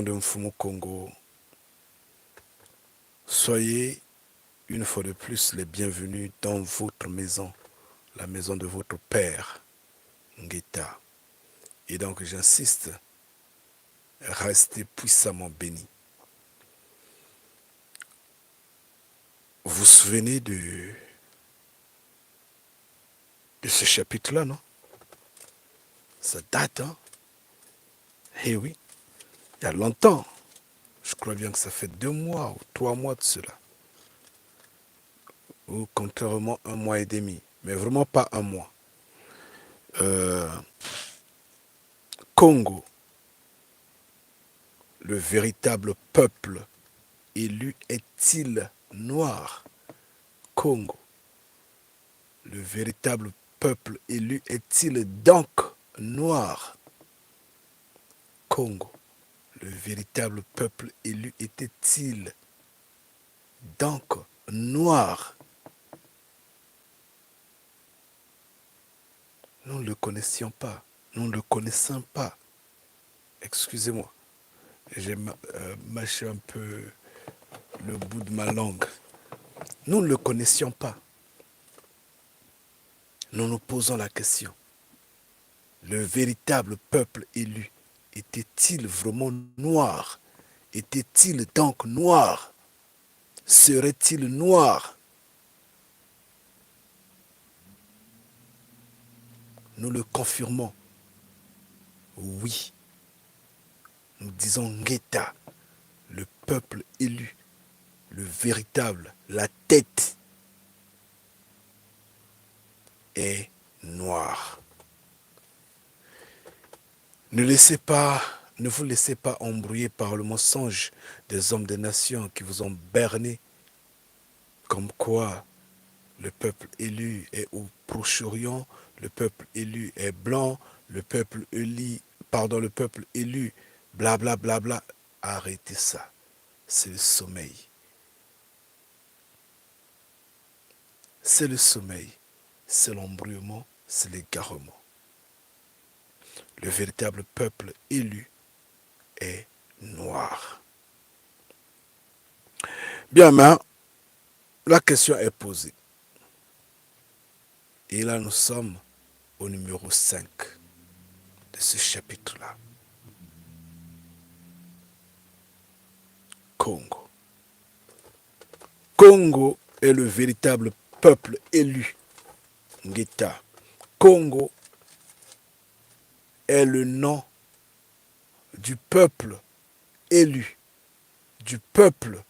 de Mfumu Congo, soyez une fois de plus les bienvenus dans votre maison, la maison de votre père, Ngeta. Et donc j'insiste, restez puissamment bénis. Vous vous souvenez de ce chapitre-là, non? Ça date, hein? Eh oui, il y a longtemps. Je crois bien que ça fait 2 mois ou 3 mois de cela. Ou contrairement 1 mois et demi. Mais vraiment pas 1 mois. Congo, le véritable peuple élu est-il noir? Congo, le véritable peuple élu est-il donc noir? Congo, le véritable peuple élu était-il donc noir? Nous ne le connaissions pas. Nous ne le connaissons pas. Excusez-moi. J'ai mâché un peu le bout de ma langue. Nous ne le connaissions pas. Nous nous posons la question. Le véritable peuple élu était-il vraiment noir? Était-il donc noir? Serait-il noir? Nous le confirmons. Oui. Nous disons Ngeta, le peuple élu, le véritable, la tête est noire. Ne vous laissez pas embrouiller par le mensonge des hommes des nations qui vous ont berné, comme quoi le peuple élu est au Proche-Orient, le peuple élu est blanc, le peuple élu, bla bla bla. Arrêtez ça. C'est le sommeil. C'est le sommeil. C'est l'embrouillement, c'est l'égarement. Le véritable peuple élu est noir. Bien, mais la question est posée. Et là, nous sommes au numéro 5 de ce chapitre-là. Congo. Congo est le véritable peuple élu. Ngeta. Congo est le nom du peuple élu, du peuple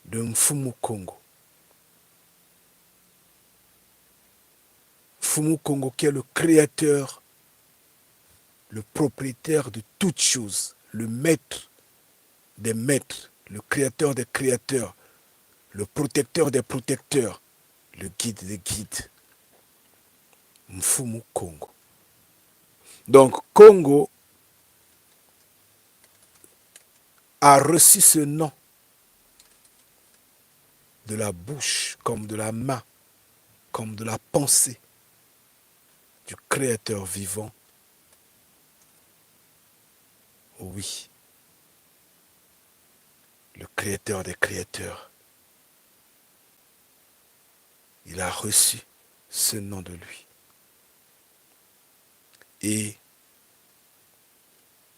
de Mfumu Congo. Mfumu Congo qui est le créateur, le propriétaire de toutes choses, le maître des maîtres, le créateur des créateurs, le protecteur des protecteurs, le guide des guides. Mfumu Congo. Donc Congo a reçu ce nom de la bouche, comme de la main, comme de la pensée du Créateur vivant. Oui, le Créateur des créateurs. Il a reçu ce nom de lui. Et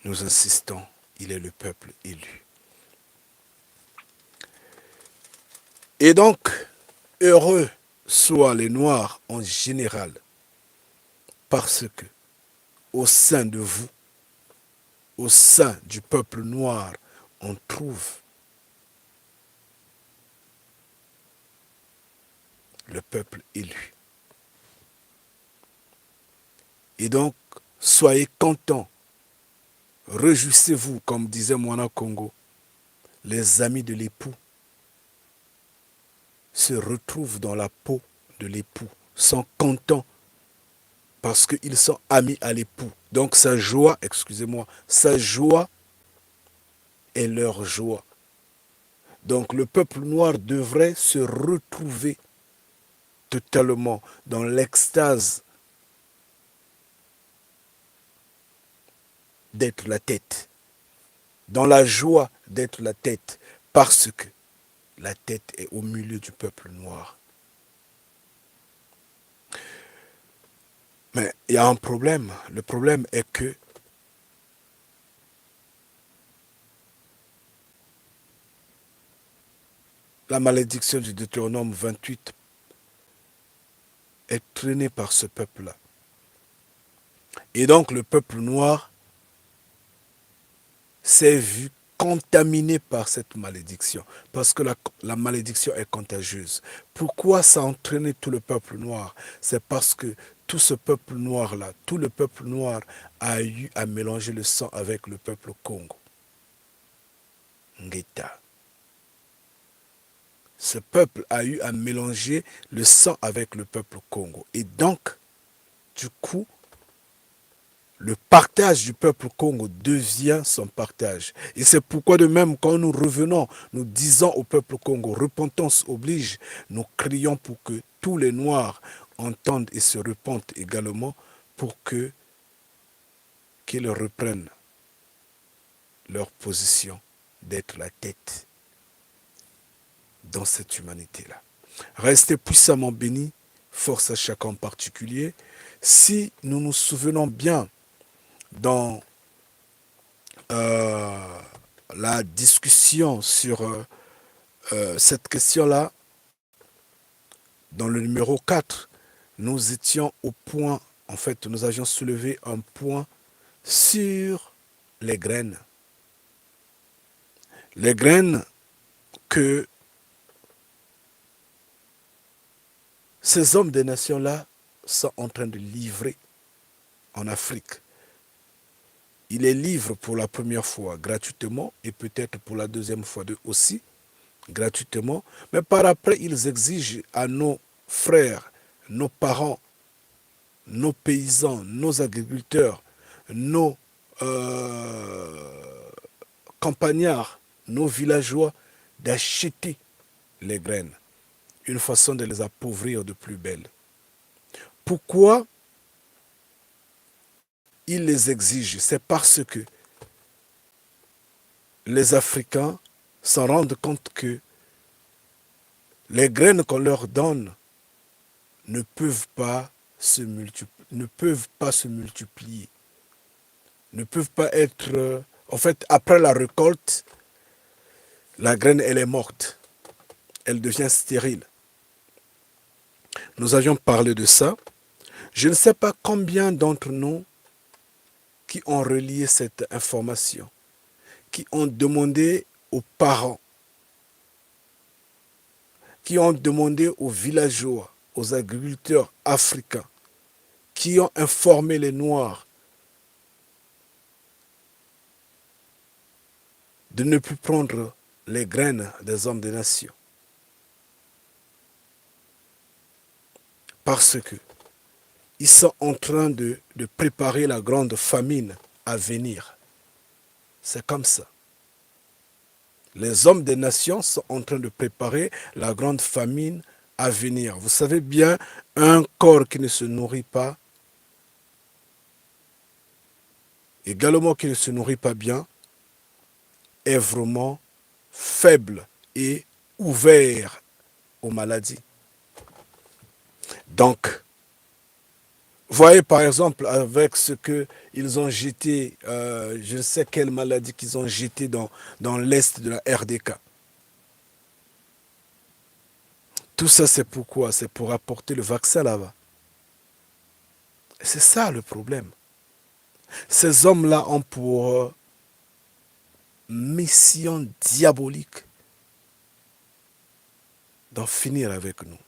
nous insistons, il est le peuple élu. Et donc, heureux soient les Noirs en général, parce que au sein de vous, au sein du peuple noir, on trouve le peuple élu. Et donc, soyez contents, réjouissez-vous, comme disait Moana Congo, les amis de l'époux se retrouvent dans la peau de l'époux, sont contents parce qu'ils sont amis à l'époux. Donc sa joie, sa joie est leur joie. Donc le peuple noir devrait se retrouver totalement dans l'extase d'être la tête, dans la joie d'être la tête, parce que la tête est au milieu du peuple noir. Mais il y a un problème. Le problème est que la malédiction du Deutéronome 28 est traînée par ce peuple-là. Et donc le peuple noir s'est vu contaminé par cette malédiction, parce que la malédiction est contagieuse. Pourquoi ça a entraîné tout le peuple noir? C'est parce que tout ce peuple noir-là, tout le peuple noir a eu à mélanger le sang avec le peuple Congo. Ngeta. Ce peuple a eu à mélanger le sang avec le peuple Congo. Et donc, du coup, le partage du peuple Congo devient son partage. Et c'est pourquoi de même, quand nous revenons, nous disons au peuple Congo, repentance oblige, nous crions pour que tous les Noirs entendent et se repentent également pour qu'ils reprennent leur position d'être la tête dans cette humanité-là. Restez puissamment bénis, force à chacun en particulier. Si nous nous souvenons bien dans la discussion sur cette question-là, dans le numéro 4, nous étions au point, en fait, nous avions soulevé un point sur les graines. Les graines que ces hommes des nations-là sont en train de livrer en Afrique. Ils les livrent pour la première fois gratuitement et peut-être pour la deuxième fois aussi gratuitement. Mais par après, ils exigent à nos frères, nos parents, nos paysans, nos agriculteurs, nos campagnards, nos villageois d'acheter les graines. Une façon de les appauvrir de plus belle. Pourquoi ils les exigent? C'est parce que les Africains s'en rendent compte que les graines qu'on leur donne ne peuvent pas se multiplier, ne peuvent pas être... En fait, après la récolte, la graine, elle est morte. Elle devient stérile. Nous avions parlé de ça. Je ne sais pas combien d'entre nous qui ont relié cette information, qui ont demandé aux parents, qui ont demandé aux villageois, aux agriculteurs africains, qui ont informé les Noirs de ne plus prendre les graines des hommes des nations. Parce que ils sont en train de préparer la grande famine à venir. C'est comme ça. Les hommes des nations sont en train de préparer la grande famine à venir. Vous savez bien, un corps qui ne se nourrit pas, également qui ne se nourrit pas bien, est vraiment faible et ouvert aux maladies. Donc, voyez par exemple avec ce qu'ils ont jeté, je ne sais quelle maladie qu'ils ont jeté dans l'est de la RDK. Tout ça c'est pourquoi? C'est pour apporter le vaccin là-bas. C'est ça le problème. Ces hommes-là ont pour mission diabolique d'en finir avec nous.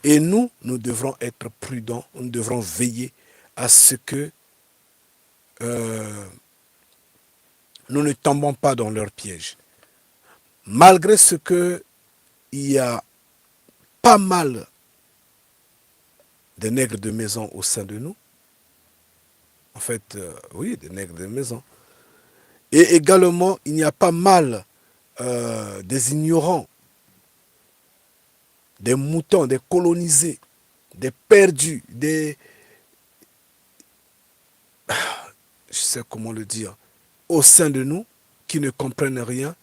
Et nous devrons être prudents, nous devrons veiller à ce que nous ne tombons pas dans leur piège. Malgré ce que il y a pas mal de nègres de maison au sein de nous, en fait, oui, des nègres de maison. Et également, il y a pas mal des ignorants, des moutons, des colonisés, des perdus, des... sais comment le dire, au sein de nous, qui ne comprennent rien,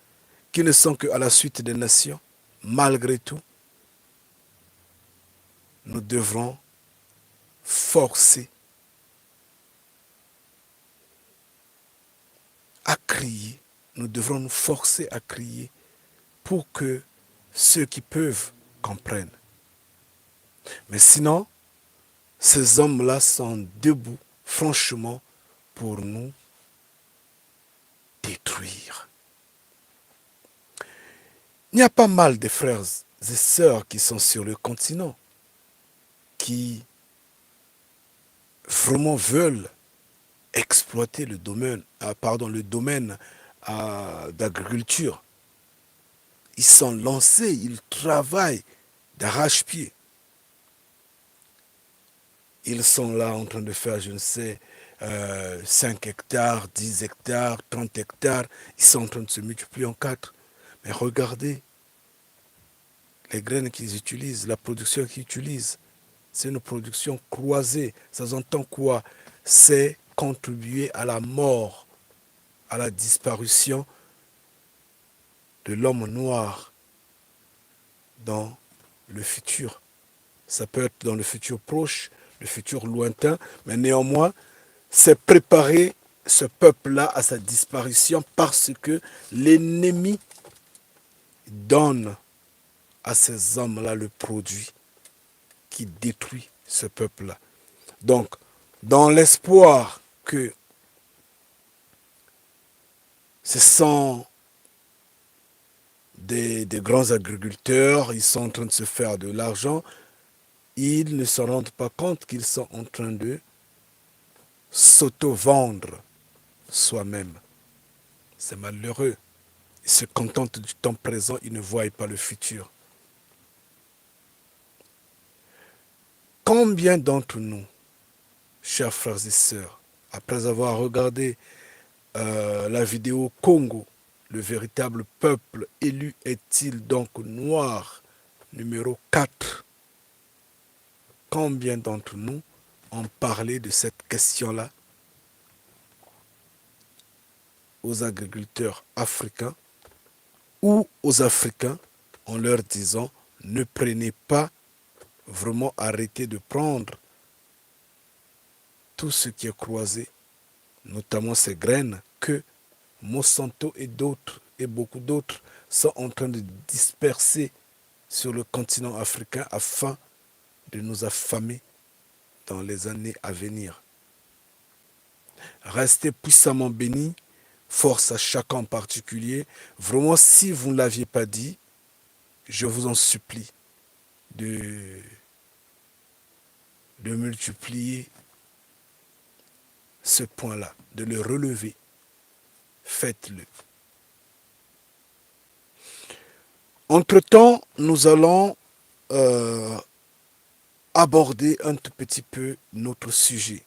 qui ne sont qu'à la suite des nations, malgré tout, nous devrons forcer à crier, nous devrons nous forcer à crier pour que ceux qui peuvent comprennent. Mais sinon, ces hommes-là sont debout, franchement, pour nous détruire. Il y a pas mal de frères et sœurs qui sont sur le continent, qui vraiment veulent exploiter le domaine, d'agriculture. Ils sont lancés, ils travaillent d'arrache-pied. Ils sont là en train de faire, je ne sais, 5 hectares, 10 hectares, 30 hectares. Ils sont en train de se multiplier en 4. Mais regardez les graines qu'ils utilisent, la production qu'ils utilisent. C'est une production croisée. Ça entend quoi? C'est contribuer à la mort, à la disparition de l'homme noir dans le futur. Ça peut être dans le futur proche, le futur lointain, mais néanmoins, c'est préparer ce peuple-là à sa disparition parce que l'ennemi donne à ces hommes-là le produit qui détruit ce peuple-là. Donc, dans l'espoir que ce sont des grands agriculteurs, ils sont en train de se faire de l'argent, ils ne se rendent pas compte qu'ils sont en train de s'auto-vendre soi-même. C'est malheureux. Ils se contentent du temps présent, ils ne voient pas le futur. Combien d'entre nous, chers frères et sœurs, après avoir regardé la vidéo Congo, le véritable peuple élu est-il donc noir, numéro 4, combien d'entre nous ont parlé de cette question-là aux agriculteurs africains ou aux Africains en leur disant ne prenez pas, vraiment arrêtez de prendre tout ce qui est croisé, notamment ces graines que Monsanto et d'autres, et beaucoup d'autres, sont en train de disperser sur le continent africain afin de nous affamer dans les années à venir. Restez puissamment bénis, force à chacun en particulier. Vraiment, si vous ne l'aviez pas dit, je vous en supplie de multiplier ce point-là, de le relever. Faites-le. Entre-temps, nous allons aborder un tout petit peu notre sujet.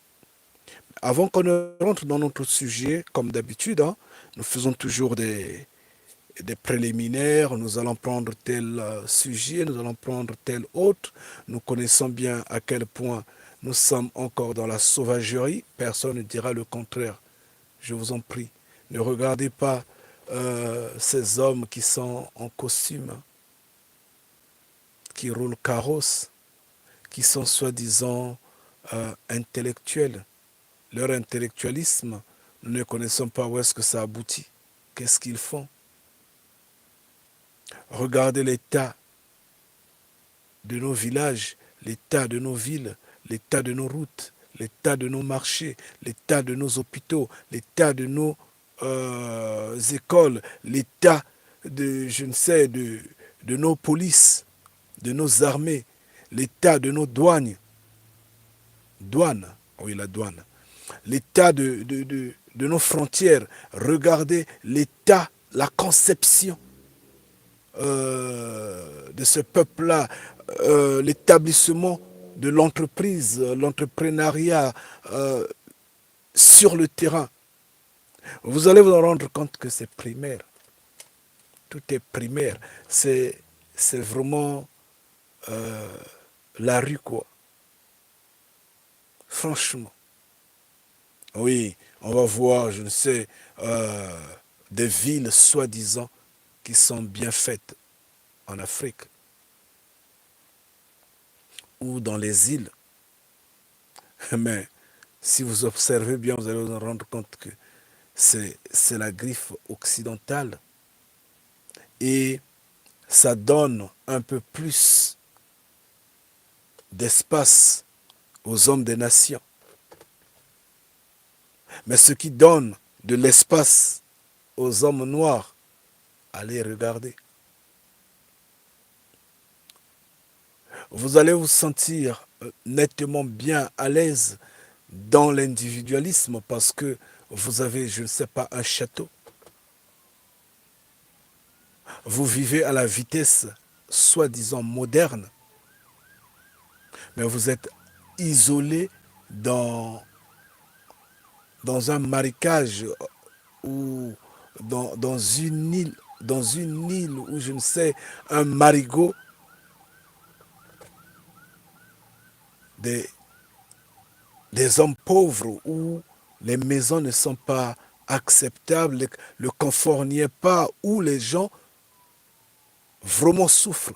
Avant qu'on ne rentre dans notre sujet, comme d'habitude, hein, nous faisons toujours des préliminaires, nous allons prendre tel sujet, nous allons prendre tel autre. Nous connaissons bien à quel point nous sommes encore dans la sauvagerie. Personne ne dira le contraire. Je vous en prie, ne regardez pas ces hommes qui sont en costume, qui roulent carrosse, qui sont soi-disant intellectuels. Leur intellectualisme, nous ne connaissons pas où est-ce que ça aboutit. Qu'est-ce qu'ils font? Regardez l'état de nos villages, l'état de nos villes, l'état de nos routes, l'état de nos marchés, l'état de nos hôpitaux, l'état de nos écoles, l'état de, je ne sais, de nos polices, de nos armées, l'état de nos douanes, oui la douane, l'état de nos frontières, regardez l'état, la conception de ce peuple-là, l'établissement de l'entreprise, l'entrepreneuriat sur le terrain. Vous allez vous en rendre compte que c'est primaire. Tout est primaire. C'est vraiment la rue, quoi. Franchement. Oui, On va voir, je ne sais, des villes soi-disant qui sont bien faites en Afrique ou dans les îles. Mais si vous observez bien, vous allez vous en rendre compte que c'est la griffe occidentale et ça donne un peu plus d'espace aux hommes des nations. Mais ce qui donne de l'espace aux hommes noirs, allez regarder. Vous allez vous sentir nettement bien à l'aise dans l'individualisme parce que vous avez, je ne sais pas, un château. Vous vivez à la vitesse soi-disant moderne, mais vous êtes isolé dans, dans un marécage ou dans une île où je ne sais, un marigot, des, des hommes pauvres où les maisons ne sont pas acceptables, le confort n'y est pas, où les gens vraiment souffrent.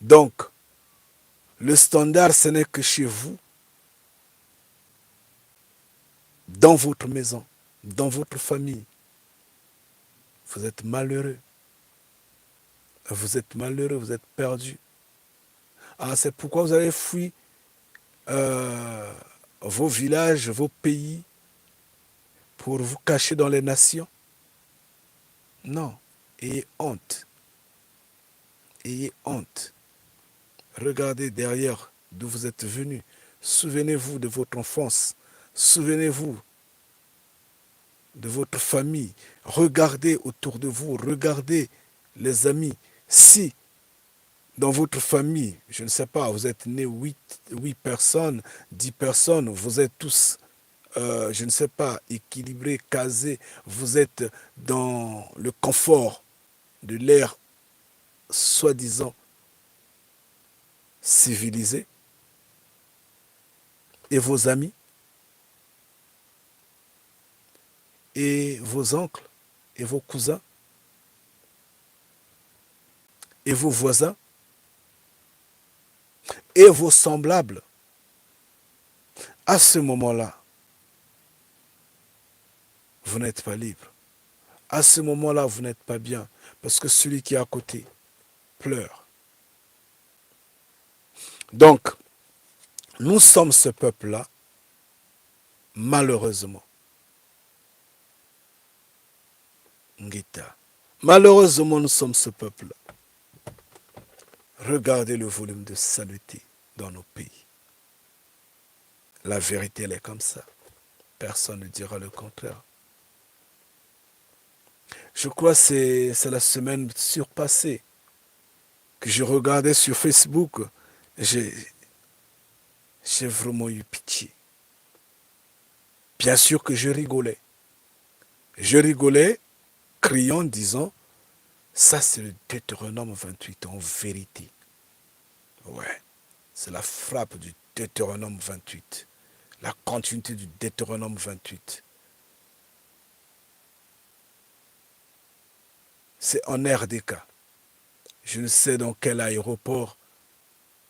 Donc, le standard, ce n'est que chez vous, dans votre maison, dans votre famille. Vous êtes malheureux. Vous êtes malheureux, vous êtes perdu. Ah, c'est pourquoi vous avez fui euh, vos villages, vos pays, pour vous cacher dans les nations. Non, ayez honte. Ayez honte. Regardez derrière d'où vous êtes venu. Souvenez-vous de votre enfance. Souvenez-vous de votre famille. Regardez autour de vous. Regardez les amis. Si dans votre famille, je ne sais pas, vous êtes né 8 personnes, 10 personnes, vous êtes tous, je ne sais pas, équilibrés, casés, vous êtes dans le confort de l'ère soi-disant civilisée, et vos amis, et vos oncles, et vos cousins, et vos voisins, et vos semblables, à ce moment-là, vous n'êtes pas libre. À ce moment-là, vous n'êtes pas bien, parce que celui qui est à côté pleure. Donc, nous sommes ce peuple-là, malheureusement. Ngita. Malheureusement, nous sommes ce peuple-là. Regardez le volume de saleté dans nos pays. La vérité, elle est comme ça. Personne ne dira le contraire. Je crois que c'est la semaine surpassée que je regardais sur Facebook. J'ai vraiment eu pitié. Bien sûr que je rigolais. Je rigolais, criant, disant, ça c'est le Deutéronome 28 en vérité. Ouais, c'est la frappe du Deutéronome 28. La continuité du Deutéronome 28. C'est en RDK. Je ne sais dans quel aéroport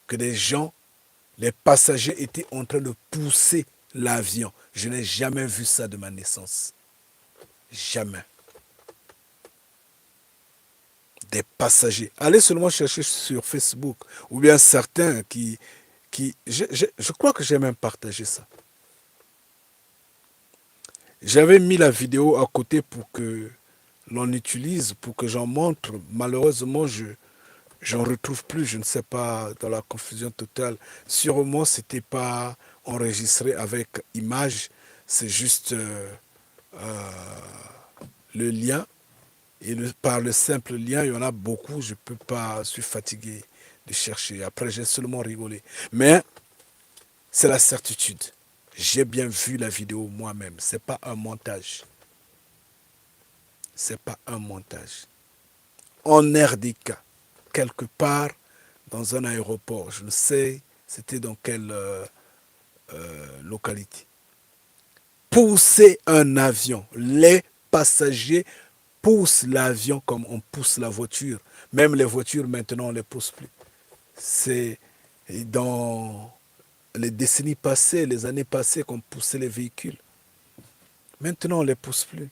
que des gens, les passagers étaient en train de pousser l'avion. Je n'ai jamais vu ça de ma naissance. Jamais. Des passagers. Allez seulement chercher sur Facebook. Ou bien certains je crois que j'ai même partagé ça. J'avais mis la vidéo à côté pour que l'on utilise, pour que j'en montre. Malheureusement, j'en retrouve plus, je ne sais pas, dans la confusion totale. Sûrement, c'était pas enregistré avec image, c'est juste le lien. Et par le simple lien, il y en a beaucoup, je peux pas, je suis fatigué de chercher. Après, j'ai seulement rigolé. Mais c'est la certitude. J'ai bien vu la vidéo moi-même. C'est pas un montage. C'est pas un montage. En RDK, quelque part dans un aéroport, je ne sais, c'était dans quelle localité. pousser un avion. Les passagers poussent l'avion comme on pousse la voiture. Même les voitures, maintenant, on ne les pousse plus. C'est dans les décennies passées, les années passées qu'on poussait les véhicules. Maintenant, on ne les pousse plus.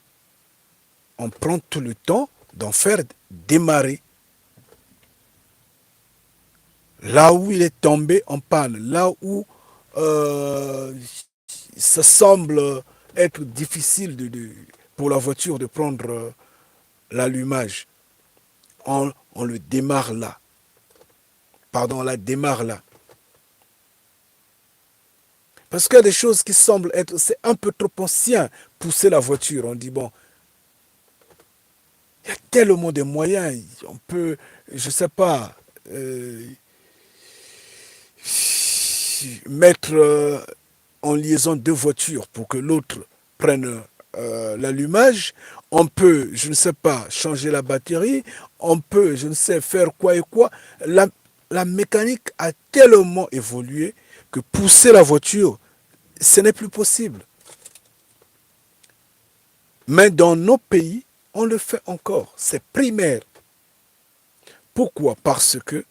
On prend tout le temps d'en faire démarrer. Là où il est tombé en panne, là où ça semble être difficile pour la voiture de prendre l'allumage, on le démarre là. Pardon, on la démarre là. Parce qu'il y a des choses qui semblent être, c'est un peu trop ancien, pousser la voiture. On dit, bon, il y a tellement de moyens, on peut, je ne sais pas, mettre en liaison deux voitures pour que l'autre prenne l'allumage. On peut, je ne sais pas, changer la batterie. On peut, je ne sais, faire quoi et quoi. La mécanique a tellement évolué que pousser la voiture, ce n'est plus possible. Mais dans nos pays, on le fait encore. C'est primaire. Pourquoi? Parce que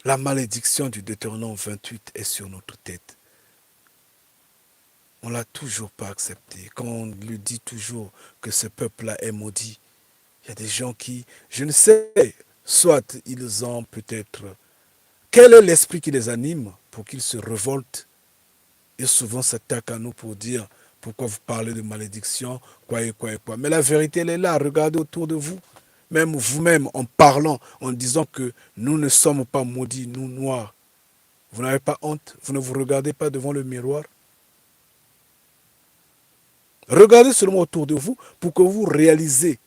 la malédiction du Deutéronome 28 est sur notre tête. On ne l'a toujours pas accepté. Quand on lui dit toujours que ce peuple-là est maudit, il y a des gens qui, je ne sais, soit ils ont peut-être... Quel est l'esprit qui les anime pour qu'ils se révoltent et souvent s'attaquent à nous pour dire pourquoi vous parlez de malédiction, quoi et quoi et quoi. Mais la vérité, elle est là. Regardez autour de vous. Même vous-même, en parlant, en disant que nous ne sommes pas maudits, nous noirs. Vous n'avez pas honte? Vous ne vous regardez pas devant le miroir? Regardez seulement autour de vous pour que vous réalisez,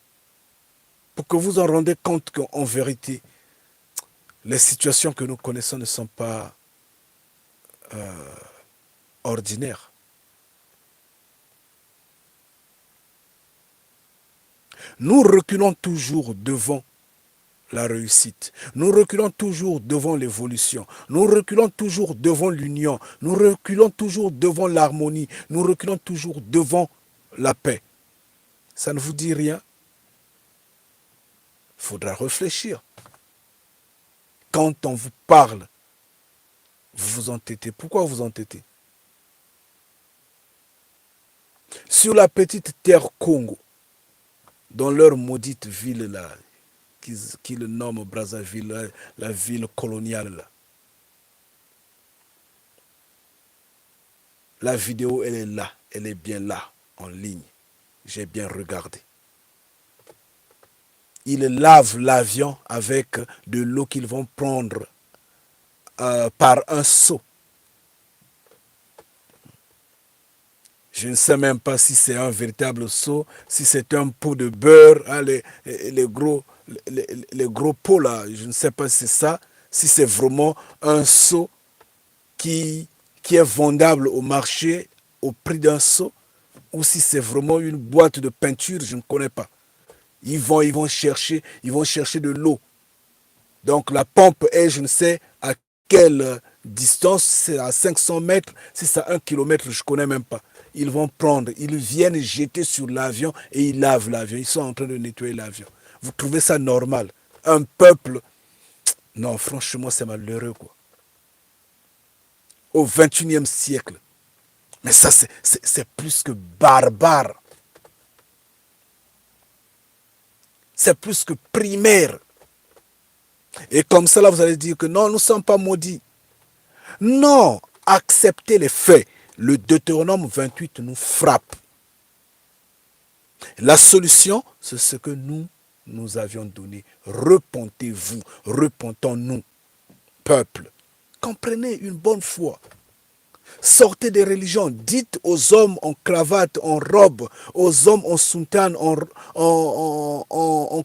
pour que vous en rendez compte qu'en vérité, les situations que nous connaissons ne sont pas ordinaires. Nous reculons toujours devant la réussite. Nous reculons toujours devant l'évolution. Nous reculons toujours devant l'union. Nous reculons toujours devant l'harmonie. Nous reculons toujours devant la paix. Ça ne vous dit rien? Il faudra réfléchir. Quand on vous parle, vous vous entêtez. Pourquoi vous entêtez? Sur la petite terre Congo, dans leur maudite ville là, qui le nomment Brazzaville, la ville coloniale là. La vidéo, elle est là, elle est bien là, en ligne. J'ai bien regardé. Ils lavent l'avion avec de l'eau qu'ils vont prendre par un seau. Je ne sais même pas si c'est un véritable seau, si c'est un pot de beurre, hein, les gros pots là, je ne sais pas si c'est ça, si c'est vraiment un seau qui est vendable au marché au prix d'un seau, ou si c'est vraiment une boîte de peinture, je ne connais pas. Ils vont chercher de l'eau. Donc la pompe est, je ne sais à quelle distance, si c'est à 500 mètres, si c'est à 1 kilomètre, je ne connais même pas. Ils vont prendre, ils viennent jeter sur l'avion et ils lavent l'avion. Ils sont en train de nettoyer l'avion. Vous trouvez ça normal? Un peuple, non, franchement, c'est malheureux, quoi. Au XXIe siècle. Mais ça, c'est plus que barbare. C'est plus que primaire. Et comme ça, là, vous allez dire que non, nous ne sommes pas maudits. Non, acceptez les faits. Le Deutéronome 28 nous frappe. La solution, c'est ce que nous avions donné. Repentez-vous, repentons-nous, peuple. Comprenez une bonne fois. Sortez des religions. Dites aux hommes en cravate, en robe, aux hommes en soutane, en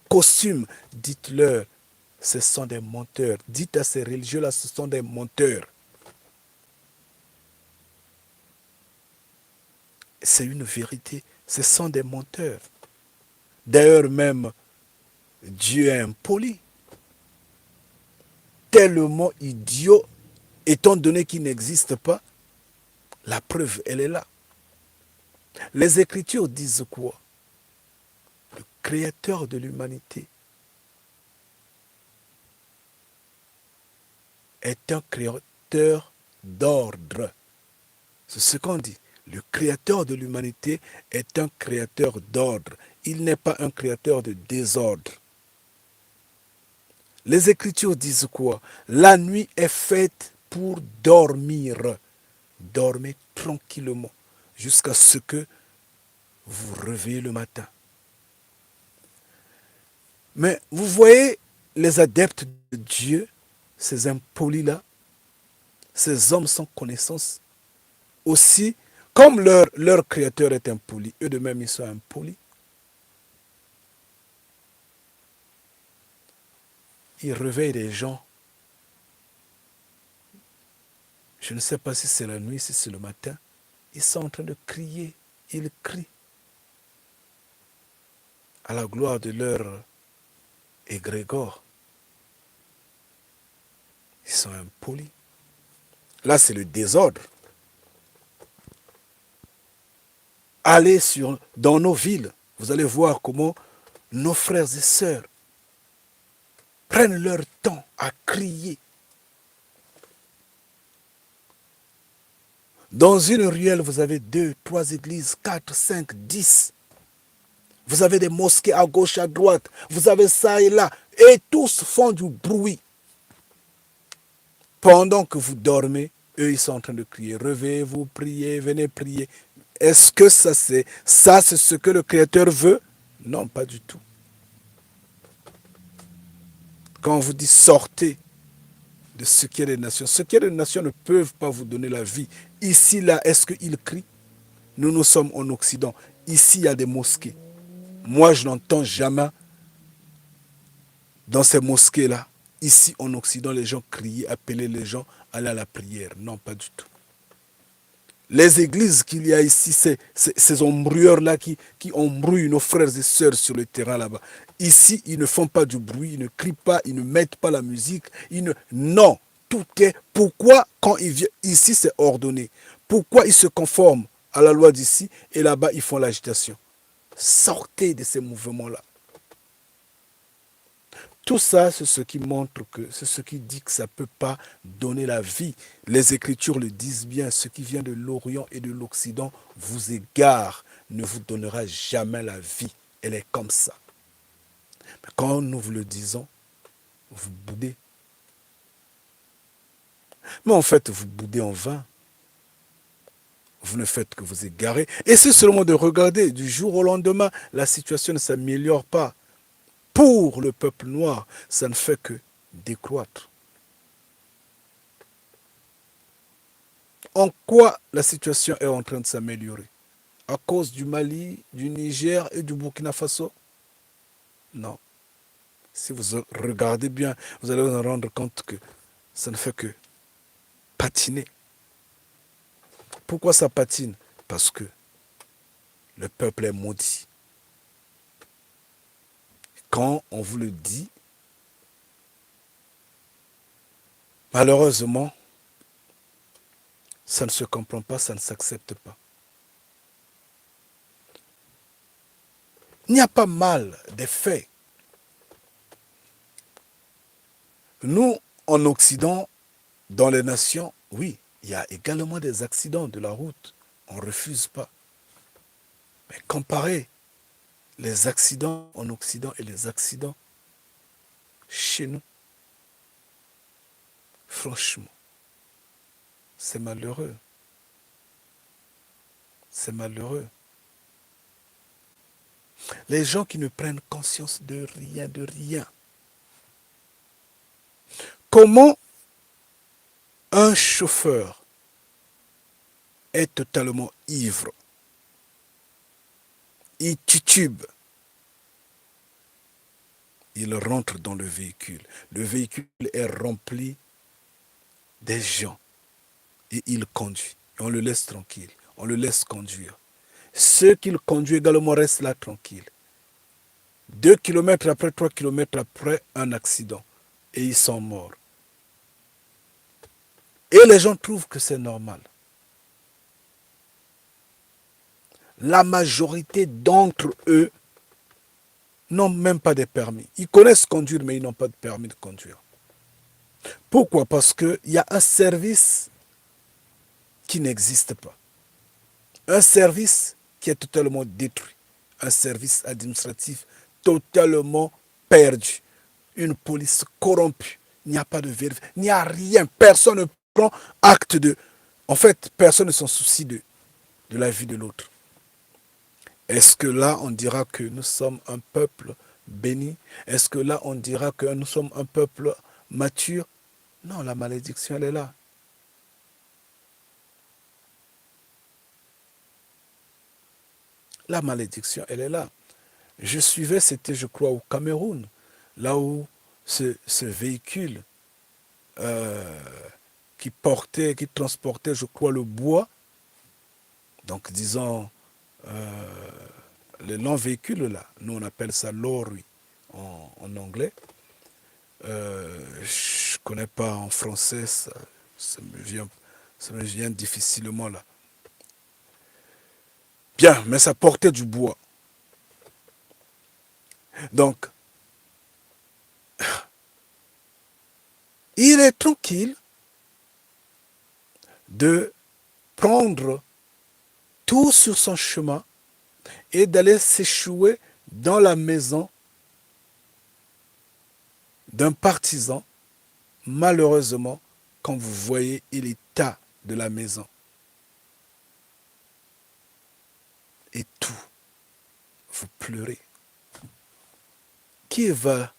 costume. Dites-leur, ce sont des menteurs. Dites à ces religieux-là, ce sont des menteurs. C'est une vérité. Ce sont des menteurs. D'ailleurs même, Dieu est impoli. Tellement idiot étant donné qu'il n'existe pas, la preuve, elle est là. Les Écritures disent quoi? Le Créateur de l'humanité est un créateur d'ordre. C'est ce qu'on dit. Le Créateur de l'humanité est un créateur d'ordre. Il n'est pas un créateur de désordre. Les Écritures disent quoi? La nuit est faite pour dormir. Dormez tranquillement jusqu'à ce que vous réveillez le matin. Mais vous voyez les adeptes de Dieu, ces impolis-là, ces hommes sans connaissance, aussi, comme leur créateur est impoli, eux de même ils sont impolis. Ils réveillent les gens. Je ne sais pas si c'est la nuit, si c'est le matin. Ils sont en train de crier. Ils crient à la gloire de leur égrégore. Ils sont impolis. Là, c'est le désordre. Allez dans nos villes. Vous allez voir comment nos frères et sœurs prennent leur temps à crier. Dans une ruelle, vous avez 2, 3 églises, 4, 5, 10. Vous avez des mosquées à gauche, à droite. Vous avez ça et là. Et tous font du bruit. Pendant que vous dormez, eux, ils sont en train de crier. Réveillez-vous, priez, venez prier. Est-ce que ça, c'est ce que le Créateur veut? Non, pas du tout. Quand on vous dit sortez de ce qui est des nations, ce qui est des nations ne peuvent pas vous donner la vie. Ici, là, est-ce qu'ils crient? Nous sommes en Occident. Ici, il y a des mosquées. Moi, je n'entends jamais dans ces mosquées-là, ici en Occident, les gens crier, appeler les gens à aller à la prière. Non, pas du tout. Les églises qu'il y a ici, ces embrouilleurs-là qui embrouillent nos frères et sœurs sur le terrain là-bas. Ici, ils ne font pas du bruit, ils ne crient pas, ils ne mettent pas la musique. Non, tout est... Pourquoi quand ils viennent ici, c'est ordonné? Pourquoi ils se conforment à la loi d'ici et là-bas, ils font l'agitation? Sortez de ces mouvements-là. Tout ça, c'est ce qui montre que, c'est ce qui dit que ça ne peut pas donner la vie. Les Écritures le disent bien, ce qui vient de l'Orient et de l'Occident vous égare, ne vous donnera jamais la vie. Elle est comme ça. Mais quand nous vous le disons, vous boudez. Mais en fait, vous boudez en vain. Vous ne faites que vous égarer. Et c'est seulement de regarder du jour au lendemain, la situation ne s'améliore pas. Pour le peuple noir, ça ne fait que décroître. En quoi la situation est en train de s'améliorer? À cause du Mali, du Niger et du Burkina Faso? Non. Si vous regardez bien, vous allez vous rendre compte que ça ne fait que patiner. Pourquoi ça patine? Parce que le peuple est maudit. Quand on vous le dit, malheureusement, ça ne se comprend pas, ça ne s'accepte pas. Il n'y a pas mal des faits. Nous, en Occident, dans les nations, oui, il y a également des accidents de la route. On ne refuse pas. Mais comparer les accidents en Occident et les accidents chez nous, franchement, c'est malheureux. C'est malheureux. Les gens qui ne prennent conscience de rien, de rien. Comment un chauffeur est totalement ivre? Il titube. Il rentre dans le véhicule. Le véhicule est rempli des gens. Et il conduit. Et on le laisse tranquille. On le laisse conduire. Ceux qu'il conduit également restent là tranquilles. 2 kilomètres après, 3 kilomètres après, un accident. Et ils sont morts. Et les gens trouvent que c'est normal. La majorité d'entre eux n'ont même pas de permis. Ils connaissent conduire, mais ils n'ont pas de permis de conduire. Pourquoi? Parce qu'il y a un service qui n'existe pas. Un service qui est totalement détruit. Un service administratif totalement perdu. Une police corrompue. Il n'y a pas de vérité. Il n'y a rien. Personne ne prend acte de... En fait, personne ne s'en soucie de la vie de l'autre. Est-ce que là, on dira que nous sommes un peuple béni? Est-ce que là, on dira que nous sommes un peuple mature? Non, la malédiction, elle est là. La malédiction, elle est là. Je suivais, c'était, je crois, au Cameroun, là où ce véhicule euh, qui transportait, je crois, le bois, donc disons, le long véhicule là, nous on appelle ça lorry en anglais. Je ne connais pas en français, ça me vient difficilement là. Bien, mais ça portait du bois. Donc, il est tranquille de prendre tout sur son chemin et d'aller s'échouer dans la maison d'un partisan. Malheureusement, quand vous voyez l'état de la maison et tout, vous pleurez. Qui va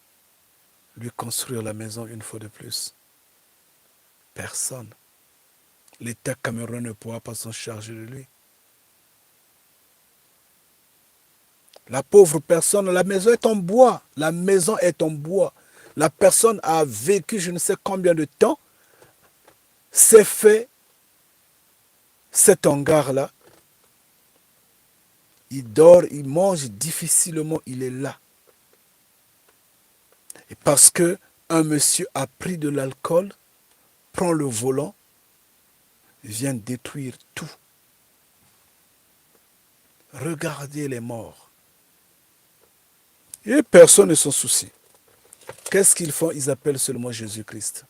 lui construire la maison une fois de plus? Personne. L'État camerounais ne pourra pas s'en charger de lui. La pauvre personne, la maison est en bois. La maison est en bois. La personne a vécu je ne sais combien de temps, s'est fait cet hangar-là. Il dort, il mange difficilement, il est là. Et parce que un monsieur a pris de l'alcool, prend le volant, vient détruire tout. Regardez les morts. Et personne ne s'en soucie. Qu'est-ce qu'ils font? Ils appellent seulement Jésus-Christ.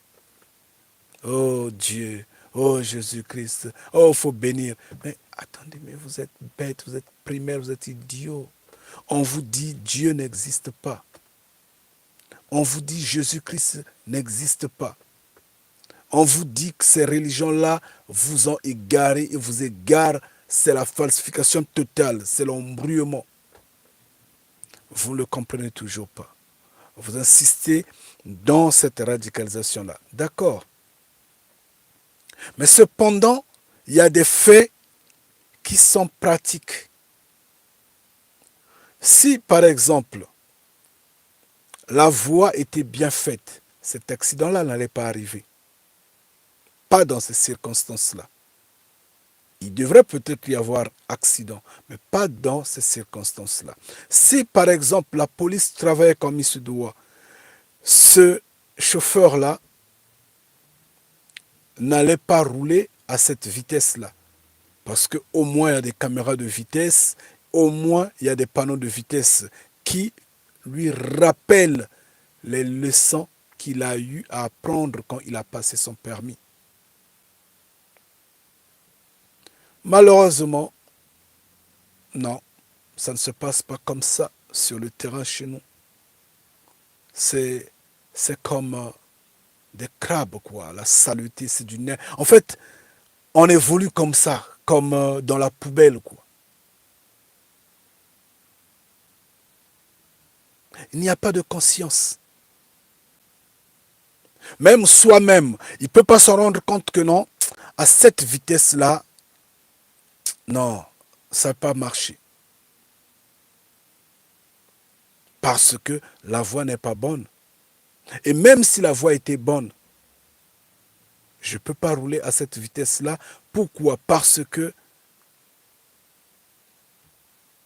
Oh Dieu, oh Jésus-Christ, oh il faut bénir. Mais attendez, mais vous êtes bête, vous êtes primaire, vous êtes idiot. On vous dit Dieu n'existe pas. On vous dit Jésus-Christ n'existe pas. On vous dit que ces religions-là vous ont égaré et vous égarent. C'est la falsification totale, c'est l'embrouillement. Vous ne le comprenez toujours pas. Vous insistez dans cette radicalisation-là. D'accord. Mais cependant, il y a des faits qui sont pratiques. Si, par exemple, la voie était bien faite, cet accident-là n'allait pas arriver. Pas dans ces circonstances-là. Il devrait peut-être y avoir accident, mais pas dans ces circonstances-là. Si, par exemple, la police travaillait comme il se doit, ce chauffeur-là n'allait pas rouler à cette vitesse-là. Parce qu'au moins, il y a des caméras de vitesse, au moins, il y a des panneaux de vitesse qui lui rappellent les leçons qu'il a eu à apprendre quand il a passé son permis. Malheureusement, non, ça ne se passe pas comme ça sur le terrain chez nous. C'est comme des crabes, quoi. La saleté, c'est du nerf. En fait, on évolue comme ça, comme dans la poubelle, quoi. Il n'y a pas de conscience. Même soi-même, il ne peut pas se rendre compte que non, à cette vitesse-là, non, ça n'a pas marché. Parce que la voie n'est pas bonne. Et même si la voie était bonne, je ne peux pas rouler à cette vitesse-là. Pourquoi? Parce que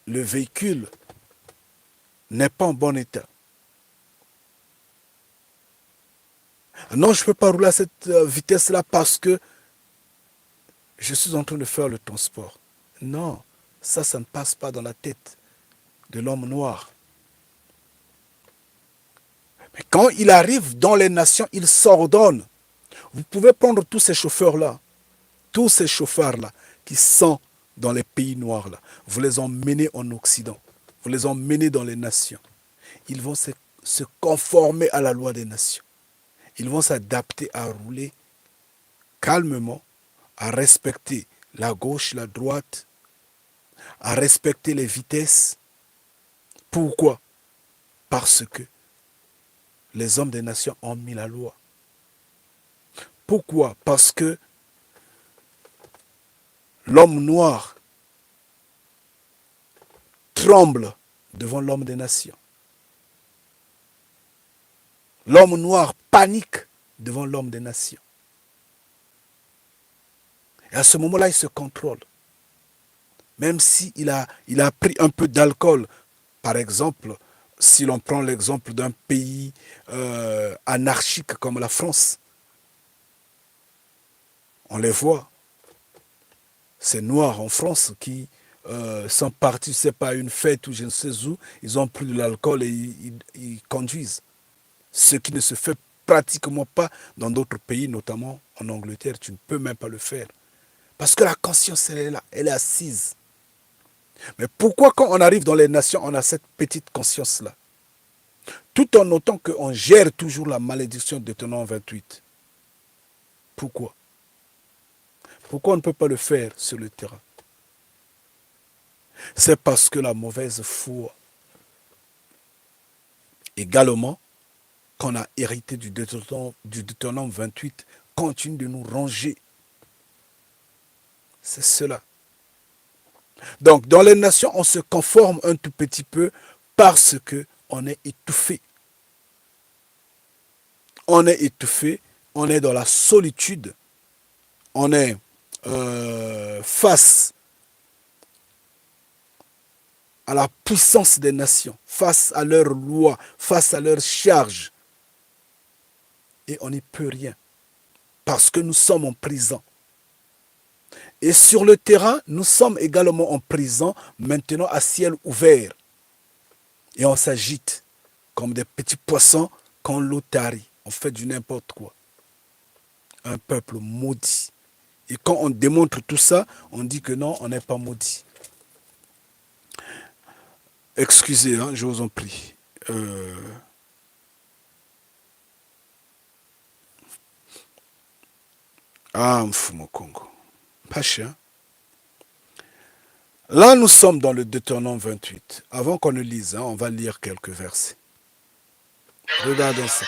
le véhicule n'est pas en bon état. Non, je ne peux pas rouler à cette vitesse-là parce que je suis en train de faire le transport. Non, ça ne passe pas dans la tête de l'homme noir. Mais quand il arrive dans les nations, il s'ordonne. Vous pouvez prendre tous ces chauffeurs-là, tous ces chauffeurs-là qui sont dans les pays noirs-là, vous les emmenez en Occident, vous les emmenez dans les nations. Ils vont se conformer à la loi des nations. Ils vont s'adapter à rouler calmement, à respecter la gauche, la droite, à respecter les vitesses. Pourquoi? Parce que les hommes des nations ont mis la loi. Pourquoi? Parce que l'homme noir tremble devant l'homme des nations. L'homme noir panique devant l'homme des nations. Et à ce moment-là, il se contrôle. Même s'il a pris un peu d'alcool, par exemple, si l'on prend l'exemple d'un pays anarchique comme la France, on les voit, ces Noirs en France qui sont partis, je ne sais pas, à une fête ou je ne sais où, ils ont pris de l'alcool et ils conduisent. Ce qui ne se fait pratiquement pas dans d'autres pays, notamment en Angleterre, tu ne peux même pas le faire. Parce que la conscience, elle est là, elle est assise. Mais pourquoi quand on arrive dans les nations, on a cette petite conscience-là? Tout en notant qu'on gère toujours la malédiction de Deutéronome 28. Pourquoi? Pourquoi on ne peut pas le faire sur le terrain? C'est parce que la mauvaise foi, également, qu'on a hérité du Deutéronome 28, continue de nous ranger. C'est cela. Donc, dans les nations, on se conforme un tout petit peu parce qu'on est étouffé. On est étouffé, on est dans la solitude, on est face à la puissance des nations, face à leurs lois, face à leurs charges. Et on n'y peut rien, parce que nous sommes en prison. Et sur le terrain, nous sommes également en prison, maintenant à ciel ouvert. Et on s'agite comme des petits poissons quand l'eau tarit. On fait du n'importe quoi. Un peuple maudit. Et quand on démontre tout ça, on dit que non, on n'est pas maudit. Excusez, hein, je vous en prie. Mfumo Congo. Pas cher. Là, nous sommes dans le Deutéronome 28. Avant qu'on ne lise, hein, on va lire quelques versets. Regardons ça.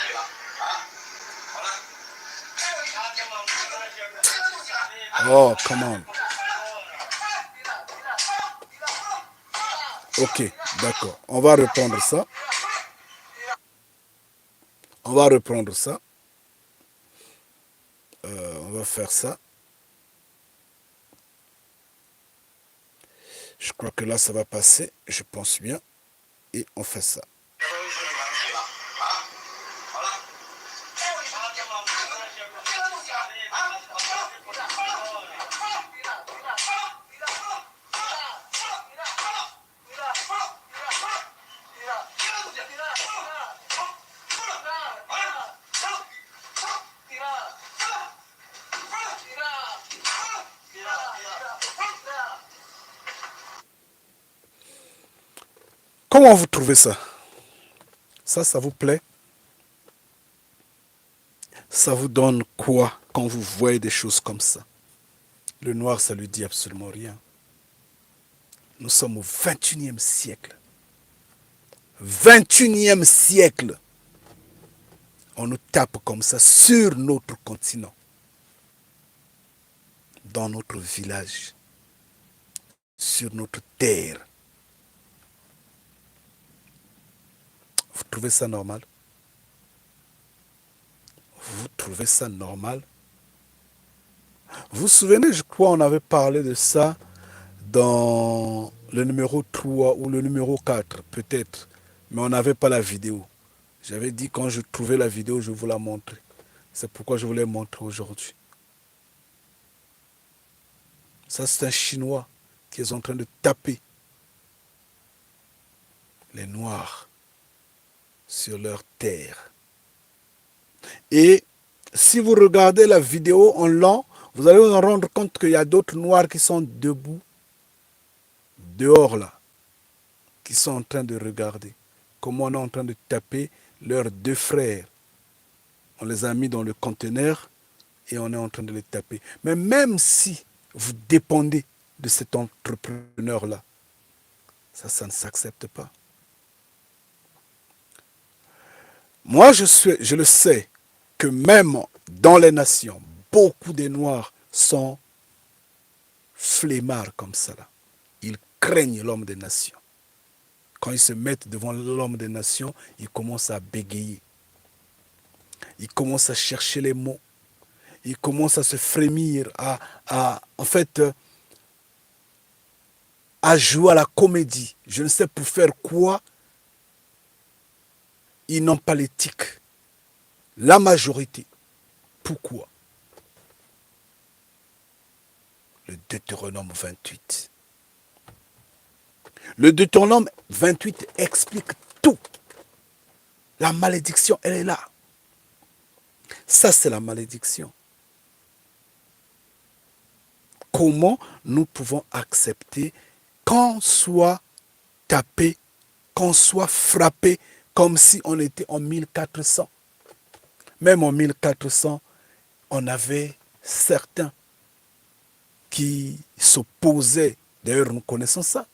Oh, come on. Ok, d'accord. On va reprendre ça. On va reprendre ça. On va faire ça. Je crois que là, ça va passer. Je pense bien. Et on fait ça. Comment vous trouvez ça? Ça vous plaît? Ça vous donne quoi quand vous voyez des choses comme ça? Le noir, ça lui dit absolument rien. Nous sommes au 21e siècle. 21e siècle. On nous tape comme ça sur notre continent. Dans notre village. Sur notre terre. Vous trouvez ça normal? Vous trouvez ça normal? Vous vous souvenez, je crois, on avait parlé de ça dans le numéro 3 ou le numéro 4, peut-être. Mais on n'avait pas la vidéo. J'avais dit quand je trouvais la vidéo, je vous la montrais. C'est pourquoi je voulais montrer aujourd'hui. Ça, c'est un Chinois qui est en train de taper les Noirs sur leur terre. Et si vous regardez la vidéo en lent, vous allez vous en rendre compte qu'il y a d'autres Noirs qui sont debout, dehors là, qui sont en train de regarder comment on est en train de taper leurs deux frères. On les a mis dans le conteneur et on est en train de les taper. Mais même si vous dépendez de cet entrepreneur-là, ça ne s'accepte pas. Moi, je le sais que même dans les nations, beaucoup de Noirs sont flemmards comme ça. Là. Ils craignent l'homme des nations. Quand ils se mettent devant l'homme des nations, ils commencent à bégayer. Ils commencent à chercher les mots. Ils commencent à se frémir, en fait, à jouer à la comédie. Je ne sais pour faire quoi. Ils n'ont pas l'éthique. La majorité. Pourquoi? Le Deutéronome 28. Le Deutéronome 28 explique tout. La malédiction, elle est là. Ça, c'est la malédiction. Comment nous pouvons accepter qu'on soit tapé, qu'on soit frappé comme si on était en 1400. Même en 1400, on avait certains qui s'opposaient. D'ailleurs, nous connaissons ça.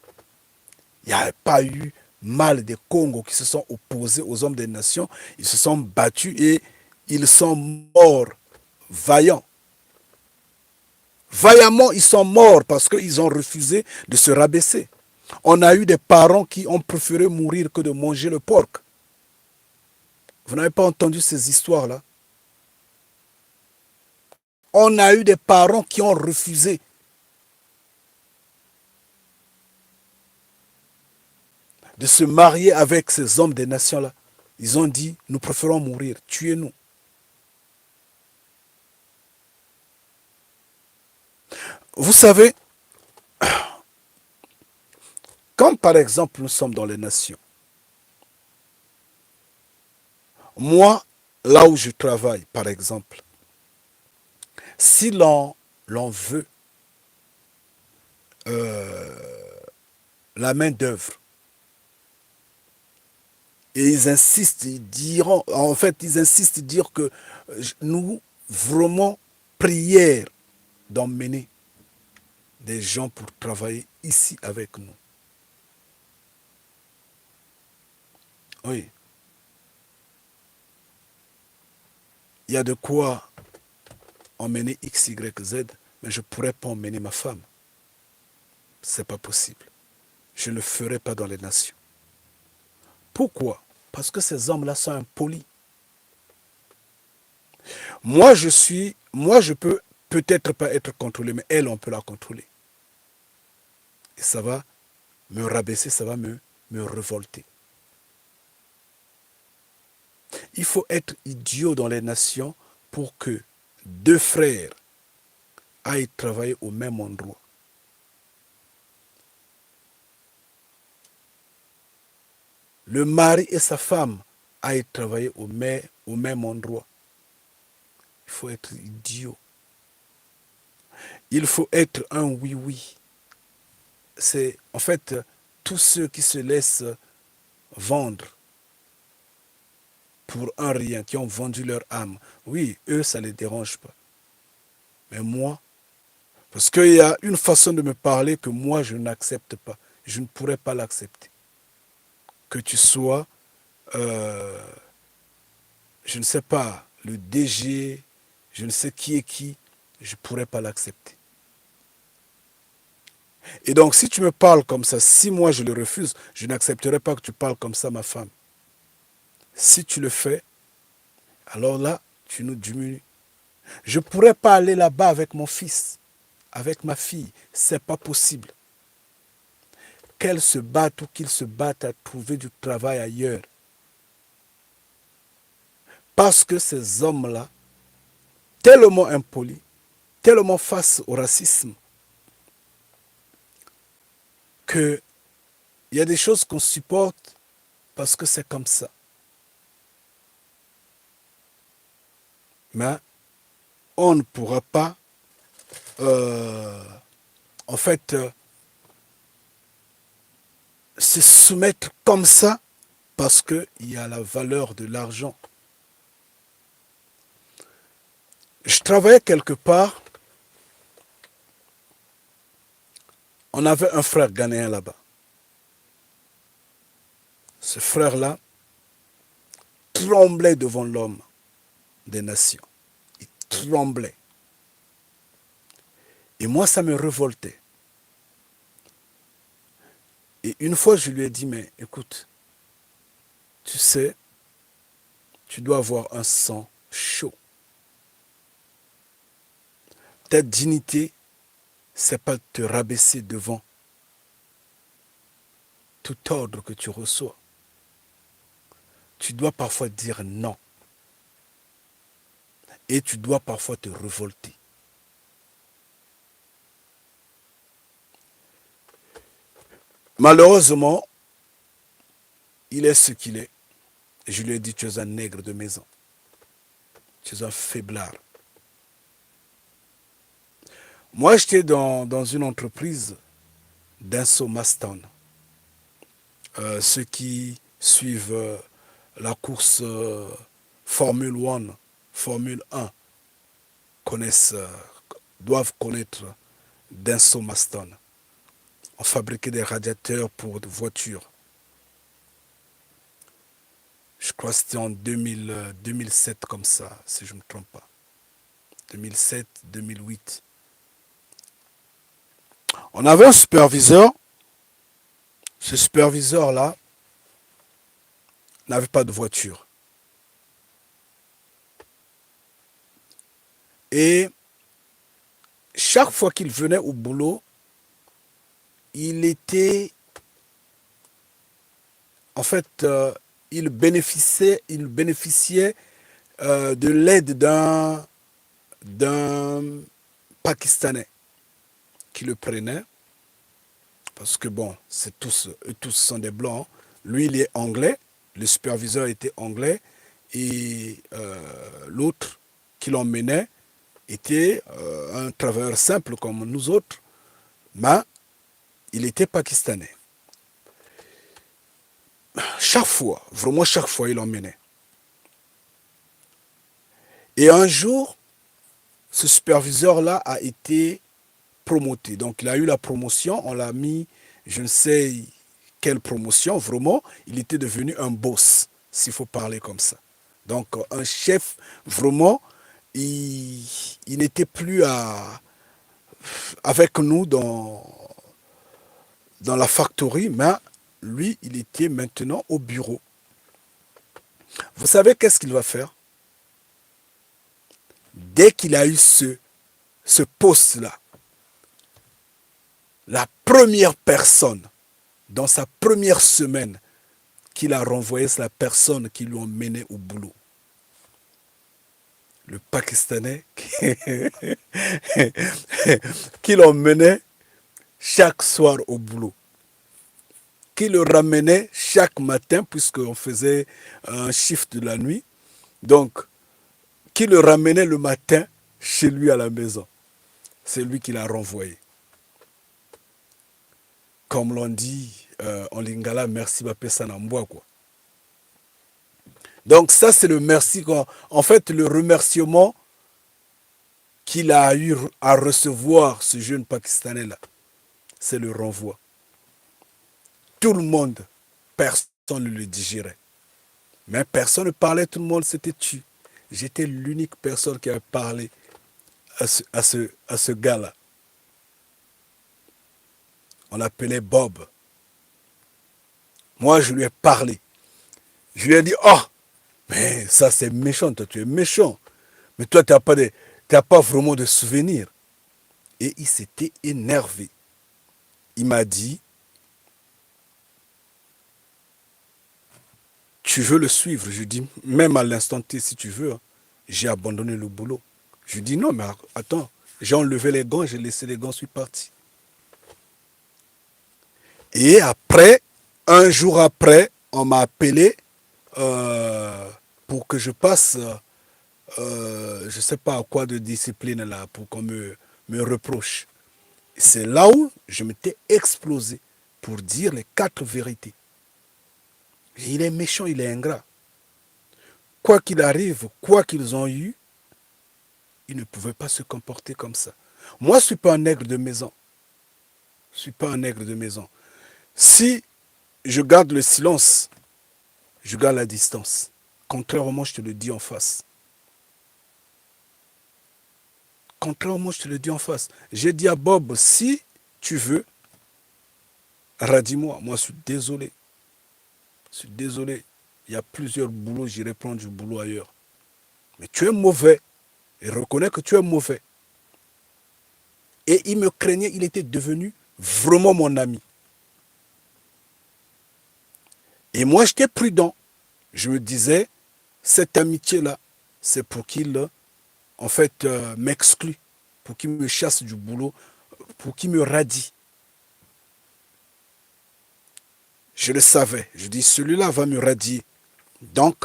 Il n'y a pas eu mal des Congos qui se sont opposés aux hommes des nations. Ils se sont battus et ils sont morts vaillants. Vaillamment, ils sont morts parce qu'ils ont refusé de se rabaisser. On a eu des parents qui ont préféré mourir que de manger le porc. Vous n'avez pas entendu ces histoires-là? On a eu des parents qui ont refusé de se marier avec ces hommes des nations-là. Ils ont dit, nous préférons mourir, tuez-nous. Vous savez, quand par exemple nous sommes dans les nations, moi, là où je travaille, par exemple, si l'on veut la main d'œuvre, et ils insistent, ils diront, en fait, ils insistent dire que nous, vraiment, prière d'emmener des gens pour travailler ici avec nous. Oui. Il y a de quoi emmener X, Y, Z, mais je ne pourrais pas emmener ma femme. Ce n'est pas possible. Je ne le ferai pas dans les nations. Pourquoi? Parce que ces hommes-là sont impolis. Moi, je peux peut-être pas être contrôlé, mais elle, on peut la contrôler. Et ça va me rabaisser, ça va me révolter. Il faut être idiot dans les nations pour que deux frères aillent travailler au même endroit. Le mari et sa femme aillent travailler au même endroit. Il faut être idiot. Il faut être un oui-oui. C'est en fait tous ceux qui se laissent vendre pour un rien, qui ont vendu leur âme. Oui, eux, ça ne les dérange pas. Mais moi, parce qu'il y a une façon de me parler que moi, je n'accepte pas. Je ne pourrais pas l'accepter. Que tu sois, je ne sais pas, le DG, je ne sais qui est qui, je ne pourrais pas l'accepter. Et donc, si tu me parles comme ça, si moi je le refuse, je n'accepterai pas que tu parles comme ça, ma femme. Si tu le fais, alors là, tu nous diminues. Je ne pourrais pas aller là-bas avec mon fils, avec ma fille. Ce n'est pas possible. Qu'elle se batte ou qu'il se batte à trouver du travail ailleurs. Parce que ces hommes-là tellement impoli, tellement face au racisme, qu'il y a des choses qu'on supporte parce que c'est comme ça. Mais on ne pourra pas, euh, en fait, se soumettre comme ça parce qu'il y a la valeur de l'argent. Je travaillais quelque part, on avait un frère ghanéen là-bas. Ce frère-là tremblait devant l'homme des nations. Il tremblait. Et moi, ça me révoltait. Et une fois, je lui ai dit, mais écoute, tu sais, tu dois avoir un sang chaud. Ta dignité, c'est pas de te rabaisser devant tout ordre que tu reçois. Tu dois parfois dire non. Et tu dois parfois te révolter. Malheureusement, il est ce qu'il est. Et je lui ai dit, tu es un nègre de maison. Tu es un faiblard. Moi, j'étais dans une entreprise d'Inso Maston. Ceux qui suivent la course Formule 1, Formule 1, connaissent, doivent connaître Denso Maston. On fabriquait des radiateurs pour des voitures. Je crois que c'était en 2007 comme ça, si je ne me trompe pas. 2007, 2008. On avait un superviseur. Ce superviseur-là n'avait pas de voiture. Et chaque fois qu'il venait au boulot, il était, en fait, il bénéficiait de l'aide d'un Pakistanais qui le prenait, parce que bon, tous sont des blancs. Lui, il est anglais, le superviseur était anglais, et l'autre qui l'emmenait était un travailleur simple comme nous autres, mais il était pakistanais. Chaque fois, vraiment chaque fois, il l'emmenait. Et un jour, ce superviseur-là a été promoté. Donc, il a eu la promotion, on l'a mis, je ne sais quelle promotion, vraiment, il était devenu un boss, s'il faut parler comme ça. Donc, un chef, vraiment, il n'était plus avec nous dans la factory, mais lui, il était maintenant au bureau. Vous savez qu'est-ce qu'il va faire? Dès qu'il a eu ce poste-là, la première personne, dans sa première semaine, qu'il a renvoyé, c'est la personne qui lui a mené au boulot. Le Pakistanais qui l'emmenait chaque soir au boulot, qui le ramenait chaque matin, puisqu'on faisait un shift de la nuit, donc qui le ramenait le matin chez lui à la maison. C'est lui qui l'a renvoyé. Comme l'on dit en lingala, merci Bapé Sanamboa, quoi. Donc ça, c'est le merci, quoi. En fait, le remerciement qu'il a eu à recevoir, ce jeune Pakistanais-là, c'est le renvoi. Tout le monde, personne ne le digérait. Mais personne ne parlait, tout le monde s'était tu. J'étais l'unique personne qui avait parlé à ce gars-là. On l'appelait Bob. Moi, je lui ai parlé. Je lui ai dit, oh, mais ça c'est méchant, toi tu es méchant. Mais toi, tu n'as pas vraiment de souvenirs. Et il s'était énervé. Il m'a dit, tu veux le suivre? Je dis, même à l'instant T, si tu veux, hein, j'ai abandonné le boulot. Je dis non, mais attends, j'ai enlevé les gants, j'ai laissé les gants, je suis parti. Et après, un jour après, on m'a appelé pour que je passe, je ne sais pas à quoi de discipline là, pour qu'on me reproche. C'est là où je m'étais explosé pour dire les 4 vérités. Et il est méchant, il est ingrat. Quoi qu'il arrive, quoi qu'ils ont eu, ils ne pouvaient pas se comporter comme ça. Moi, je ne suis pas un nègre de maison. Je ne suis pas un nègre de maison. Si je garde le silence, je garde la distance. Contrairement, je te le dis en face. Contrairement, je te le dis en face. J'ai dit à Bob, si tu veux, radis-moi. Moi, je suis désolé. Je suis désolé. Il y a plusieurs boulots, j'irai prendre du boulot ailleurs. Mais tu es mauvais. Et reconnais que tu es mauvais. Et il me craignait, il était devenu vraiment mon ami. Et moi, j'étais prudent. Je me disais, cette amitié-là, c'est pour qu'il, en fait, m'exclue, pour qu'il me chasse du boulot, pour qu'il me radie. Je le savais. Je dis, celui-là va me radier. Donc,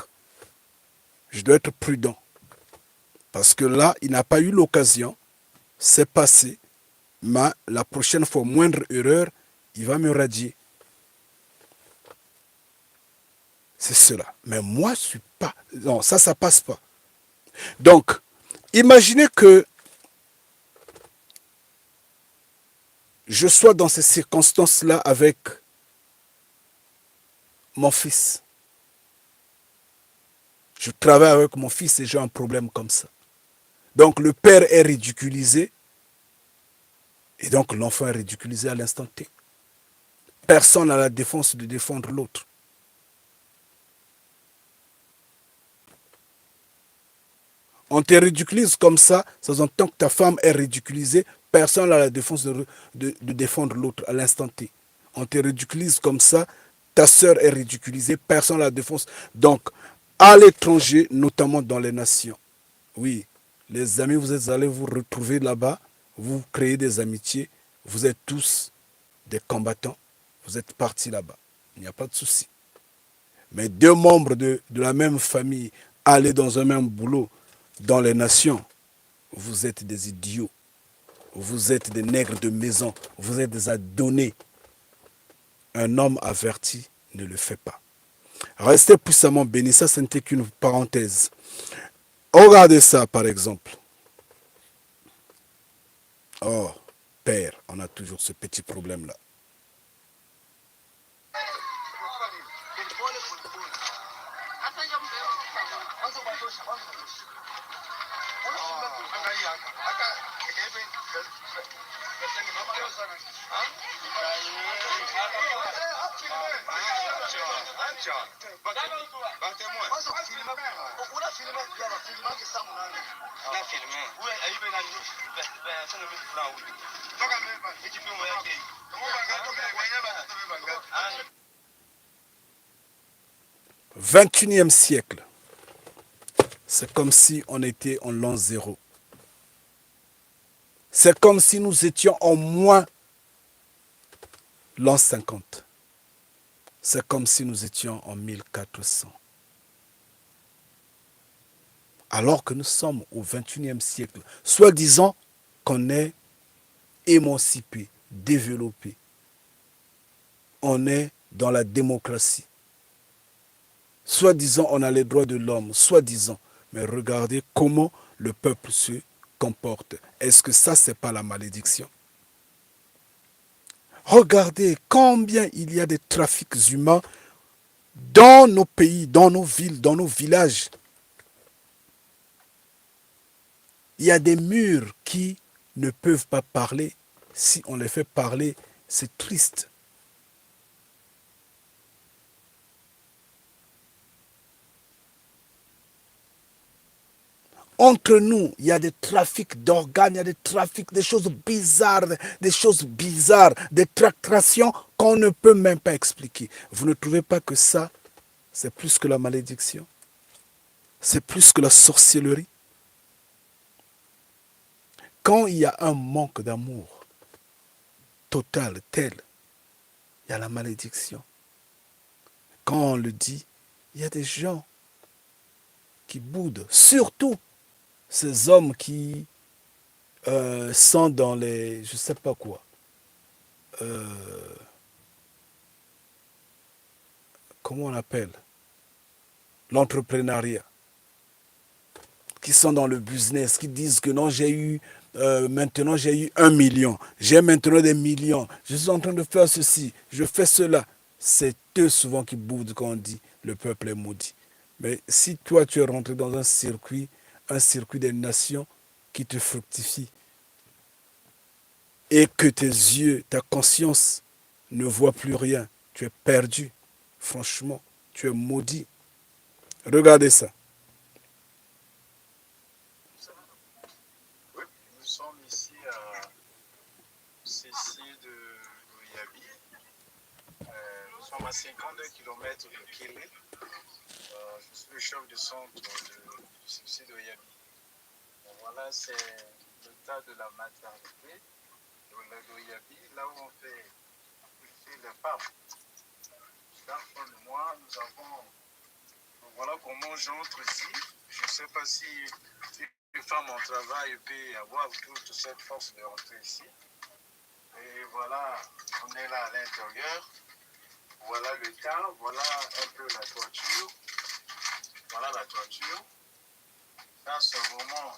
je dois être prudent. Parce que là, il n'a pas eu l'occasion. C'est passé. Mais la prochaine fois, moindre erreur, il va me radier. C'est cela. Mais moi, je ne suis pas... Non, ça passe pas. Donc, imaginez que je sois dans ces circonstances-là avec mon fils. Je travaille avec mon fils et j'ai un problème comme ça. Donc, le père est ridiculisé et donc l'enfant est ridiculisé à l'instant T. Personne n'a la défense de défendre l'autre. On te ridiculise comme ça entend que ta femme est ridiculisée, personne n'a la défense de défendre l'autre à l'instant T. On te ridiculise comme ça, ta sœur est ridiculisée, personne n'a la défense. Donc, à l'étranger, notamment dans les nations, oui, les amis, vous êtes allés vous retrouver là-bas, vous créez des amitiés, vous êtes tous des combattants, vous êtes partis là-bas. Il n'y a pas de souci. Mais 2 membres de la même famille aller dans un même boulot, dans les nations, vous êtes des idiots. Vous êtes des nègres de maison. Vous êtes des adonnés. Un homme averti ne le fait pas. Restez puissamment bénis. Ça, ce n'était qu'une parenthèse. Regardez ça, par exemple. Oh, père, on a toujours ce petit problème-là. XXIe siècle. C'est comme si on était en l'an 0. C'est comme si nous étions en moins l'an 50. C'est comme si nous étions en 1400. Alors que nous sommes au XXIe siècle, soi-disant qu'on est émancipé, développé. On est dans la démocratie. Soi-disant, on a les droits de l'homme, soi-disant. Mais regardez comment le peuple se comporte. Est-ce que ça, c'est pas la malédiction? Regardez combien il y a de trafics humains dans nos pays, dans nos villes, dans nos villages. Il y a des murs qui ne peuvent pas parler. Si on les fait parler, c'est triste. Entre nous, il y a des trafics d'organes, il y a des trafics, des choses bizarres, des tractations qu'on ne peut même pas expliquer. Vous ne trouvez pas que ça, c'est plus que la malédiction? C'est plus que la sorcellerie? quand il y a un manque d'amour total, tel, il y a la malédiction. Quand on le dit, il y a des gens qui boudent. Surtout ces hommes qui sont dans les, je ne sais pas quoi, euh, comment on appelle, l'entrepreneuriat, qui sont dans le business, qui disent que non, maintenant j'ai eu 1 million, j'ai maintenant des millions, je suis en train de faire ceci, je fais cela. C'est eux souvent qui boudent quand on dit le peuple est maudit. Mais si toi tu es rentré dans un circuit des nations qui te fructifie, et que tes yeux, ta conscience ne voit plus rien, tu es perdu. Franchement, tu es maudit. Regardez ça. Oui, nous sommes ici à Cécile de Yabi. Nous sommes à 52 km de Kélé. Je suis le chef de centre de Cécile de Yabi. Voilà, c'est le tas de la maternité de Yabi, là où on fait pousser les femmes. Dans le mois, nous avons. Voilà comment j'entre ici. Je ne sais pas si une femme en travail peut avoir toute cette force de rentrer ici. Et voilà, on est là à l'intérieur. Voilà le tas, voilà un peu la toiture. Voilà la toiture. Ça, c'est vraiment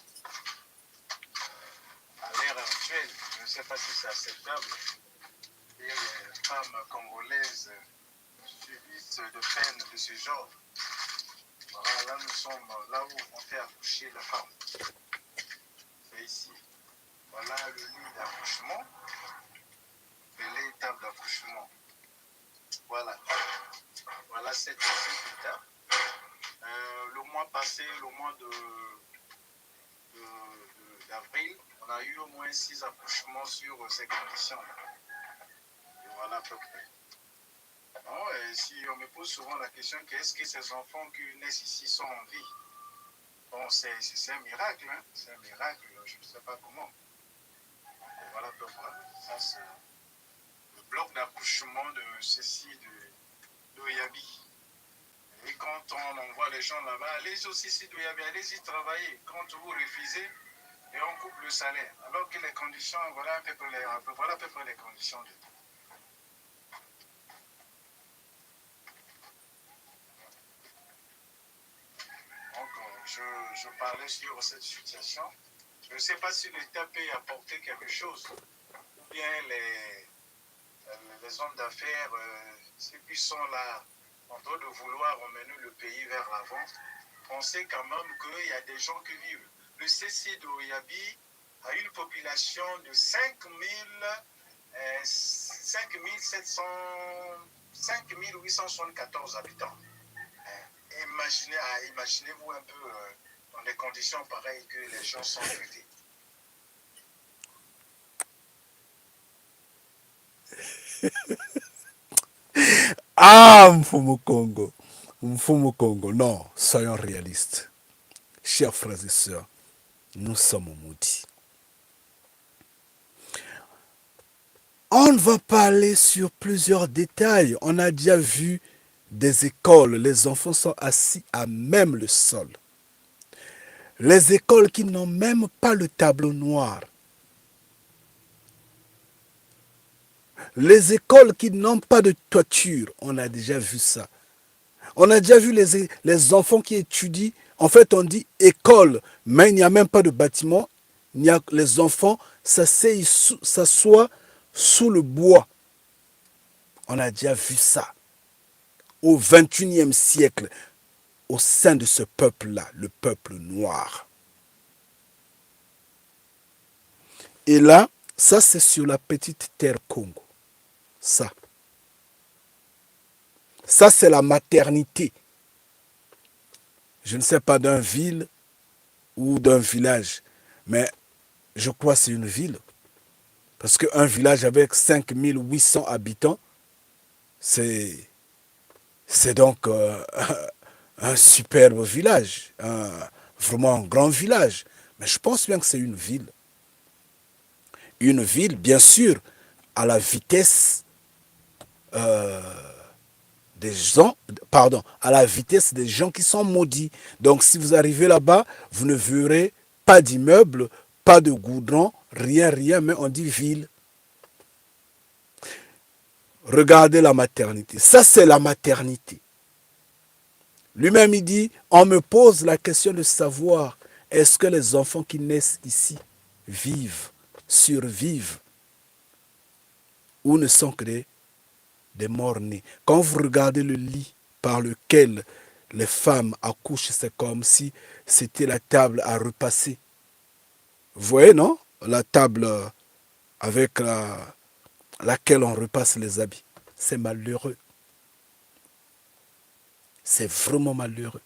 à l'ère actuelle. Je ne sais pas si c'est acceptable. Et les femmes congolaises subissent de peines de ce genre. Voilà, là nous sommes là où on fait accoucher la femme. C'est ici. Voilà le lit d'accouchement et l'étape d'accouchement. Voilà. Voilà cette étape. Le mois passé, le mois d'avril, on a eu au moins 6 accouchements sur ces conditions. Et voilà à peu près. Non, et si on me pose souvent la question, qu'est-ce que ces enfants qui naissent ici sont en vie? Bon, c'est un miracle, hein? C'est un miracle, je ne sais pas comment. Et voilà à peu près. Ça, c'est le bloc d'accouchement de ceci, de Yabi. Et quand on envoie les gens là-bas, allez-y aussi, de Yabi, allez-y travailler. Quand vous refusez, et on coupe le salaire. Alors que les conditions, voilà à peu près les conditions de tout. Donc, je parlais sur cette situation. Je ne sais pas si l'État peut apporter quelque chose. Ou bien les hommes d'affaires, ceux qui sont là en train de vouloir emmener le pays vers l'avant, on sait quand même qu'il y a des gens qui vivent. Le CC de Yabi a une population de 5874 habitants. Imaginez-vous un peu dans des conditions pareilles que les gens sont traités. Ah, Mfumu Congo. Mfumu Congo. Non, soyons réalistes. Chers frères et sœurs, nous sommes maudits. On ne va pas aller sur plusieurs détails. On a déjà vu des écoles. Les enfants sont assis à même le sol. Les écoles qui n'ont même pas le tableau noir. Les écoles qui n'ont pas de toiture. On a déjà vu ça. On a déjà vu les enfants qui étudient. En fait, on dit école, mais il n'y a même pas de bâtiment. Les enfants s'assoient sous le bois. On a déjà vu ça. Au XXIe siècle, au sein de ce peuple-là, le peuple noir. Et là, ça c'est sur la petite terre Congo. Ça. Ça c'est la maternité. Je ne sais pas d'un ville ou d'un village, mais je crois que c'est une ville. Parce qu'un village avec 5800 habitants, c'est donc un superbe village, vraiment un grand village. Mais je pense bien que c'est une ville. une ville, bien sûr, à la vitesse des gens, pardon, à la vitesse des gens qui sont maudits. Donc si vous arrivez là-bas, vous ne verrez pas d'immeuble, pas de goudron, rien, rien, mais on dit ville. Regardez la maternité. Ça, c'est la maternité. Lui-même, il dit, on me pose la question de savoir, est-ce que les enfants qui naissent ici vivent, survivent, ou ne sont que des morts-nés. Quand vous regardez le lit par lequel les femmes accouchent, c'est comme si c'était la table à repasser. Vous voyez, non? La table avec laquelle on repasse les habits. C'est malheureux. C'est vraiment malheureux.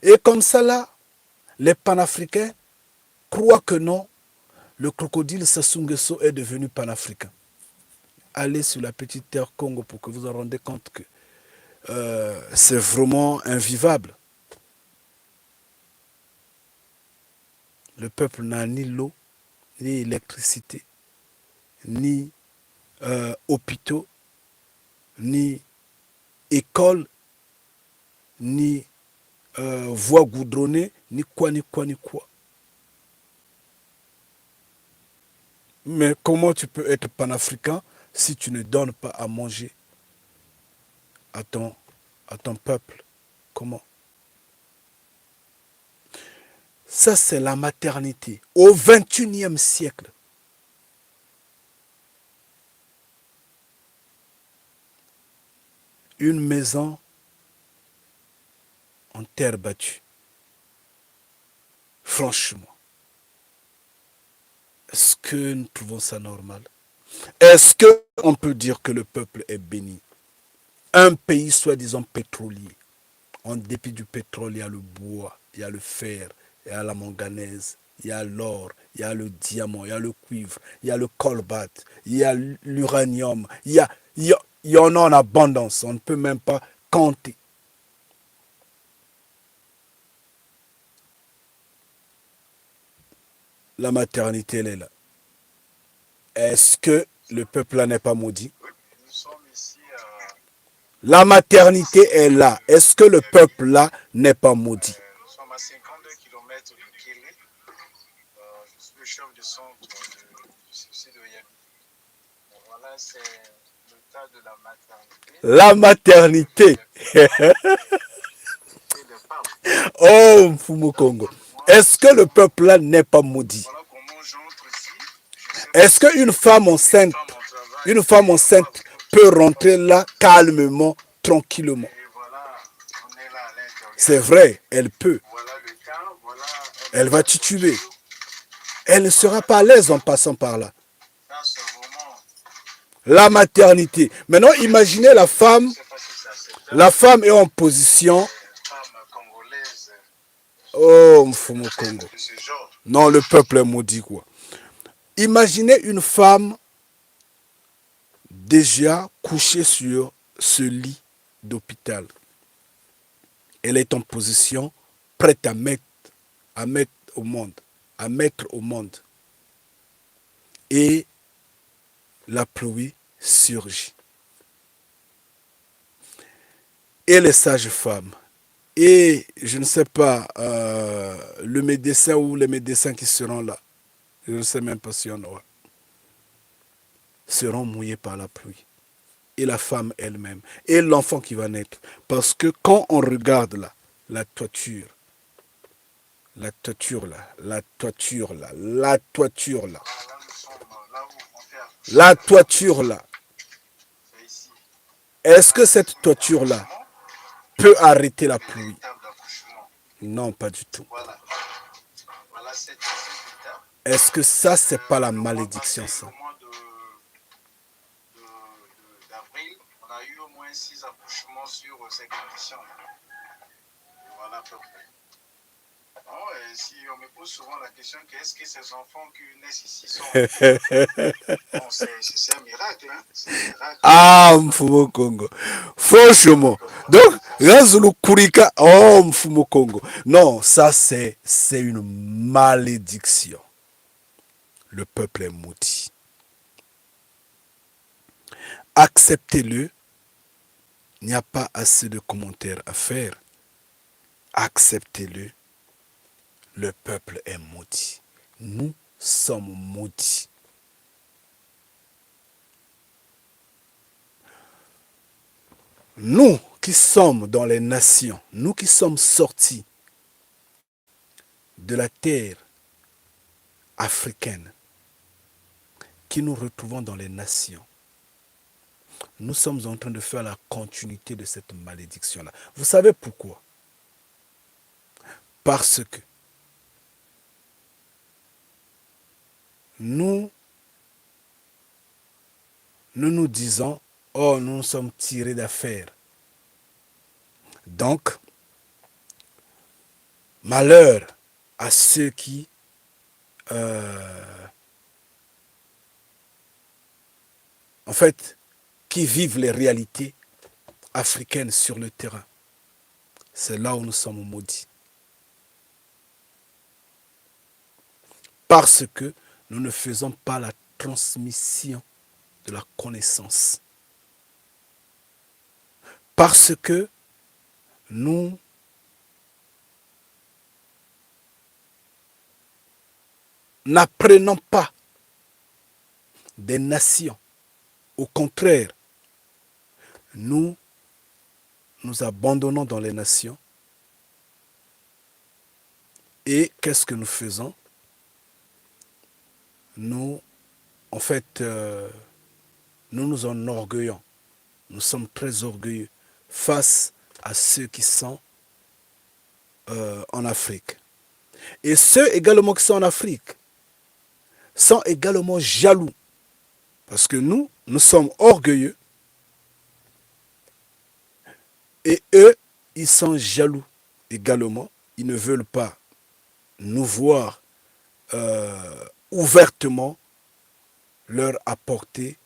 Et comme ça, là, les panafricains croient que non, le crocodile Sassou Nguesso est devenu panafricain. Allez sur la petite terre Congo pour que vous vous rendez compte que c'est vraiment invivable. Le peuple n'a ni l'eau, ni électricité, ni hôpitaux, ni école, ni voies goudronnées, ni quoi, ni quoi, ni quoi. Mais comment tu peux être panafricain si tu ne donnes pas à manger à ton peuple? Comment? Ça, c'est la maternité. Au XXIe siècle. Une maison en terre battue. Franchement. Est-ce que nous trouvons ça normal? Est-ce qu'on peut dire que le peuple est béni? Un pays soi-disant pétrolier. En dépit du pétrole, il y a le bois, il y a le fer, il y a la manganèse, il y a l'or, il y a le diamant, il y a le cuivre, il y a le colbart, il y a l'uranium, il y en a en abondance, on ne peut même pas compter. La maternité, elle est là. Est-ce que le peuple là n'est pas maudit? Nous sommes ici La maternité est là. Est-ce que le peuple là n'est pas maudit? nous sommes à 52 km de Kélé. Je suis le chef de centre du suicide de Yabi. Voilà, c'est le tas de la maternité. La maternité. Oh, Mfumu Congo. Est-ce que le peuple là n'est pas maudit? Voilà comment j'entre ici. Est-ce qu'une femme enceinte peut rentrer là calmement, tranquillement? Et voilà, on est là à l'intérieur. C'est vrai, elle peut. Voilà le temps, voilà. Elle va tituber. Elle ne sera pas à l'aise en passant par là. Ça, c'est vraiment. La maternité. Maintenant, imaginez la femme. Je sais pas si c'est acceptable. La femme est en position. Femme congolaise Oh, Mfumu Congo. de ce genre. Non, le peuple est maudit, quoi. Imaginez une femme déjà couchée sur ce lit d'hôpital. Elle est en position prête à mettre au monde, à mettre au monde. Et la pluie surgit. Et les sages-femmes, et je ne sais pas, le médecin ou les médecins qui seront là, je ne sais même pas si on aura, seront mouillés par la pluie. Et la femme elle-même, et l'enfant qui va naître. Parce que quand on regarde là, la toiture là, la toiture là, Là, nous sommes là où on fait la toiture là, c'est ici. est-ce que cette toiture là peut arrêter la pluie? Table d'accouchement. Non, pas du tout. Voilà. Voilà cette étape. Est-ce que ça, c'est pas la malédiction, ça? Au mois d'avril, on a eu au moins 6 accouchements sur ces conditions. Voilà à peu près. Bon, et si on me pose souvent la question, qu'est-ce que ces enfants qui naissent ici sont? Bon, c'est un miracle, hein? C'est un miracle. Ah, Mfumu Congo. Franchement. Donc, Razulu Kurika, oh, Mfumu Congo. Non, ça, c'est une malédiction. le peuple est maudit. Acceptez-le. Il n'y a pas assez de commentaires à faire. Acceptez-le. Le peuple est maudit. Nous sommes maudits. Nous qui sommes dans les nations, nous qui sommes sortis de la terre africaine, qui nous retrouvons dans les nations, nous sommes en train de faire la continuité de cette malédiction-là. Vous savez pourquoi? Parce que nous nous disons, oh, nous sommes tirés d'affaire. Donc, malheur à ceux qui en fait, qui vivent les réalités africaines sur le terrain. C'est là où nous sommes maudits. Parce que nous ne faisons pas la transmission de la connaissance. Parce que nous n'apprenons pas des nations. Au contraire, nous nous abandonnons dans les nations. Et qu'est-ce que nous faisons? Nous, en fait, nous nous enorgueillons. Nous sommes très orgueilleux face à ceux qui sont en Afrique. Et ceux également qui sont en Afrique sont également jaloux. Parce que nous sommes orgueilleux. Et eux, ils sont jaloux également. Ils ne veulent pas nous voir ouvertement leur apporter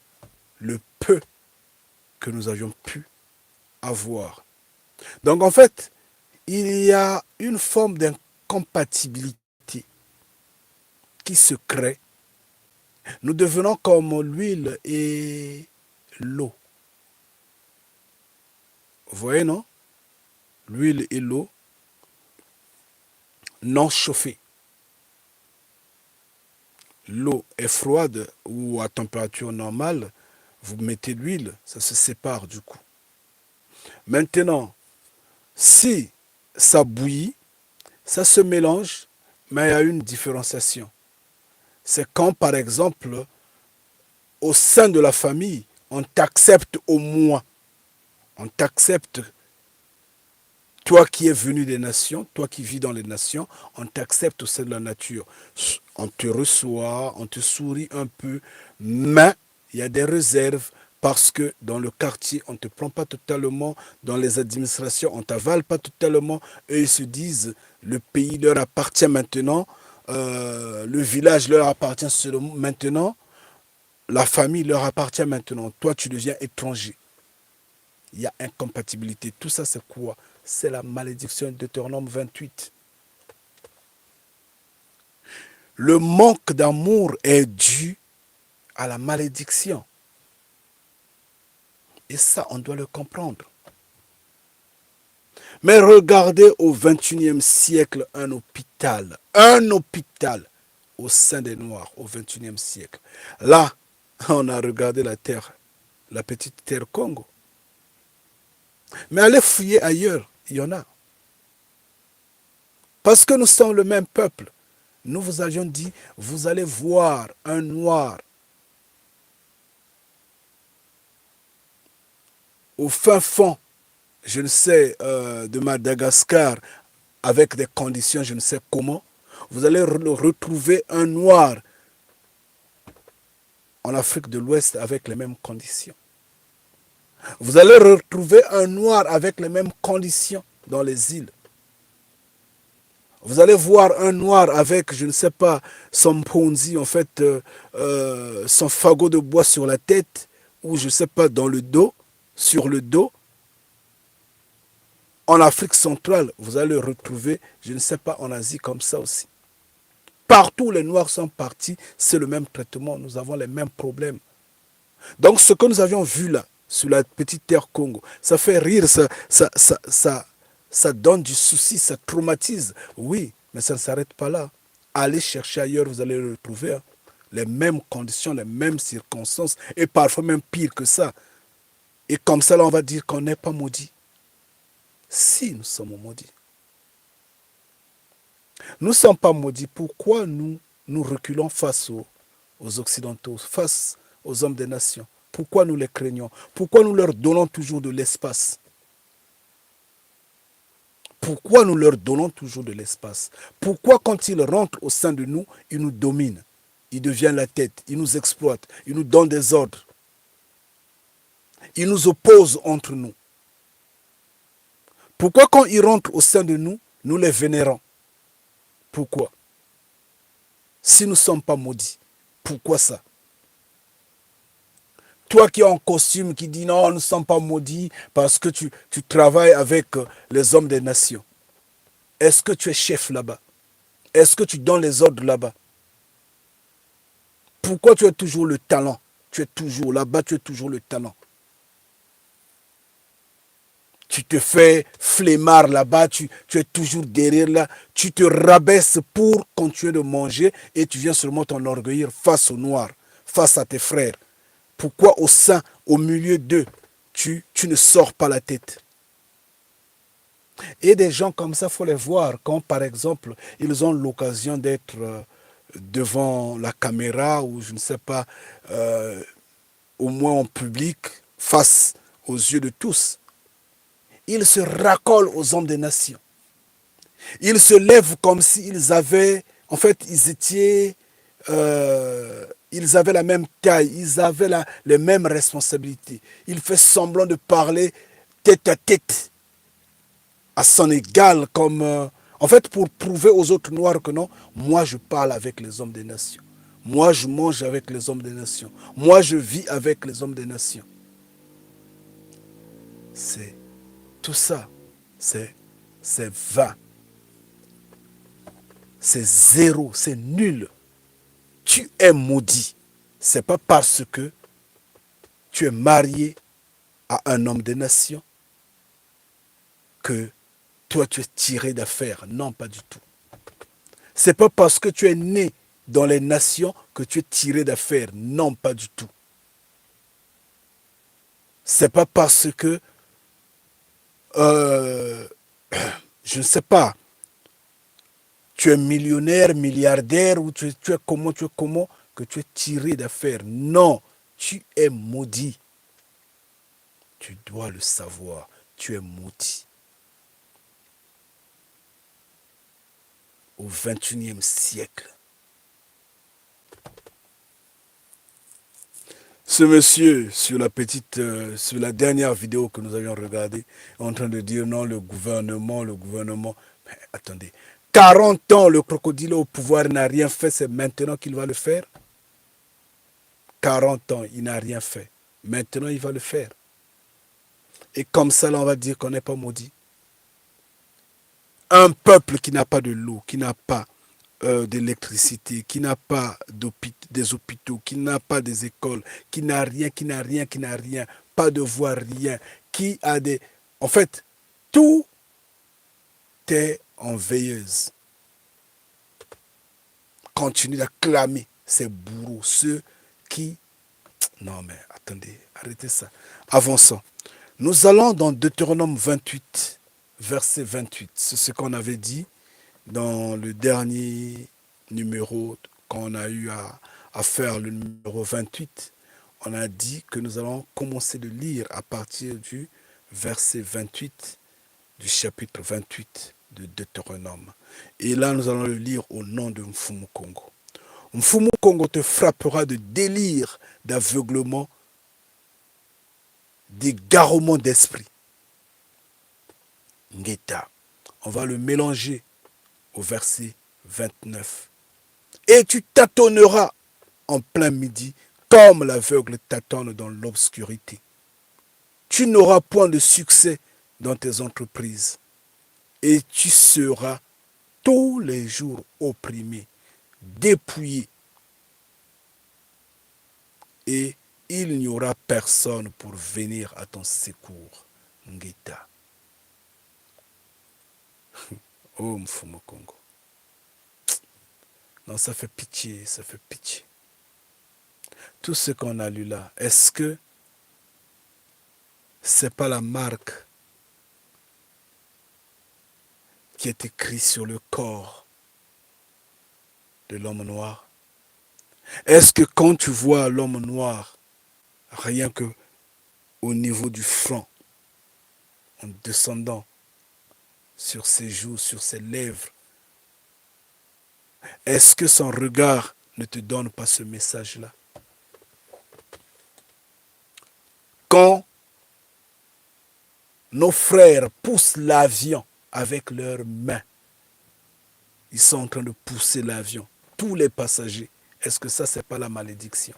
le peu que nous avions pu avoir. Donc en fait, il y a une forme d'incompatibilité qui se crée. Nous devenons comme l'huile et l'eau. Vous voyez, non? L'huile et l'eau non chauffée. L'eau est froide ou à température normale, vous mettez l'huile, ça se sépare du coup. Maintenant, si ça bouillit, ça se mélange, mais il y a une différenciation. C'est quand, par exemple, au sein de la famille, on t'accepte au moins. On t'accepte, toi qui es venu des nations, toi qui vis dans les nations, on t'accepte au sein de la nature. On te reçoit, on te sourit un peu, mais il y a des réserves parce que dans le quartier, on ne te prend pas totalement, dans les administrations, on ne t'avale pas totalement. Eux, ils se disent, le pays leur appartient maintenant, le village leur appartient seulement maintenant, la famille leur appartient maintenant. Toi, tu deviens étranger. Il y a incompatibilité. Tout ça, c'est quoi? C'est la malédiction de Deutéronome 28. Le manque d'amour est dû à la malédiction. Et ça, on doit le comprendre. Mais regardez au XXIe siècle un hôpital au sein des Noirs, au XXIe siècle. Là, on a regardé la terre, la petite terre Congo. Mais allez fouiller ailleurs, il y en a. Parce que nous sommes le même peuple. Nous vous avions dit, vous allez voir un noir au fin fond, je ne sais, de Madagascar, avec des conditions, je ne sais comment. Vous allez retrouver un noir en Afrique de l'Ouest avec les mêmes conditions. Vous allez retrouver un noir avec les mêmes conditions dans les îles. Vous allez voir un noir avec, je ne sais pas, son ponzi, en fait, son fagot de bois sur la tête, ou je ne sais pas, dans le dos, sur le dos. En Afrique centrale, vous allez le retrouver, je ne sais pas, en Asie comme ça aussi. Partout où les Noirs sont partis, c'est le même traitement. Nous avons les mêmes problèmes. Donc ce que nous avions vu là, sur la petite terre Congo, ça fait rire, ça donne du souci, ça traumatise. Oui, mais ça ne s'arrête pas là. Allez chercher ailleurs, vous allez le retrouver. Hein. Les mêmes conditions, les mêmes circonstances, et parfois même pire que ça. Et comme ça, là, on va dire qu'on n'est pas maudit. Si nous sommes maudits. Nous ne sommes pas maudits. Pourquoi nous reculons face aux Occidentaux, face aux hommes des nations? Pourquoi nous les craignons? Pourquoi nous leur donnons toujours de l'espace? Pourquoi nous leur donnons toujours de l'espace? Pourquoi quand ils rentrent au sein de nous, ils nous dominent? Ils deviennent la tête, ils nous exploitent, ils nous donnent des ordres. Ils nous opposent entre nous. Pourquoi quand ils rentrent au sein de nous, nous les vénérons? Pourquoi? Si nous ne sommes pas maudits, pourquoi ça? Toi qui es en costume, qui dis non, nous ne sommes pas maudits parce que tu travailles avec les hommes des nations. Est-ce que tu es chef là-bas? Est-ce que tu donnes les ordres là-bas? Pourquoi tu as toujours le talent? Tu es toujours là-bas, tu es toujours le talent. Tu te fais flemmard là-bas, tu es toujours derrière là, tu te rabaisses pour continuer de manger et tu viens seulement t'enorgueillir face aux Noirs, face à tes frères. Pourquoi au sein, au milieu d'eux, tu ne sors pas la tête? Et des gens comme ça, il faut les voir quand, par exemple, ils ont l'occasion d'être devant la caméra ou je ne sais pas, au moins en public, face aux yeux de tous. Ils se raccolent aux hommes des nations. Ils se lèvent comme s'ils avaient, en fait, ils avaient la même taille, ils avaient les mêmes responsabilités. Il fait semblant de parler tête à tête à son égal, comme, en fait, pour prouver aux autres Noirs que non, moi je parle avec les hommes des nations. Moi je mange avec les hommes des nations. Moi je vis avec les hommes des nations. C'est tout ça, c'est vain. C'est zéro, c'est nul. Tu es maudit. C'est pas parce que tu es marié à un homme des nations que toi tu es tiré d'affaire. Non, pas du tout. C'est pas parce que tu es né dans les nations que tu es tiré d'affaire. Non, pas du tout. C'est pas parce que je ne sais pas, tu es millionnaire, milliardaire, ou tu es comment, que tu es tiré d'affaire. Non, tu es maudit. Tu dois le savoir, tu es maudit. Au XXIe siècle. Ce monsieur, sur la dernière vidéo que nous avions regardée, est en train de dire non, le gouvernement. Mais attendez, 40 ans, le crocodile au pouvoir n'a rien fait, c'est maintenant qu'il va le faire. 40 ans, il n'a rien fait. Maintenant, il va le faire. Et comme ça, là, on va dire qu'on n'est pas maudit. Un peuple qui n'a pas de l'eau, qui n'a pas d'électricité, qui n'a pas des hôpitaux, qui n'a pas des écoles, qui n'a rien, pas de voie, rien, qui a des... En fait, tout est en veilleuse. Continue d'acclamer ces bourreaux, ceux qui... Non mais attendez, arrêtez ça. Avançons. Nous allons dans Deutéronome 28, verset 28. C'est ce qu'on avait dit dans le dernier numéro qu'on a eu à faire, le numéro 28. On a dit que nous allons commencer de lire à partir du verset 28 du chapitre 28 de Deutéronome. Et là, nous allons le lire au nom de Mfumu Kongo. Mfumu Kongo te frappera de délire, d'aveuglement, d'égarement d'esprit. Ngeta. On va le mélanger au verset 29. Et tu tâtonneras en plein midi, comme l'aveugle tâtonne dans l'obscurité. Tu n'auras point de succès dans tes entreprises. Et tu seras tous les jours opprimé. dépouillé. Et il n'y aura personne pour venir à ton secours. Ngeta. Oh, Mfumo Congo. Non, ça fait pitié, ça fait pitié. Tout ce qu'on a lu là, est-ce que c'est pas la marque qui est écrite sur le corps de l'homme noir? Est-ce que quand tu vois l'homme noir, rien que au niveau du front, en descendant sur ses joues, sur ses lèvres, est-ce que son regard ne te donne pas ce message-là? Quand nos frères poussent l'avion avec leurs mains, ils sont en train de pousser l'avion, tous les passagers, est-ce que ça, c'est pas la malédiction?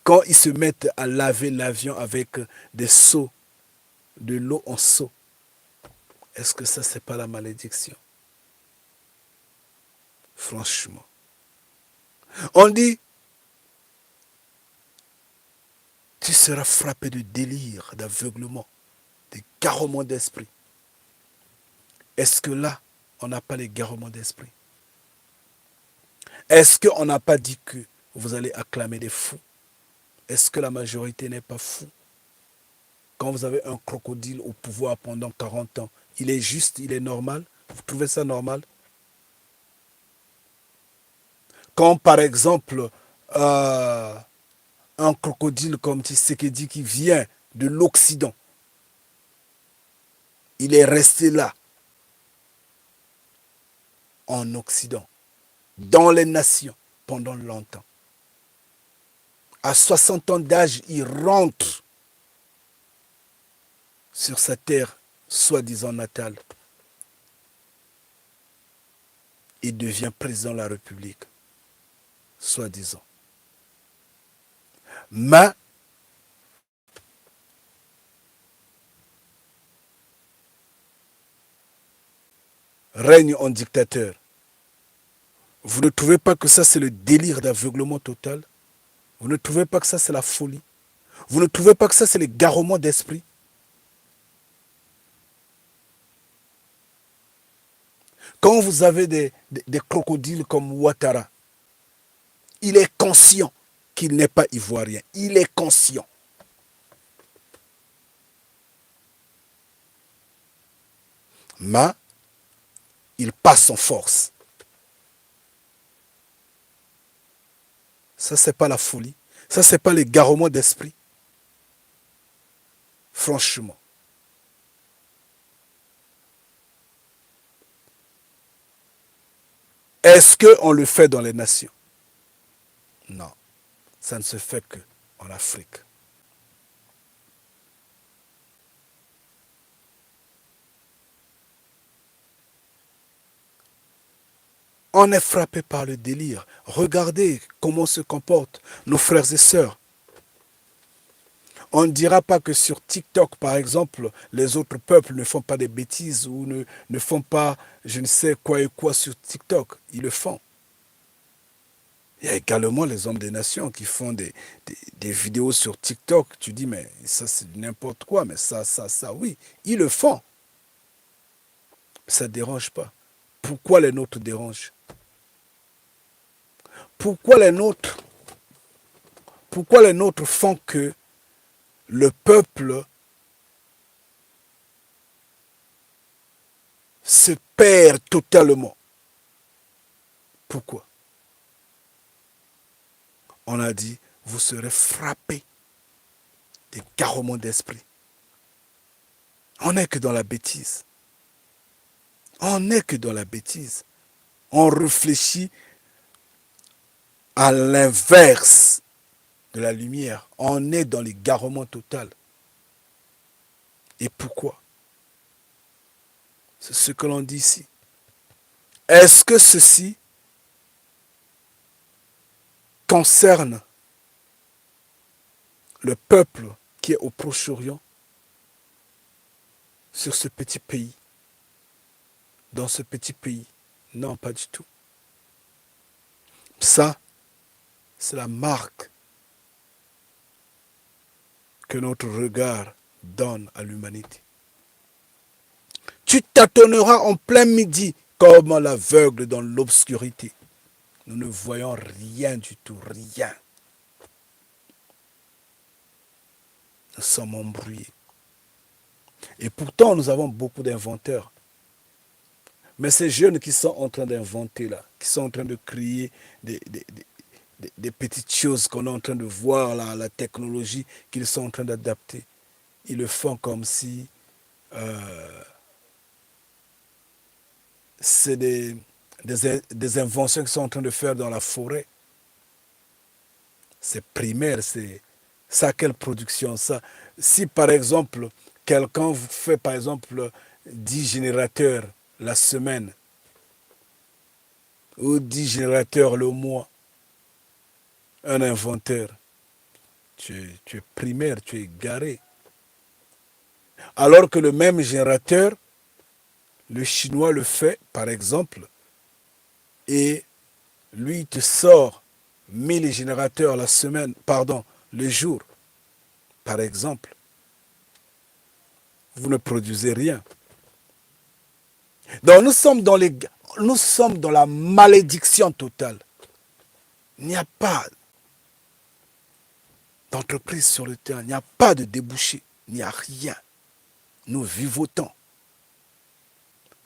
Quand ils se mettent à laver l'avion avec des seaux, de l'eau en seau, est-ce que ça, c'est pas la malédiction? Franchement. On dit, tu seras frappé de délire, d'aveuglement, de garroments d'esprit. Est-ce que là, on n'a pas les garroments d'esprit? Est-ce qu'on n'a pas dit que vous allez acclamer des fous? Est-ce que la majorité n'est pas fou? Quand vous avez un crocodile au pouvoir pendant 40 ans, il est juste, il est normal? Vous trouvez ça normal? Quand par exemple, un crocodile comme Tshisekedi qui vient de l'Occident, il est resté là, en Occident, dans les nations, pendant longtemps. À 60 ans d'âge, il rentre sur sa terre, soi-disant natale. Il devient président de la République, soi-disant. Mais règne en dictateur. Vous ne trouvez pas que ça, c'est le délire d'aveuglement total? Vous ne trouvez pas que ça, c'est la folie? Vous ne trouvez pas que ça, c'est les garroments d'esprit? Quand vous avez des crocodiles comme Ouattara, il est conscient qu'il n'est pas ivoirien. Il est conscient. Mais il passe en force. Ça, c'est pas la folie. Ça, c'est pas les garroments d'esprit. Franchement. Est-ce qu'on le fait dans les nations? Non. Ça ne se fait qu'en Afrique. On est frappé par le délire. Regardez comment se comportent nos frères et sœurs. On ne dira pas que sur TikTok, par exemple, les autres peuples ne font pas des bêtises ou ne font pas je ne sais quoi et quoi sur TikTok. Ils le font. Il y a également les hommes des nations qui font des vidéos sur TikTok. Tu dis, mais ça c'est n'importe quoi, mais ça, oui. Ils le font. Ça ne dérange pas. Pourquoi les nôtres dérangent? Pourquoi les nôtres font que le peuple se perd totalement? Pourquoi? On a dit, vous serez frappés des garroments d'esprit. On n'est que dans la bêtise. On n'est que dans la bêtise. On réfléchit à l'inverse de la lumière. On est dans l'égarement total. Et pourquoi? C'est ce que l'on dit ici. Est-ce que ceci concerne le peuple qui est au Proche-Orient, sur ce petit pays, dans ce petit pays? Non, pas du tout. Ça, c'est la marque que notre regard donne à l'humanité. Tu tâtonneras en plein midi comme l'aveugle dans l'obscurité. Nous ne voyons rien du tout, rien. Nous sommes embrouillés. Et pourtant, nous avons beaucoup d'inventeurs. Mais ces jeunes qui sont en train d'inventer là, qui sont en train de créer des petites choses qu'on est en train de voir là, la technologie qu'ils sont en train d'adapter, ils le font comme si c'est des inventions qu'ils sont en train de faire dans la forêt. C'est primaire, c'est ça, quelle production ça. Si par exemple, quelqu'un fait par exemple 10 générateurs la semaine ou 10 générateurs le mois, un inventeur, tu es primaire, tu es garé. Alors que le même générateur, le chinois le fait par exemple, et lui il te sort 1000 générateurs la semaine, pardon, le jour, par exemple. Vous ne produisez rien. Donc nous sommes dans la malédiction totale. Il n'y a pas d'entreprise sur le terrain, il n'y a pas de débouché, il n'y a rien. Nous vivotons.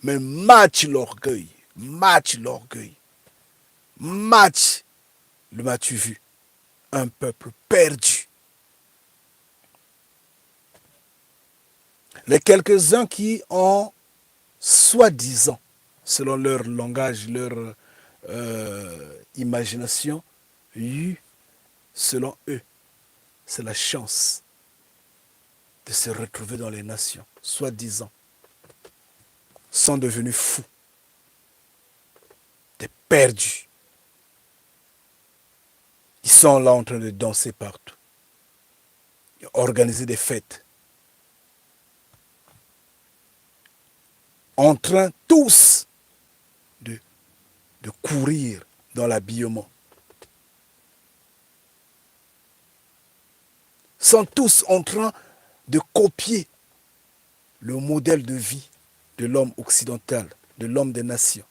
Mais match l'orgueil, match l'orgueil, match le m'as-tu vu, un peuple perdu. Les quelques-uns qui ont, soi-disant, selon leur langage, leur imagination, eu, selon eux, c'est la chance de se retrouver dans les nations, soi-disant, sont devenus fous, des perdus. Ils sont là en train de danser partout, organiser des fêtes, en train tous de courir dans l'habillement. Sont tous en train de copier le modèle de vie de l'homme occidental, de l'homme des nations.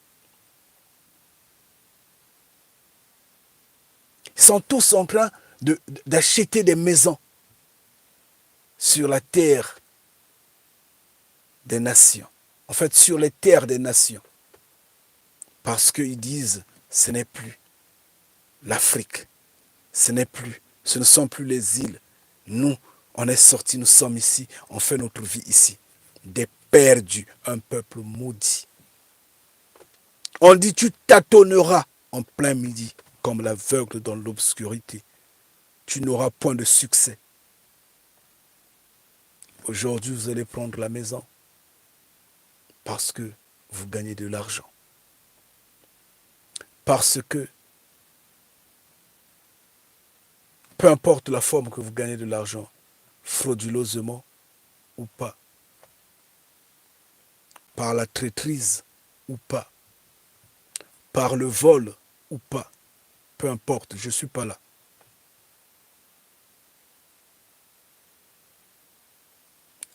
Ils sont tous en train d'acheter des maisons sur la terre des nations. En fait, sur les terres des nations. Parce qu'ils disent, ce n'est plus l'Afrique. Ce ne sont plus les îles. Nous, on est sortis, nous sommes ici, on fait notre vie ici. Des perdus, un peuple maudit. On dit, tu tâtonneras en plein midi, comme l'aveugle dans l'obscurité. Tu n'auras point de succès. Aujourd'hui, vous allez prendre la maison parce que vous gagnez de l'argent. Parce que, peu importe la forme que vous gagnez de l'argent, frauduleusement ou pas, par la traîtrise ou pas, par le vol ou pas, peu importe, je ne suis pas là.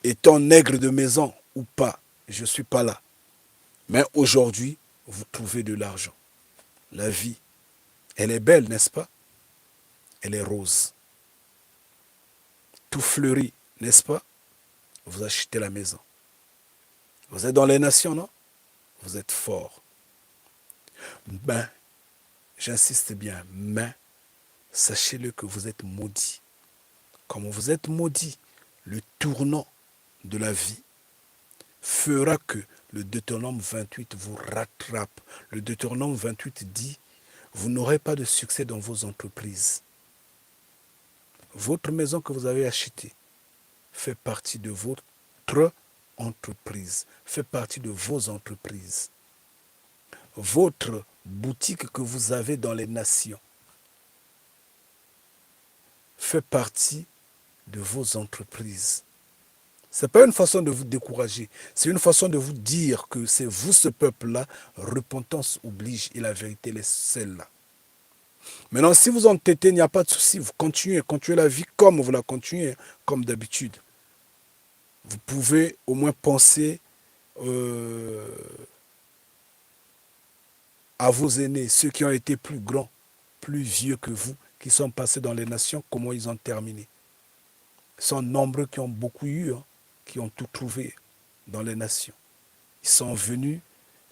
Étant nègre de maison ou pas, je ne suis pas là. Mais aujourd'hui, vous trouvez de l'argent. La vie, elle est belle, n'est-ce pas? Elle est rose. Tout fleuri, n'est-ce pas? Vous achetez la maison. Vous êtes dans les nations, non? Vous êtes fort. Mais, j'insiste bien, mais, sachez-le que vous êtes maudit. Comme vous êtes maudit, le tournant de la vie fera que le Deutéronome 28 vous rattrape. Le Deutéronome 28 dit, vous n'aurez pas de succès dans vos entreprises. Votre maison que vous avez achetée fait partie de votre entreprise, fait partie de vos entreprises. Votre boutique que vous avez dans les nations fait partie de vos entreprises. Ce n'est pas une façon de vous décourager, c'est une façon de vous dire que c'est vous ce peuple-là, repentance oblige et la vérité est celle-là. Maintenant, si vous entêtez, il n'y a pas de souci. Vous continuez la vie comme vous la continuez, comme d'habitude. Vous pouvez au moins penser à vos aînés, ceux qui ont été plus grands, plus vieux que vous, qui sont passés dans les nations, comment ils ont terminé. Ils sont nombreux qui ont beaucoup eu, hein, qui ont tout trouvé dans les nations. Ils sont venus,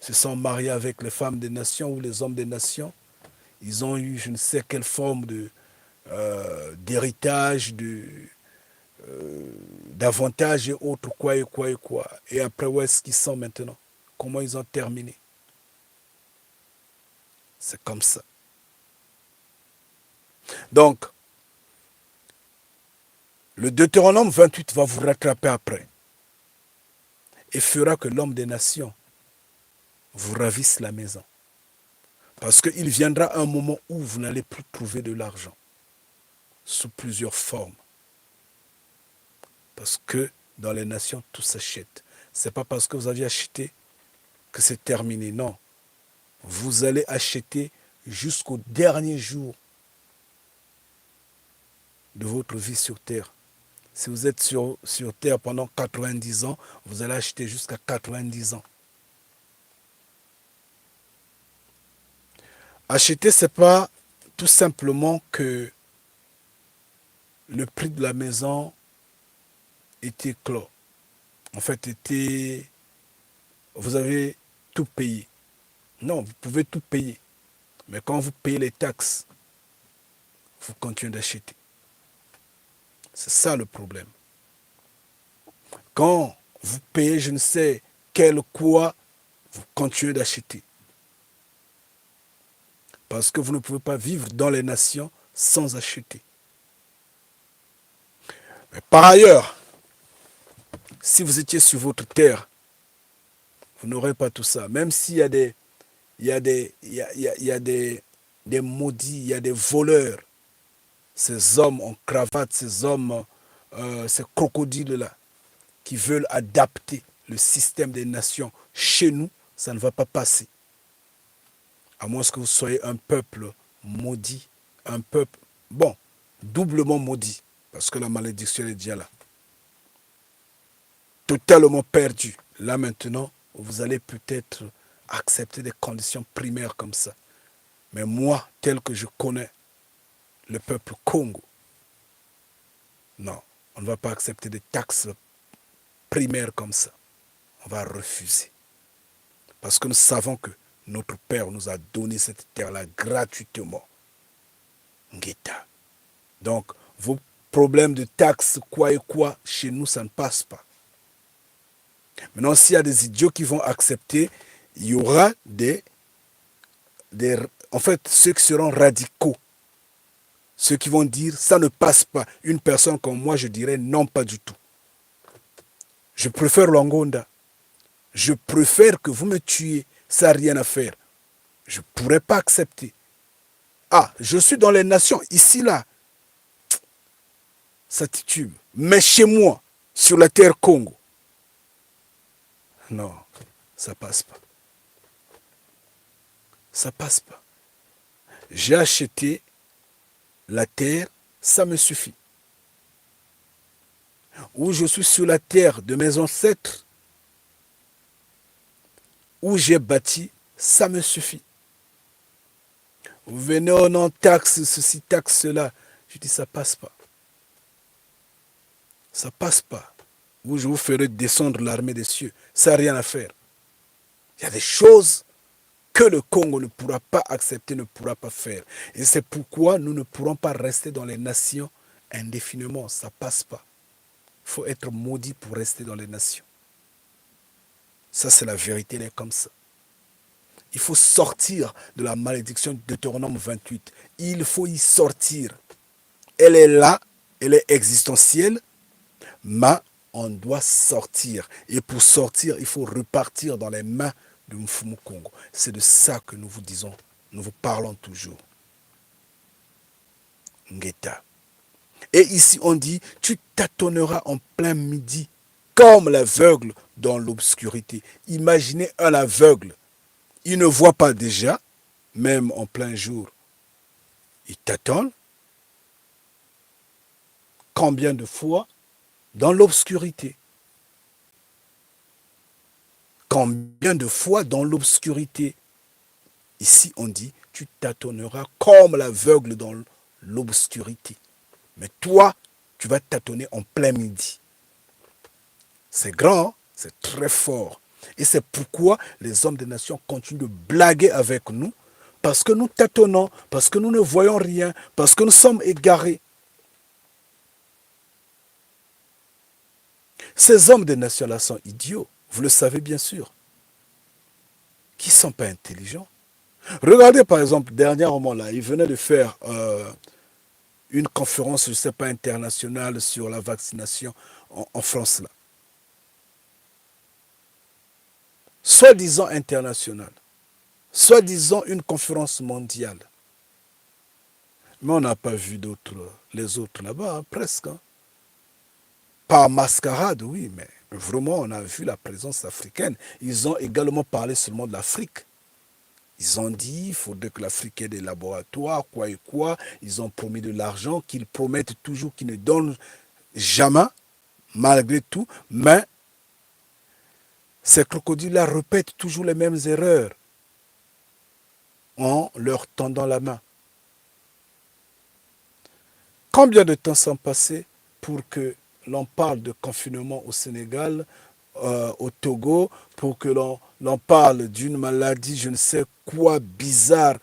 se sont mariés avec les femmes des nations ou les hommes des nations. Ils ont eu je ne sais quelle forme d'héritage, d'avantages et autres, quoi et quoi et quoi. Et après, où est-ce qu'ils sont maintenant? Comment ils ont terminé? C'est comme ça. Donc, le Deutéronome 28 va vous rattraper après et fera que l'homme des nations vous ravisse la maison. Parce qu'il viendra un moment où vous n'allez plus trouver de l'argent sous plusieurs formes. Parce que dans les nations, tout s'achète. Ce n'est pas parce que vous aviez acheté que c'est terminé. Non. Vous allez acheter jusqu'au dernier jour de votre vie sur Terre. Si vous êtes sur Terre pendant 90 ans, vous allez acheter jusqu'à 90 ans. Acheter, ce n'est pas tout simplement que le prix de la maison était clos. En fait, vous avez tout payé. Non, vous pouvez tout payer. Mais quand vous payez les taxes, vous continuez d'acheter. C'est ça le problème. Quand vous payez je ne sais quel quoi, vous continuez d'acheter. Parce que vous ne pouvez pas vivre dans les nations sans acheter. Mais par ailleurs, si vous étiez sur votre terre, vous n'aurez pas tout ça. Même s'il y a des maudits, il y a des voleurs, ces hommes en cravate, ces hommes, ces crocodiles-là, qui veulent adapter le système des nations chez nous, ça ne va pas passer. À moins que vous soyez un peuple maudit, un peuple, bon, doublement maudit, parce que la malédiction est déjà là. Totalement perdu. Là maintenant, vous allez peut-être accepter des conditions primaires comme ça. Mais moi, tel que je connais le peuple Congo, non, on ne va pas accepter des taxes primaires comme ça. On va refuser. Parce que nous savons que notre Père nous a donné cette terre-là gratuitement. Ngeta. Donc, vos problèmes de taxes, quoi et quoi, chez nous, ça ne passe pas. Maintenant, s'il y a des idiots qui vont accepter, il y aura en fait, ceux qui seront radicaux. Ceux qui vont dire, ça ne passe pas. Une personne comme moi, je dirais, non, pas du tout. Je préfère l'Angonda. Je préfère que vous me tuiez. Ça n'a rien à faire. Je ne pourrais pas accepter. Ah, je suis dans les nations, ici, là. Ça titube. Mais chez moi, sur la terre Congo, non, ça passe pas. Ça passe pas. J'ai acheté la terre, ça me suffit. Où je suis sur la terre de mes ancêtres, où j'ai bâti, ça me suffit. Vous venez, on en taxe ceci, taxe cela. Je dis, ça passe pas. Ça passe pas. Où je vous ferai descendre l'armée des cieux. Ça n'a rien à faire. Il y a des choses que le Congo ne pourra pas accepter, ne pourra pas faire. Et c'est pourquoi nous ne pourrons pas rester dans les nations indéfiniment. Ça ne passe pas. Il faut être maudit pour rester dans les nations. Ça, c'est la vérité, elle est comme ça. Il faut sortir de la malédiction de Deutéronome 28. Il faut y sortir. Elle est là, elle est existentielle, mais on doit sortir. Et pour sortir, il faut repartir dans les mains de Mfumu Congo. C'est de ça que nous vous disons, nous vous parlons toujours. Ngeta. Et ici on dit, tu tâtonneras en plein midi, comme l'aveugle dans l'obscurité. Imaginez un aveugle. Il ne voit pas déjà, même en plein jour. Ils tâtonnent. Combien de fois? Dans l'obscurité. Combien de fois dans l'obscurité? Ici, on dit, tu tâtonneras comme l'aveugle dans l'obscurité. Mais toi, tu vas tâtonner en plein midi. C'est grand, hein? C'est très fort. Et c'est pourquoi les hommes des nations continuent de blaguer avec nous, parce que nous tâtonnons, parce que nous ne voyons rien, parce que nous sommes égarés. Ces hommes des nations-là sont idiots, vous le savez bien sûr, qui ne sont pas intelligents. Regardez par exemple, dernièrement, là, ils venaient de faire une conférence, je ne sais pas, internationale sur la vaccination en France, là. Soi-disant internationale, soi-disant une conférence mondiale. Mais on n'a pas vu les autres là-bas, hein, presque. Hein. Par mascarade, oui, mais vraiment, on a vu la présence africaine. Ils ont également parlé seulement de l'Afrique. Ils ont dit qu'il faudrait que l'Afrique ait des laboratoires, quoi et quoi. Ils ont promis de l'argent, qu'ils promettent toujours, qu'ils ne donnent jamais, malgré tout. Mais ces crocodiles-là répètent toujours les mêmes erreurs en leur tendant la main. Combien de temps sont passés pour que l'on parle de confinement au Sénégal, au Togo, pour que l'on parle d'une maladie, je ne sais quoi, bizarre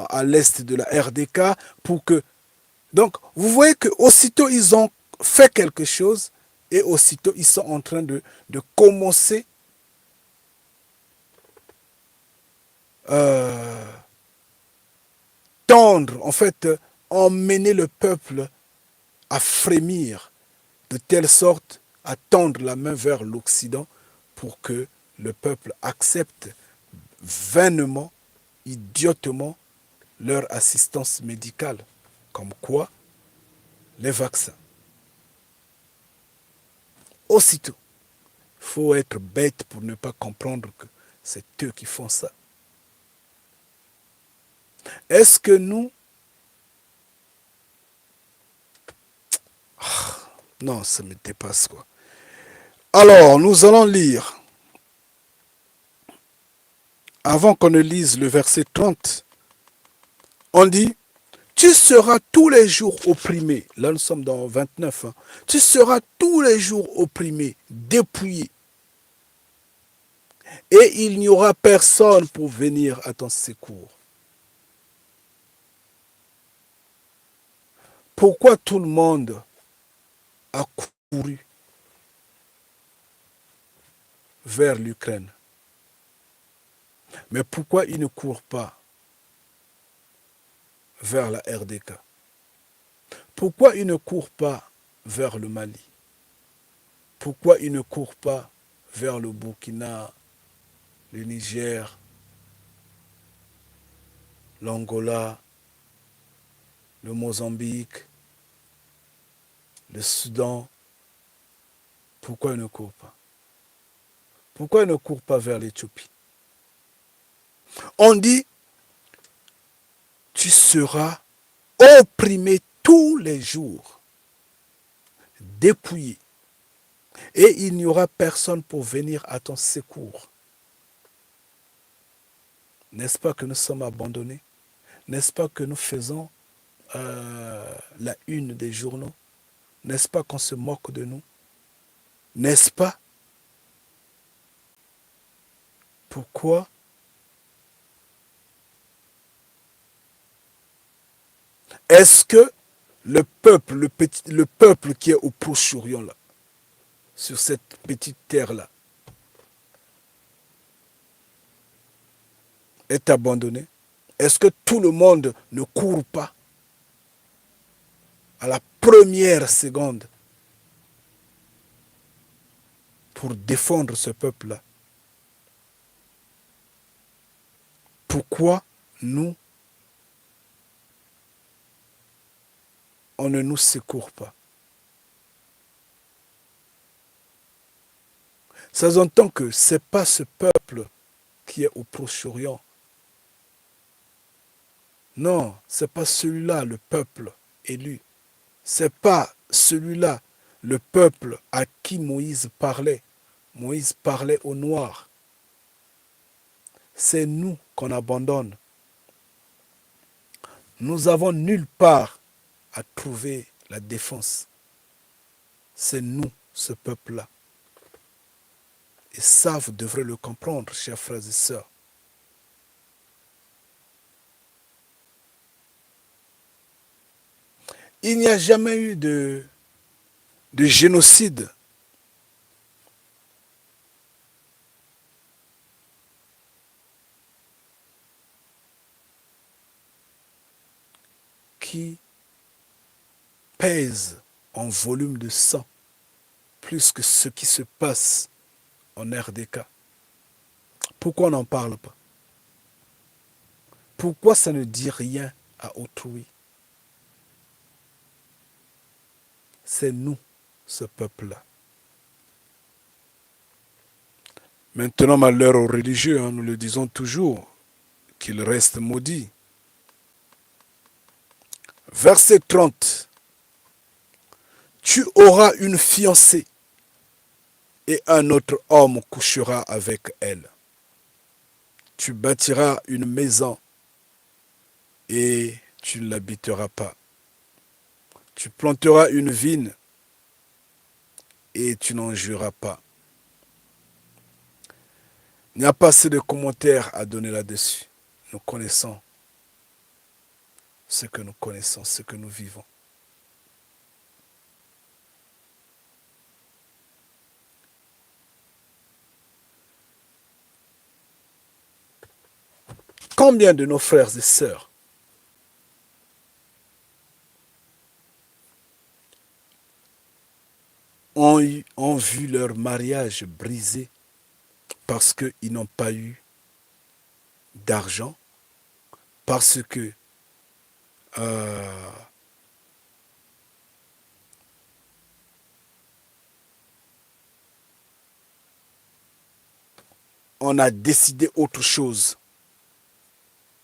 à l'est de la RDK, pour que... Donc, vous voyez qu'aussitôt ils ont fait quelque chose, et aussitôt ils sont en train de commencer tendre, en fait, emmener le peuple à frémir, de telle sorte à tendre la main vers l'Occident pour que le peuple accepte vainement, idiotement, leur assistance médicale. Comme quoi, les vaccins. Aussitôt, il faut être bête pour ne pas comprendre que c'est eux qui font ça. Est-ce que nous... Non, ça me dépasse, quoi. Alors, nous allons lire, avant qu'on ne lise le verset 30, on dit, tu seras tous les jours opprimé. Là, nous sommes dans 29. Hein. Tu seras tous les jours opprimé, dépouillé. Et il n'y aura personne pour venir à ton secours. Pourquoi tout le monde a couru vers l'Ukraine? Mais pourquoi ils ne courent pas vers la RDK? Pourquoi ils ne courent pas vers le Mali? Pourquoi ils ne courent pas vers le Burkina, le Niger, l'Angola, le Mozambique, le Soudan? Pourquoi ils ne courent pas? Pourquoi ils ne courent pas vers l'Éthiopie? On dit, tu seras opprimé tous les jours, dépouillé, et il n'y aura personne pour venir à ton secours. N'est-ce pas que nous sommes abandonnés? N'est-ce pas que nous faisons la une des journaux? N'est-ce pas qu'on se moque de nous? N'est-ce pas? Pourquoi? Est-ce que le peuple, le peuple qui est au Proche-Orient, là, sur cette petite terre-là, est abandonné? Est-ce que tout le monde ne court pas à la première seconde pour défendre ce peuple-là? Pourquoi nous, on ne nous secourt pas? Ça s'entend que ce n'est pas ce peuple qui est au Proche-Orient Non, c'est pas celui-là, le peuple élu. C'est pas celui-là, le peuple à qui Moïse parlait. Moïse parlait aux Noirs. C'est nous qu'on abandonne. Nous avons nulle part à trouver la défense. C'est nous, ce peuple-là. Et ça, vous devrez le comprendre, chers frères et sœurs. Il n'y a jamais eu de génocide qui pèse en volume de sang plus que ce qui se passe en RDK. Pourquoi on n'en parle pas? Pourquoi ça ne dit rien à autrui? C'est nous, ce peuple-là. Maintenant, malheur aux religieux, hein, nous le disons toujours, qu'ils restent maudits. Verset 30. Tu auras une fiancée et un autre homme couchera avec elle. Tu bâtiras une maison et tu ne l'habiteras pas. Tu planteras une vigne et tu n'en jouiras pas. Il n'y a pas assez de commentaires à donner là-dessus. Nous connaissons ce que nous connaissons, ce que nous vivons. Combien de nos frères et sœurs ont vu leur mariage brisé parce qu'ils n'ont pas eu d'argent, parce que on a décidé autre chose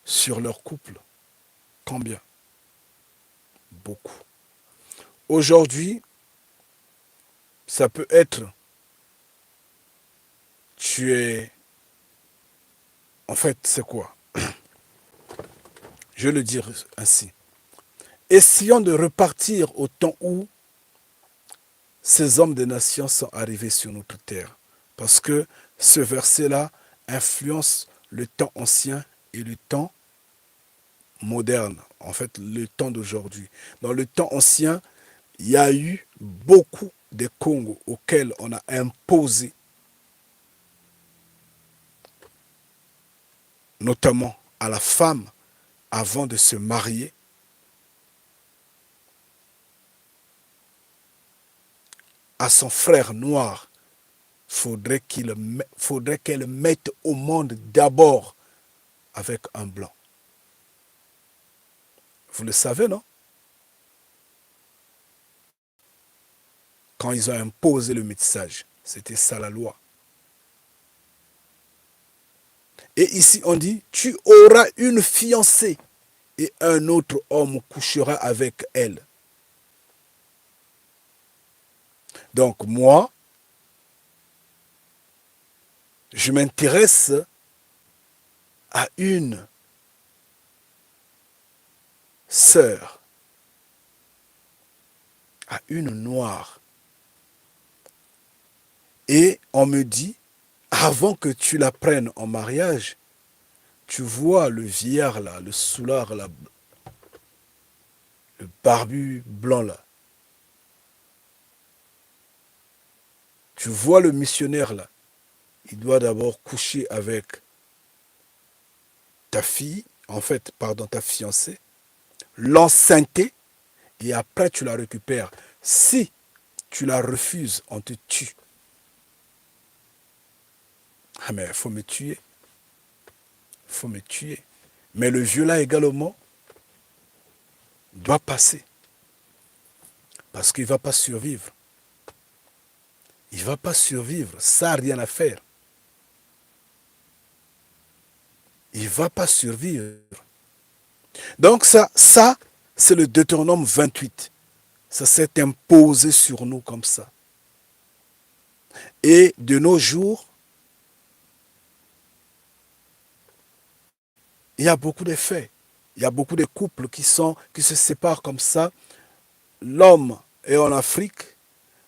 sur leur couple. Combien? Beaucoup. Aujourd'hui, ça peut être, tu es... En fait, c'est quoi? Je vais le dire ainsi. Essayons de repartir au temps où ces hommes des nations sont arrivés sur notre terre. Parce que ce verset-là influence le temps ancien et le temps moderne, en fait le temps d'aujourd'hui. Dans le temps ancien, il y a eu beaucoup de Congos auxquels on a imposé, notamment à la femme, avant de se marier, à son frère noir, faudrait qu'elle mette au monde d'abord avec un blanc. Vous le savez, non? Quand ils ont imposé le métissage, c'était ça la loi. Et ici on dit, tu auras une fiancée et un autre homme couchera avec elle. Donc moi, je m'intéresse à une sœur, à une noire. Et on me dit, avant que tu la prennes en mariage, tu vois le vieillard là, le soulard là, le barbu blanc là. Tu vois le missionnaire là. Il doit d'abord coucher avec ta fille, en fait, pardon, ta fiancée, l'enceinte, et après tu la récupères. Si tu la refuses, on te tue. Ah mais il faut me tuer. Il faut me tuer. Mais le vieux là également doit passer. Parce qu'il ne va pas survivre. Il ne va pas survivre. Ça n'a rien à faire. Il ne va pas survivre. Donc ça c'est le Deutéronome 28. Ça s'est imposé sur nous comme ça. Et de nos jours, il y a beaucoup de faits. Il y a beaucoup de couples qui se séparent comme ça. L'homme est en Afrique,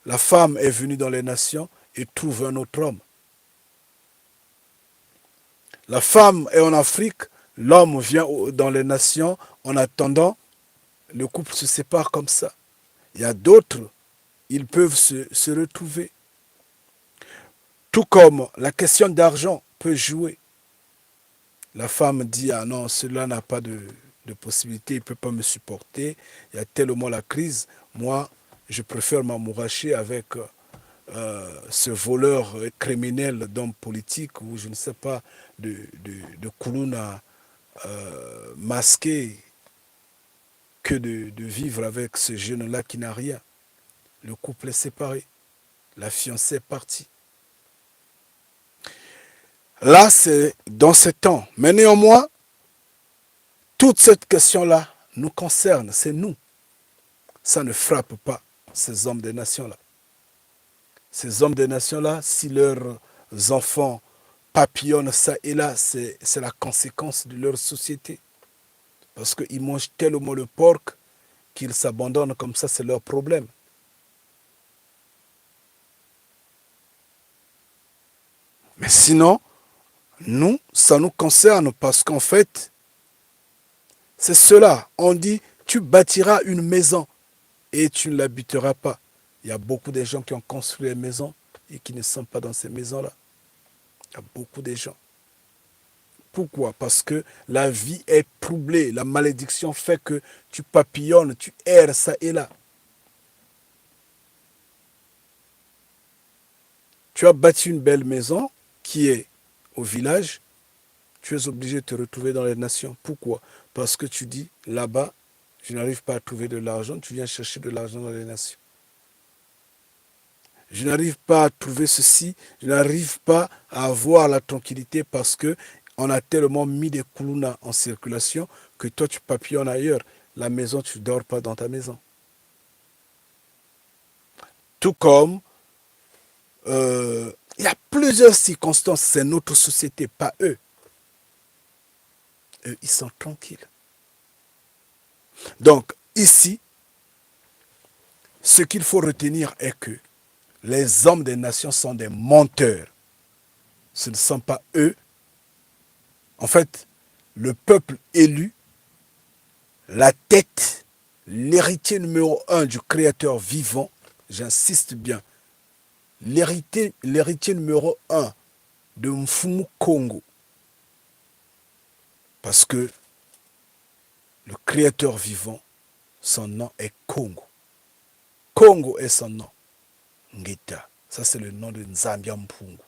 la femme est venue dans les nations et trouve un autre homme. La femme est en Afrique, l'homme vient dans les nations. En attendant, le couple se sépare comme ça. Il y a d'autres, ils peuvent se retrouver. Tout comme la question d'argent peut jouer. La femme dit, ah non, celui-là n'a pas de possibilité, il ne peut pas me supporter, il y a tellement la crise, moi, je préfère m'amouracher avec ce voleur criminel d'homme politique ou je ne sais pas, de Koulouna masqué que de vivre avec ce jeune-là qui n'a rien. Le couple est séparé, la fiancée est partie. Là, c'est dans ce temps. Mais néanmoins, toute cette question-là nous concerne, c'est nous. Ça ne frappe pas ces hommes des nations-là. Ces hommes des nations-là, si leurs enfants papillonnent ça et là, c'est la conséquence de leur société. Parce qu'ils mangent tellement le porc qu'ils s'abandonnent comme ça, c'est leur problème. Mais sinon, nous, ça nous concerne parce qu'en fait, c'est cela. On dit, tu bâtiras une maison et tu ne l'habiteras pas. Il y a beaucoup de gens qui ont construit des maisons et qui ne sont pas dans ces maisons-là. Il y a beaucoup de gens. Pourquoi? Parce que la vie est troublée. La malédiction fait que tu papillonnes, tu erres ça et là. Tu as bâti une belle maison qui est au village. Tu es obligé de te retrouver dans les nations. Pourquoi? Parce que tu dis, là-bas, je n'arrive pas à trouver de l'argent. Tu viens chercher de l'argent dans les nations. Je n'arrive pas à trouver ceci, je n'arrive pas à avoir la tranquillité parce que on a tellement mis des koulounas en circulation que toi tu papillonnes ailleurs. La maison, tu ne dors pas dans ta maison. Tout comme il y a plusieurs circonstances, c'est notre société, pas eux. Eux, ils sont tranquilles. Donc ici, ce qu'il faut retenir est que les hommes des nations sont des menteurs. Ce ne sont pas eux. En fait, le peuple élu, la tête, l'héritier numéro un du Créateur vivant, j'insiste bien, l'héritier numéro un de Mfumu Congo. Parce que le Créateur vivant, son nom est Congo. Congo est son nom. Ngeta. Ça, c'est le nom de Nzambia Mpungu.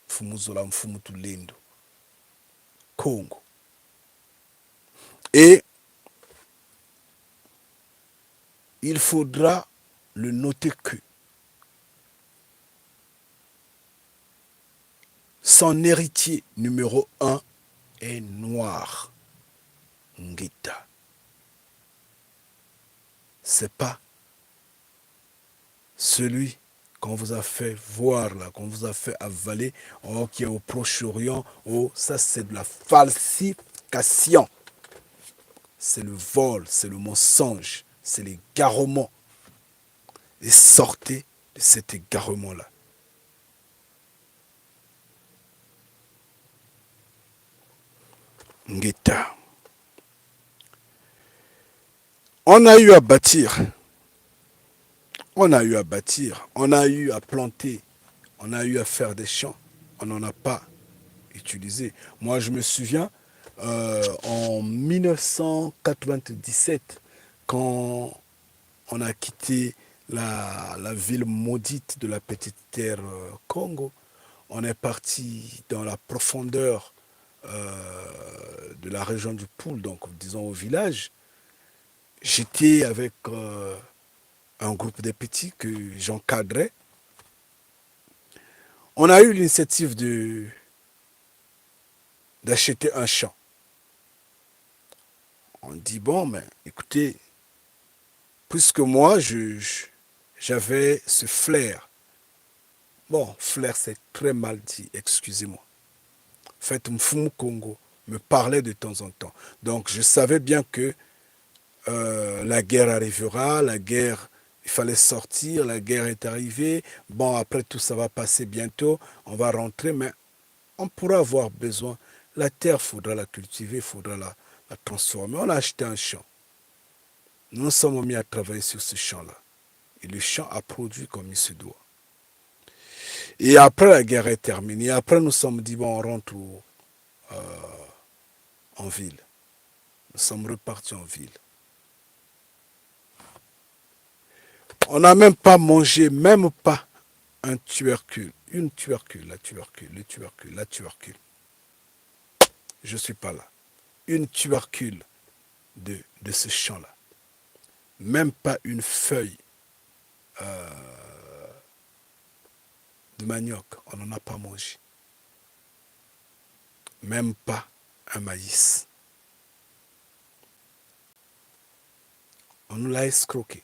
Mfumu Zola Mfumu Tulendo. Congo. Et il faudra le noter que son héritier numéro un est noir. Ngeta. C'est pas celui qu'on vous a fait voir là, qu'on vous a fait avaler, oh, qui est au Proche-Orient, oh, ça c'est de la falsification. C'est le vol, c'est le mensonge, c'est l'égarement. Et sortez de cet égarement-là. Ngeta. On a eu à bâtir. On a eu à bâtir. On a eu à planter. On a eu à faire des champs. On n'en a pas utilisé. Moi, je me souviens, en 1997, quand on a quitté la ville maudite de la petite terre Congo, on est parti dans la profondeur de la région du Poul, donc disons au village. J'étais avec un groupe de petits que j'encadrais. On a eu l'initiative d'acheter un champ. On dit, bon, mais écoutez, puisque moi, j'avais ce flair. Bon, flair, c'est très mal dit, excusez-moi. En fait, Mfumu Congo me parlait de temps en temps. Donc, je savais bien que la guerre arrivera, la guerre, il fallait sortir, la guerre est arrivée. Bon, après tout, ça va passer bientôt, on va rentrer, mais on pourra avoir besoin. La terre, il faudra la cultiver, il faudra la transformer. On a acheté un champ. Nous nous sommes mis à travailler sur ce champ-là. Et le champ a produit comme il se doit. Et après, la guerre est terminée. Après, nous sommes dit, bon, on rentre en ville. Nous sommes repartis en ville. On n'a même pas mangé, même pas un tubercule. Une tubercule, la tubercule, le tubercule, la tubercule. Je ne suis pas là. Une tubercule de ce champ-là. Même pas une feuille de manioc. On n'en a pas mangé. Même pas un maïs. On nous l'a escroqué.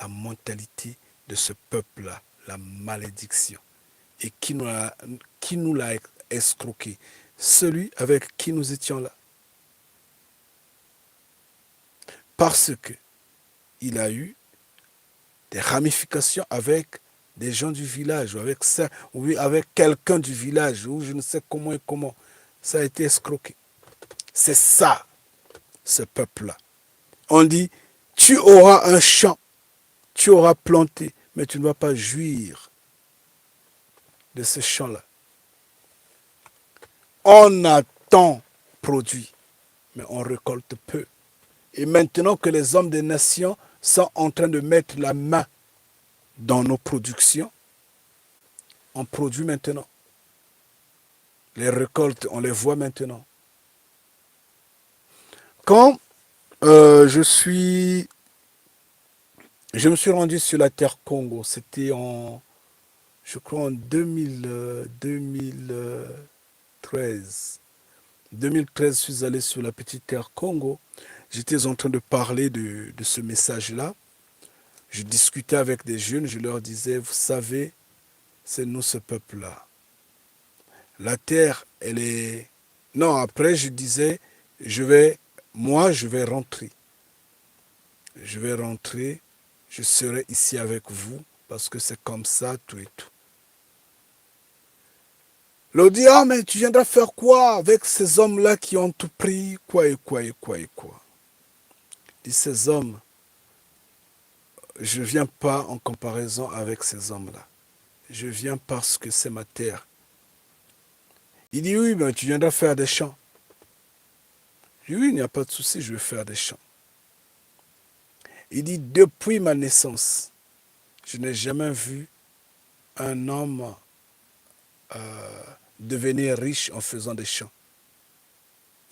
La mentalité de ce peuple-là, la malédiction. Et qui nous l'a escroqué? Celui avec qui nous étions là. Parce que il a eu des ramifications avec des gens du village, ou avec ça, ou avec quelqu'un du village, ou je ne sais comment et comment. Ça a été escroqué. C'est ça, ce peuple-là. On dit, tu auras un champ, tu auras planté, mais tu ne vas pas jouir de ce champ-là. On a tant produit, mais on récolte peu. Et maintenant que les hommes des nations sont en train de mettre la main dans nos productions, on produit maintenant. Les récoltes, on les voit maintenant. Quand je me suis rendu sur la terre Congo, c'était je crois en 2013. 2013, je suis allé sur la petite terre Congo. J'étais en train de parler de ce message-là. Je discutais avec des jeunes, je leur disais, vous savez, c'est nous ce peuple-là. La terre, elle est... Non, après je disais, je vais rentrer. Je vais rentrer, je serai ici avec vous, parce que c'est comme ça, tout et tout. L'autre dit, ah, mais tu viendras faire quoi avec ces hommes-là qui ont tout pris, quoi et quoi et quoi et quoi. Il dit, ces hommes, je ne viens pas en comparaison avec ces hommes-là. Je viens parce que c'est ma terre. Il dit, oui, mais tu viendras faire des champs. Je dis, oui, il n'y a pas de souci, je vais faire des champs. Il dit, depuis ma naissance, je n'ai jamais vu un homme devenir riche en faisant des champs.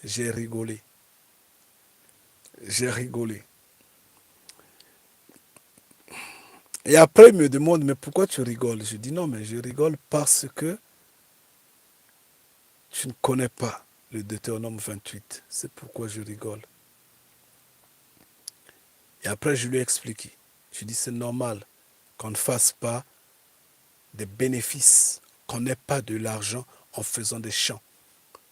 J'ai rigolé. J'ai rigolé. Et après, il me demande, mais pourquoi tu rigoles? Je dis, non, mais je rigole parce que tu ne connais pas le Deutéronome 28. C'est pourquoi je rigole. Et après, je lui ai expliqué. Je dis, c'est normal qu'on ne fasse pas des bénéfices, qu'on n'ait pas de l'argent en faisant des champs.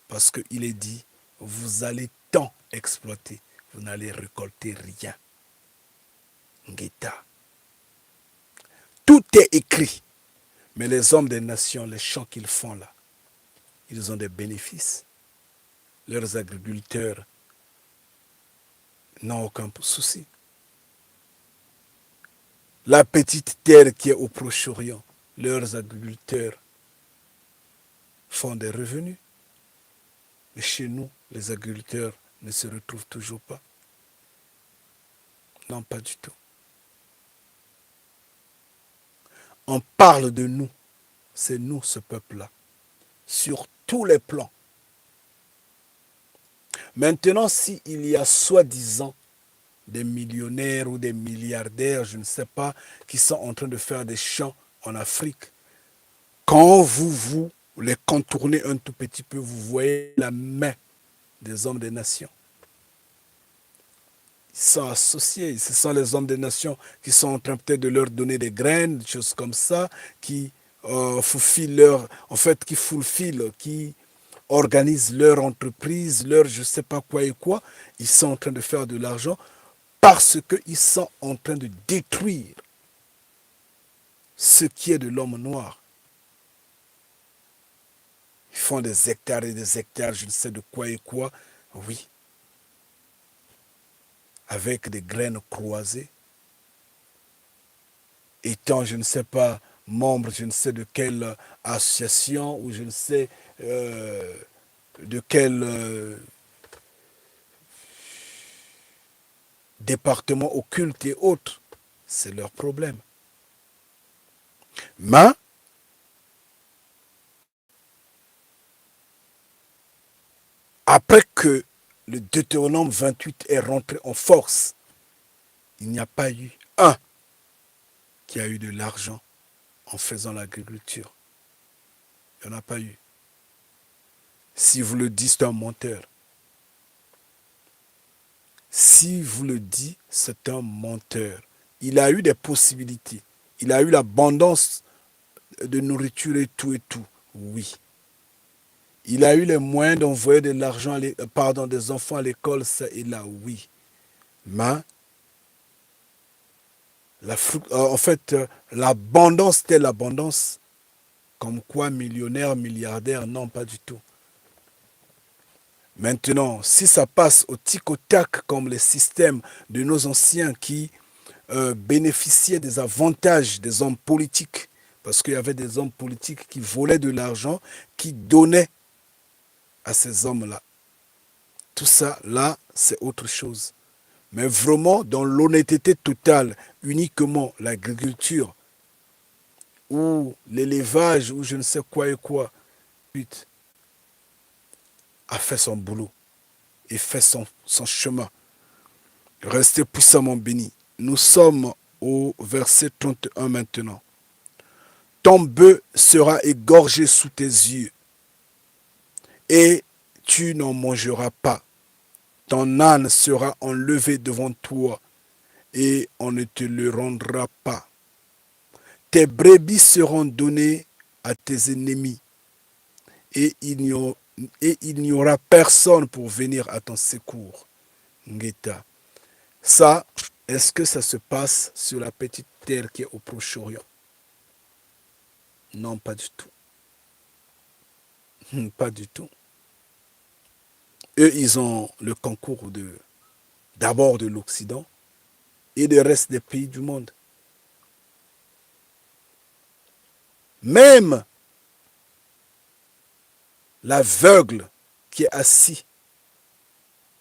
Parce qu'il est dit, vous allez tant exploiter, vous n'allez récolter rien. Ngeta. Tout est écrit. Mais les hommes des nations, les champs qu'ils font là, ils ont des bénéfices. Leurs agriculteurs n'ont aucun souci. La petite terre qui est au Proche-Orient, leurs agriculteurs font des revenus. Mais chez nous, les agriculteurs ne se retrouvent toujours pas. Non, pas du tout. On parle de nous. C'est nous, ce peuple-là. Sur tous les plans. Maintenant, s'il y a soi-disant des millionnaires ou des milliardaires, je ne sais pas, qui sont en train de faire des champs en Afrique, quand vous les contournez un tout petit peu, vous voyez la main des hommes des nations. Ils sont associés. Ce sont les hommes des nations qui sont en train peut-être de leur donner des graines, des choses comme ça, qui fulfillent leur, en fait, qui organisent leur entreprise, leur je ne sais pas quoi et quoi. Ils sont en train de faire de l'argent parce qu'ils sont en train de détruire ce qui est de l'homme noir. Ils font des hectares et des hectares, je ne sais de quoi et quoi. Oui, avec des graines croisées. Étant, je ne sais pas, membre, je ne sais de quelle association ou je ne sais de quel département occulte et autres. C'est leur problème. Mais, après que le Deutéronome 28 est rentré en force, il n'y a pas eu un qui a eu de l'argent en faisant l'agriculture. Il n'y en a pas eu. Si vous le dites, c'est un menteur. Si vous le dites, c'est un menteur. Il a eu des possibilités. Il a eu l'abondance de nourriture et tout. Oui. Il a eu les moyens d'envoyer de l'argent, des enfants à l'école, ça et là, oui. Mais, en fait, l'abondance, telle l'abondance, comme quoi millionnaire, milliardaire, non, pas du tout. Maintenant, si ça passe au tic au tac comme les systèmes de nos anciens qui bénéficiaient des avantages des hommes politiques, parce qu'il y avait des hommes politiques qui volaient de l'argent, qui donnaient à ces hommes-là. Tout ça, là, c'est autre chose. Mais vraiment, dans l'honnêteté totale, uniquement l'agriculture, ou l'élevage, ou je ne sais quoi et quoi, a fait son boulot et fait son chemin. Restez puissamment bénis. Nous sommes au verset 31 maintenant. Ton bœuf sera égorgé sous tes yeux, et tu n'en mangeras pas. Ton âne sera enlevé devant toi, et on ne te le rendra pas. Tes brebis seront données à tes ennemis, et il n'y aura personne pour venir à ton secours. Ngeta. Ça, est-ce que ça se passe sur la petite terre qui est au Proche-Orient? Non, pas du tout. Pas du tout. Eux, ils ont le concours d'abord de l'Occident et du reste des pays du monde. Même l'aveugle qui est assis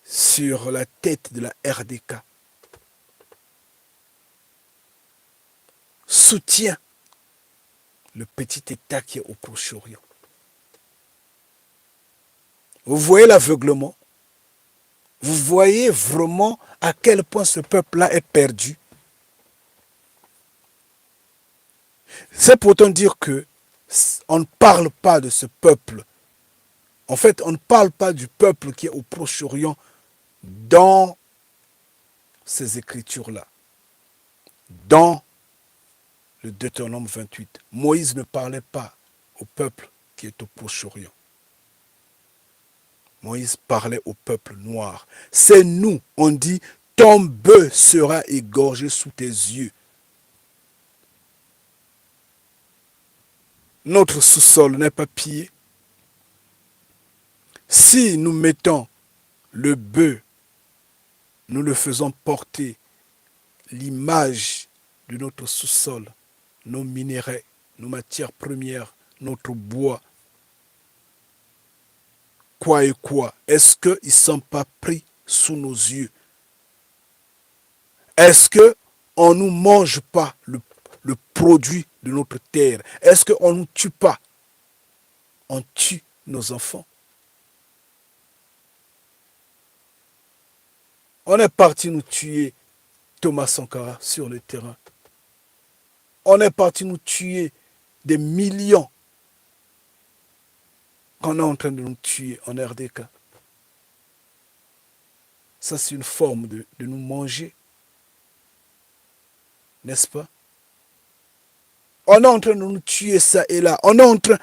sur la tête de la RDK soutient le petit État qui est au Proche-Orient. Vous voyez l'aveuglement? Vous voyez vraiment à quel point ce peuple-là est perdu? C'est pourtant dire que on ne parle pas de ce peuple. En fait, on ne parle pas du peuple qui est au Proche-Orient dans ces écritures-là. Dans le Deutéronome 28. Moïse ne parlait pas au peuple qui est au Proche-Orient. Moïse parlait au peuple noir. C'est nous, on dit, ton bœuf sera égorgé sous tes yeux. Notre sous-sol n'est pas pillé. Si nous mettons le bœuf, nous le faisons porter l'image de notre sous-sol, nos minéraux, nos matières premières, notre bois, quoi et quoi, est-ce qu'ils ne sont pas pris sous nos yeux? Est-ce qu'on ne nous mange pas le produit de notre terre? Est-ce qu'on ne nous tue pas? On tue nos enfants. On est parti nous tuer Thomas Sankara sur le terrain. On est parti nous tuer des millions qu'on est en train de nous tuer en RDK. Ça, c'est une forme de nous manger, n'est-ce pas? On est en train de nous tuer ça et là. On est en train...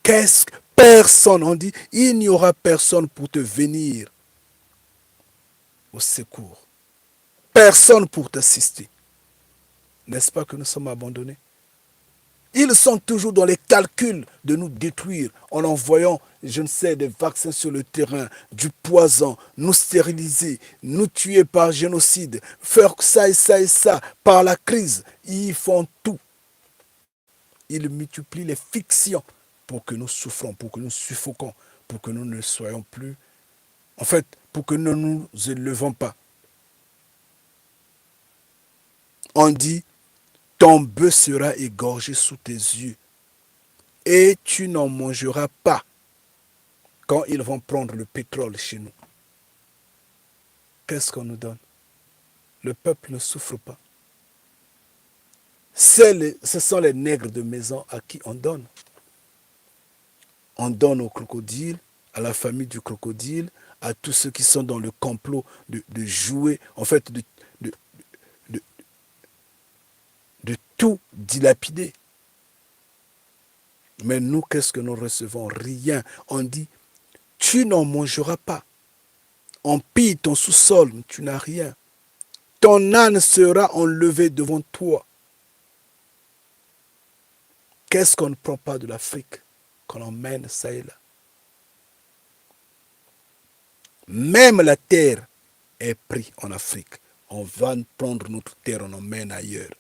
Qu'est-ce que... Personne, on dit, il n'y aura personne pour te venir au secours. Personne pour t'assister. N'est-ce pas que nous sommes abandonnés? Ils sont toujours dans les calculs de nous détruire en envoyant, je ne sais, des vaccins sur le terrain, du poison, nous stériliser, nous tuer par génocide, faire ça et ça et ça, par la crise. Ils font tout. Ils multiplient les fictions pour que nous souffrons, pour que nous suffoquons, pour que nous ne soyons plus... En fait, pour que nous ne nous élevons pas. On dit, ton bœuf sera égorgé sous tes yeux et tu n'en mangeras pas quand ils vont prendre le pétrole chez nous. Qu'est-ce qu'on nous donne? Le peuple ne souffre pas. Ce sont les nègres de maison à qui on donne. On donne au crocodile, à la famille du crocodile, à tous ceux qui sont dans le complot de jouer, en fait, de, de tout dilapider. Mais nous, qu'est-ce que nous recevons? Rien. On dit, tu n'en mangeras pas. On pille ton sous-sol, tu n'as rien. Ton âne sera enlevé devant toi. Qu'est-ce qu'on ne prend pas de l'Afrique, qu'on emmène ça et là? Même la terre est prise en Afrique. On va prendre notre terre, on emmène ailleurs.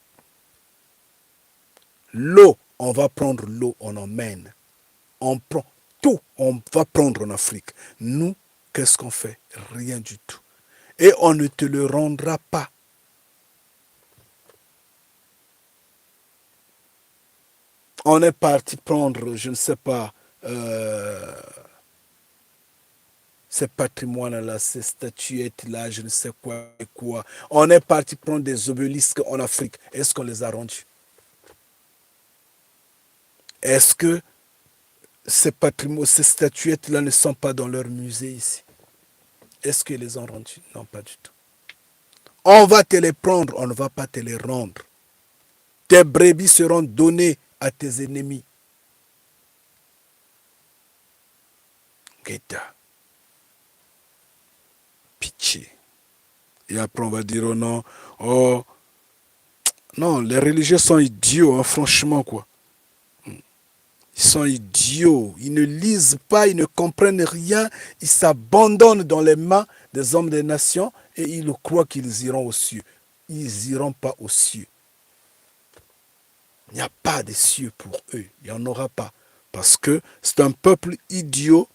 L'eau, on va prendre l'eau, on emmène. On prend tout, on va prendre en Afrique. Nous, qu'est-ce qu'on fait? Rien du tout. Et on ne te le rendra pas. On est parti prendre, je ne sais pas, ces patrimoines-là, ces statuettes-là, je ne sais quoi et quoi. On est parti prendre des obélisques en Afrique. Est-ce qu'on les a rendus? Est-ce que ces patrimoines, ces statuettes-là ne sont pas dans leur musée ici? Est-ce qu'ils les ont rendus? Non, pas du tout. On va te les prendre, on ne va pas te les rendre. Tes brebis seront données à tes ennemis. Guetta. Pitié. Et après, on va dire, oh non, oh, non, les religieux sont idiots, hein, franchement, quoi. Ils sont idiots, ils ne lisent pas, ils ne comprennent rien, ils s'abandonnent dans les mains des hommes des nations et ils croient qu'ils iront aux cieux. Ils n'iront pas aux cieux. Il n'y a pas de cieux pour eux, il n'y en aura pas. Parce que c'est un peuple idiot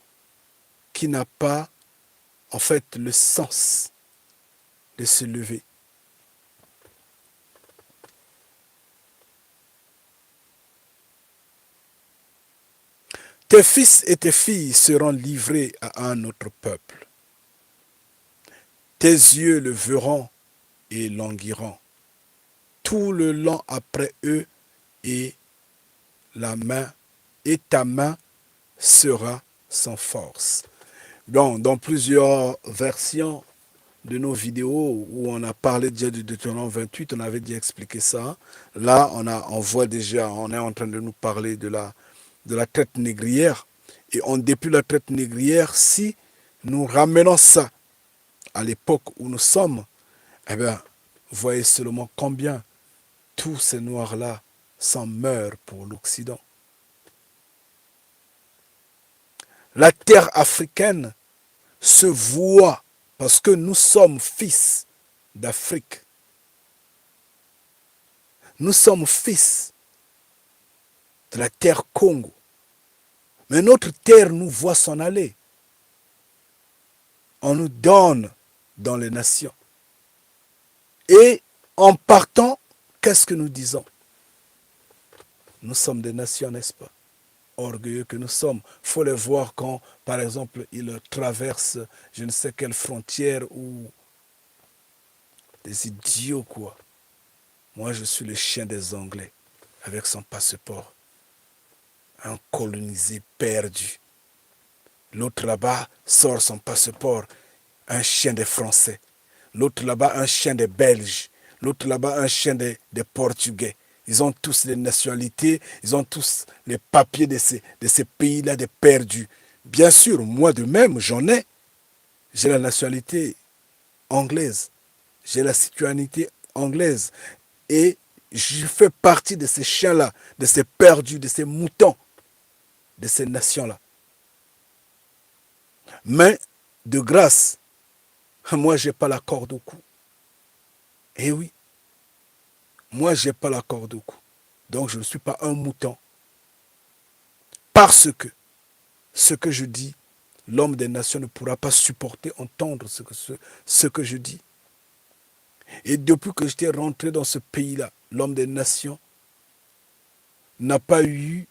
qui n'a pas, en fait, le sens de se lever. Tes fils et tes filles seront livrés à un autre peuple. Tes yeux le verront et languiront. Tout le long après eux et ta main sera sans force. Donc, dans plusieurs versions de nos vidéos où on a parlé déjà du Deutéronome 28, on avait déjà expliqué ça. Là, on voit déjà, on est en train de nous parler de la traite négrière. Et depuis la traite négrière, si nous ramenons ça à l'époque où nous sommes, eh bien, voyez seulement combien tous ces noirs-là s'en meurent pour l'Occident. La terre africaine se voit parce que nous sommes fils d'Afrique. Nous sommes fils de la terre Congo. Mais notre terre nous voit s'en aller. On nous donne dans les nations. Et en partant, qu'est-ce que nous disons? Nous sommes des nations, n'est-ce pas? Orgueilleux que nous sommes. Il faut les voir quand, par exemple, ils traversent je ne sais quelle frontière ou des idiots, quoi. Moi, je suis le chien des Anglais avec son passeport. Un colonisé perdu. L'autre là-bas sort son passeport. un chien des Français. L'autre là-bas, un chien des Belges. L'autre là-bas, un chien des Portugais. Ils ont tous les nationalités, ils ont tous les papiers de ces pays-là, des perdus. Bien sûr, moi de même, j'en ai. J'ai la nationalité anglaise. J'ai la citoyenneté anglaise. Et je fais partie de ces chiens-là, de ces perdus, de ces moutons, de ces nations-là. Mais, de grâce, moi, je n'ai pas la corde au cou. Eh oui, moi, je n'ai pas la corde au cou. Donc, je ne suis pas un mouton. Parce que ce que je dis, l'homme des nations ne pourra pas supporter, entendre ce que je dis. Et depuis que j'étais rentré dans ce pays-là, l'homme des nations n'a pas eu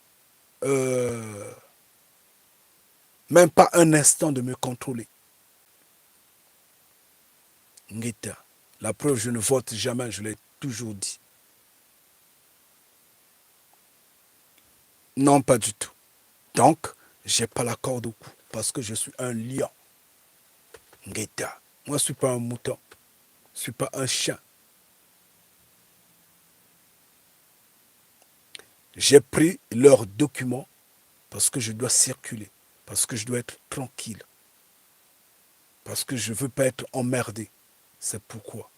même pas un instant de me contrôler. Ngeta. La preuve, je ne vote jamais, je l'ai toujours dit. Non, pas du tout. Donc, je n'ai pas la corde au cou parce que je suis un lion. Ngeta. Moi, je ne suis pas un mouton. Je ne suis pas un chien. J'ai pris leurs documents parce que je dois circuler, parce que je dois être tranquille, parce que je ne veux pas être emmerdé. C'est pourquoi.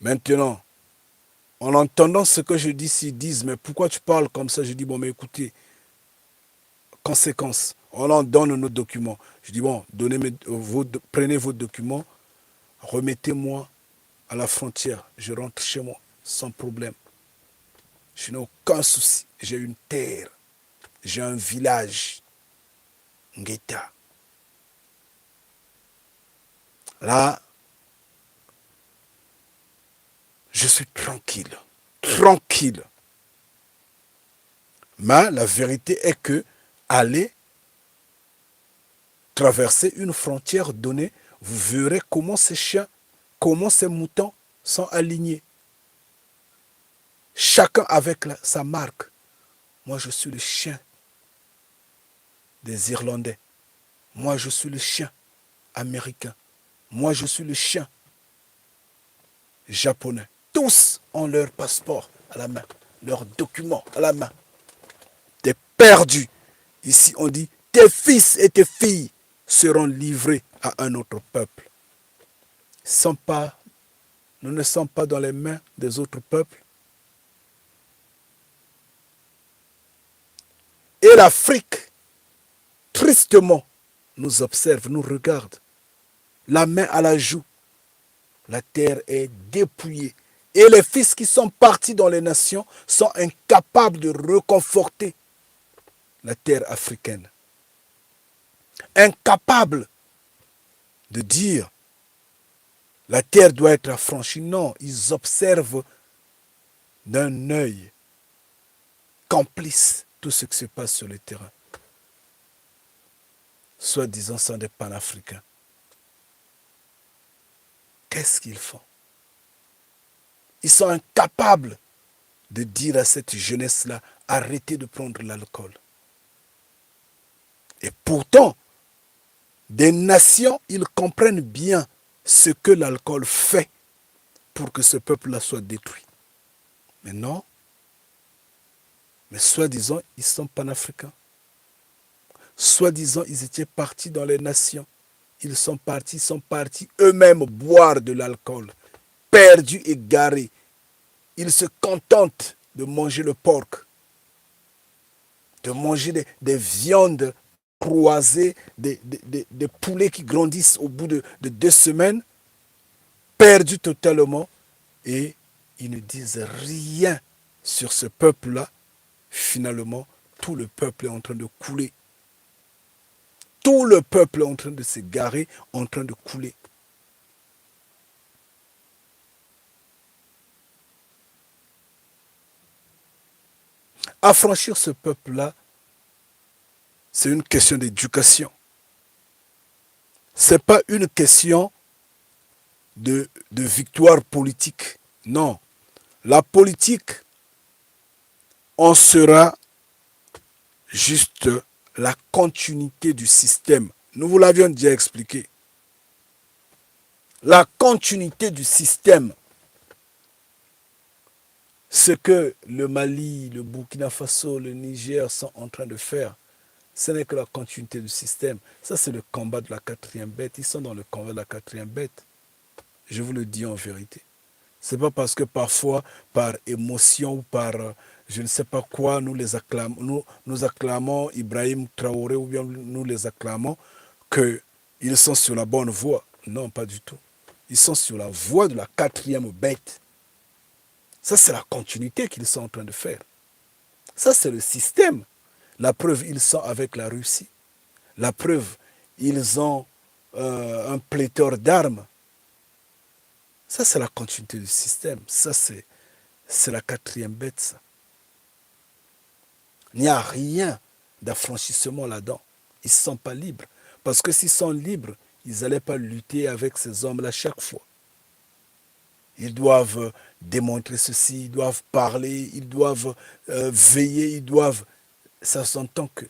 Maintenant, en entendant ce que je dis, s'ils disent, mais pourquoi tu parles comme ça? Je dis, bon, mais écoutez, conséquence, on en donne nos documents. Je dis, bon, prenez vos documents, remettez-moi à la frontière. Je rentre chez moi, sans problème. Je n'ai aucun souci. J'ai une terre, j'ai un village. Ngeta. Là, je suis tranquille. Tranquille. Mais la vérité est que aller traverser une frontière donnée, vous verrez comment ces chiens, comment ces moutons sont alignés. Chacun avec sa marque. Moi, je suis le chien des Irlandais. Moi, je suis le chien américain. Moi, je suis le chien japonais. Tous ont leur passeport à la main, leurs documents à la main. T'es perdu. Ici, on dit, tes fils et tes filles seront livrés à un autre peuple. Nous ne sommes pas dans les mains des autres peuples. Et l'Afrique, tristement, nous observe, nous regarde. La main à la joue. La terre est dépouillée. Et les fils qui sont partis dans les nations sont incapables de reconforter la terre africaine. Incapables de dire la terre doit être affranchie. Non, ils observent d'un œil complice tout ce qui se passe sur le terrain. Soi-disant, sont des panafricains. Qu'est-ce qu'ils font? Ils sont incapables de dire à cette jeunesse-là, arrêtez de prendre l'alcool. Et pourtant, des nations, ils comprennent bien ce que l'alcool fait pour que ce peuple-là soit détruit. Mais non. Mais soi-disant, ils sont panafricains. Soi-disant, ils étaient partis dans les nations. Ils sont partis eux-mêmes boire de l'alcool, perdus, égarés. Ils se contentent de manger le porc, de manger des viandes croisées, des poulets qui grandissent au bout de 2 semaines, perdus totalement, et ils ne disent rien sur ce peuple-là. Finalement, tout le peuple est en train de couler. Tout le peuple est en train de s'égarer, en train de couler. Affranchir ce peuple-là, c'est une question d'éducation. Ce n'est pas une question de victoire politique. Non. La politique, on sera juste la continuité du système. Nous vous l'avions déjà expliqué. La continuité du système. Ce que le Mali, le Burkina Faso, le Niger sont en train de faire, ce n'est que la continuité du système. Ça, c'est le combat de la quatrième bête. Ils sont dans le combat de la quatrième bête. Je vous le dis en vérité. Ce n'est pas parce que parfois, par émotion ou par je ne sais pas quoi, nous acclamons Ibrahim Traoré ou bien nous les acclamons qu'ils sont sur la bonne voie. Non, pas du tout. Ils sont sur la voie de la quatrième bête. Ça, c'est la continuité qu'ils sont en train de faire. Ça, c'est le système. La preuve, ils sont avec la Russie. La preuve, ils ont un pléthore d'armes. Ça, c'est la continuité du système. Ça, c'est la quatrième bête, ça. Il n'y a rien d'affranchissement là-dedans. Ils ne sont pas libres. Parce que s'ils sont libres, ils n'allaient pas lutter avec ces hommes-là chaque fois. Ils doivent démontrer ceci, ils doivent parler, ils doivent veiller, ils doivent... Ça s'entend que...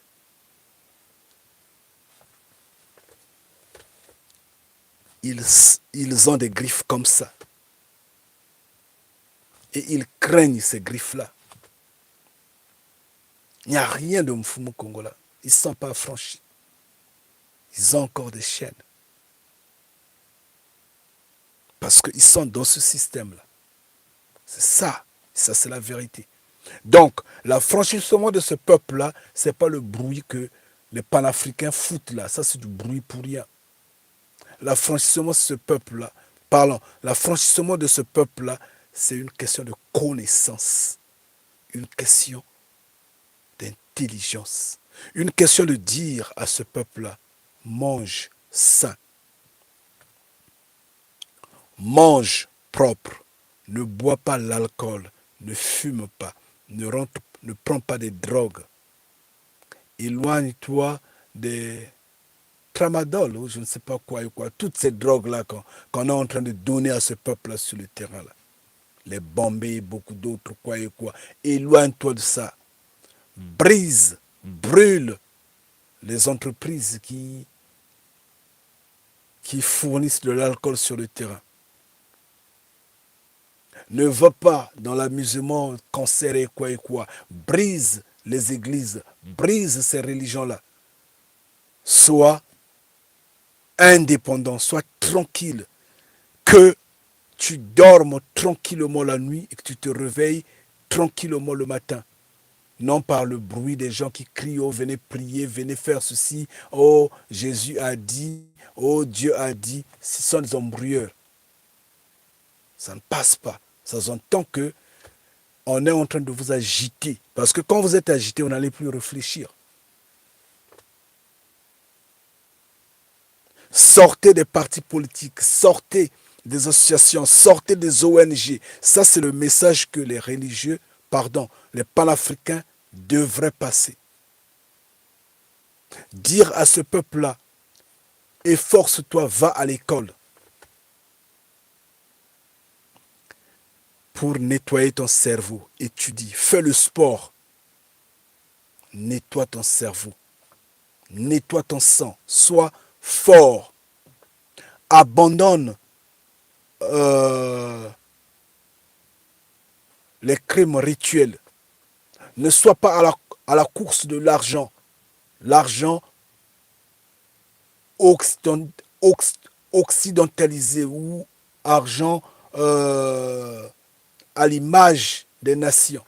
Ils ont des griffes comme ça. Et ils craignent ces griffes-là. Il n'y a rien de Mfumu Congola. Ils ne sont pas affranchis. Ils ont encore des chaînes. Parce qu'ils sont dans ce système-là. C'est ça. Ça, c'est la vérité. Donc, l'affranchissement de ce peuple-là, ce n'est pas le bruit que les panafricains foutent là. Ça, c'est du bruit pour rien. L'affranchissement de ce peuple-là, l'affranchissement de ce peuple-là, c'est une question de connaissance. Une question d'intelligence. Une question de dire à ce peuple-là, mange sain. Mange propre. Ne bois pas l'alcool. Ne fume pas. Ne prends pas de drogues. Éloigne-toi des tramadol ou je ne sais pas quoi et quoi. Toutes ces drogues-là qu'on est en train de donner à ce peuple-là sur le terrain-là. Les Bombay, beaucoup d'autres, quoi et quoi. Éloigne-toi de ça. Brise, brûle les entreprises qui fournissent de l'alcool sur le terrain. Ne va pas dans l'amusement, concert et quoi et quoi. Brise les églises, brise ces religions-là. Sois indépendant, sois tranquille. Que tu dormes tranquillement la nuit et que tu te réveilles tranquillement le matin. Non par le bruit des gens qui crient, oh venez prier, venez faire ceci, oh Jésus a dit, oh Dieu a dit. Ce sont des embrouilleurs. Ça ne passe pas. Ça s'entend que on est en train de vous agiter. Parce que quand vous êtes agité, on n'allait plus réfléchir. Sortez des partis politiques, sortez des associations, sortez des ONG. Ça, c'est le message que les religieux, les panafricains devraient passer. Dire à ce peuple-là, efforce-toi, va à l'école pour nettoyer ton cerveau. Étudie, fais le sport. Nettoie ton cerveau. Nettoie ton sang. Sois fort. Abandonne les crimes rituels. Ne sois pas à la course de l'argent. L'argent occidentalisé ou argent à l'image des nations.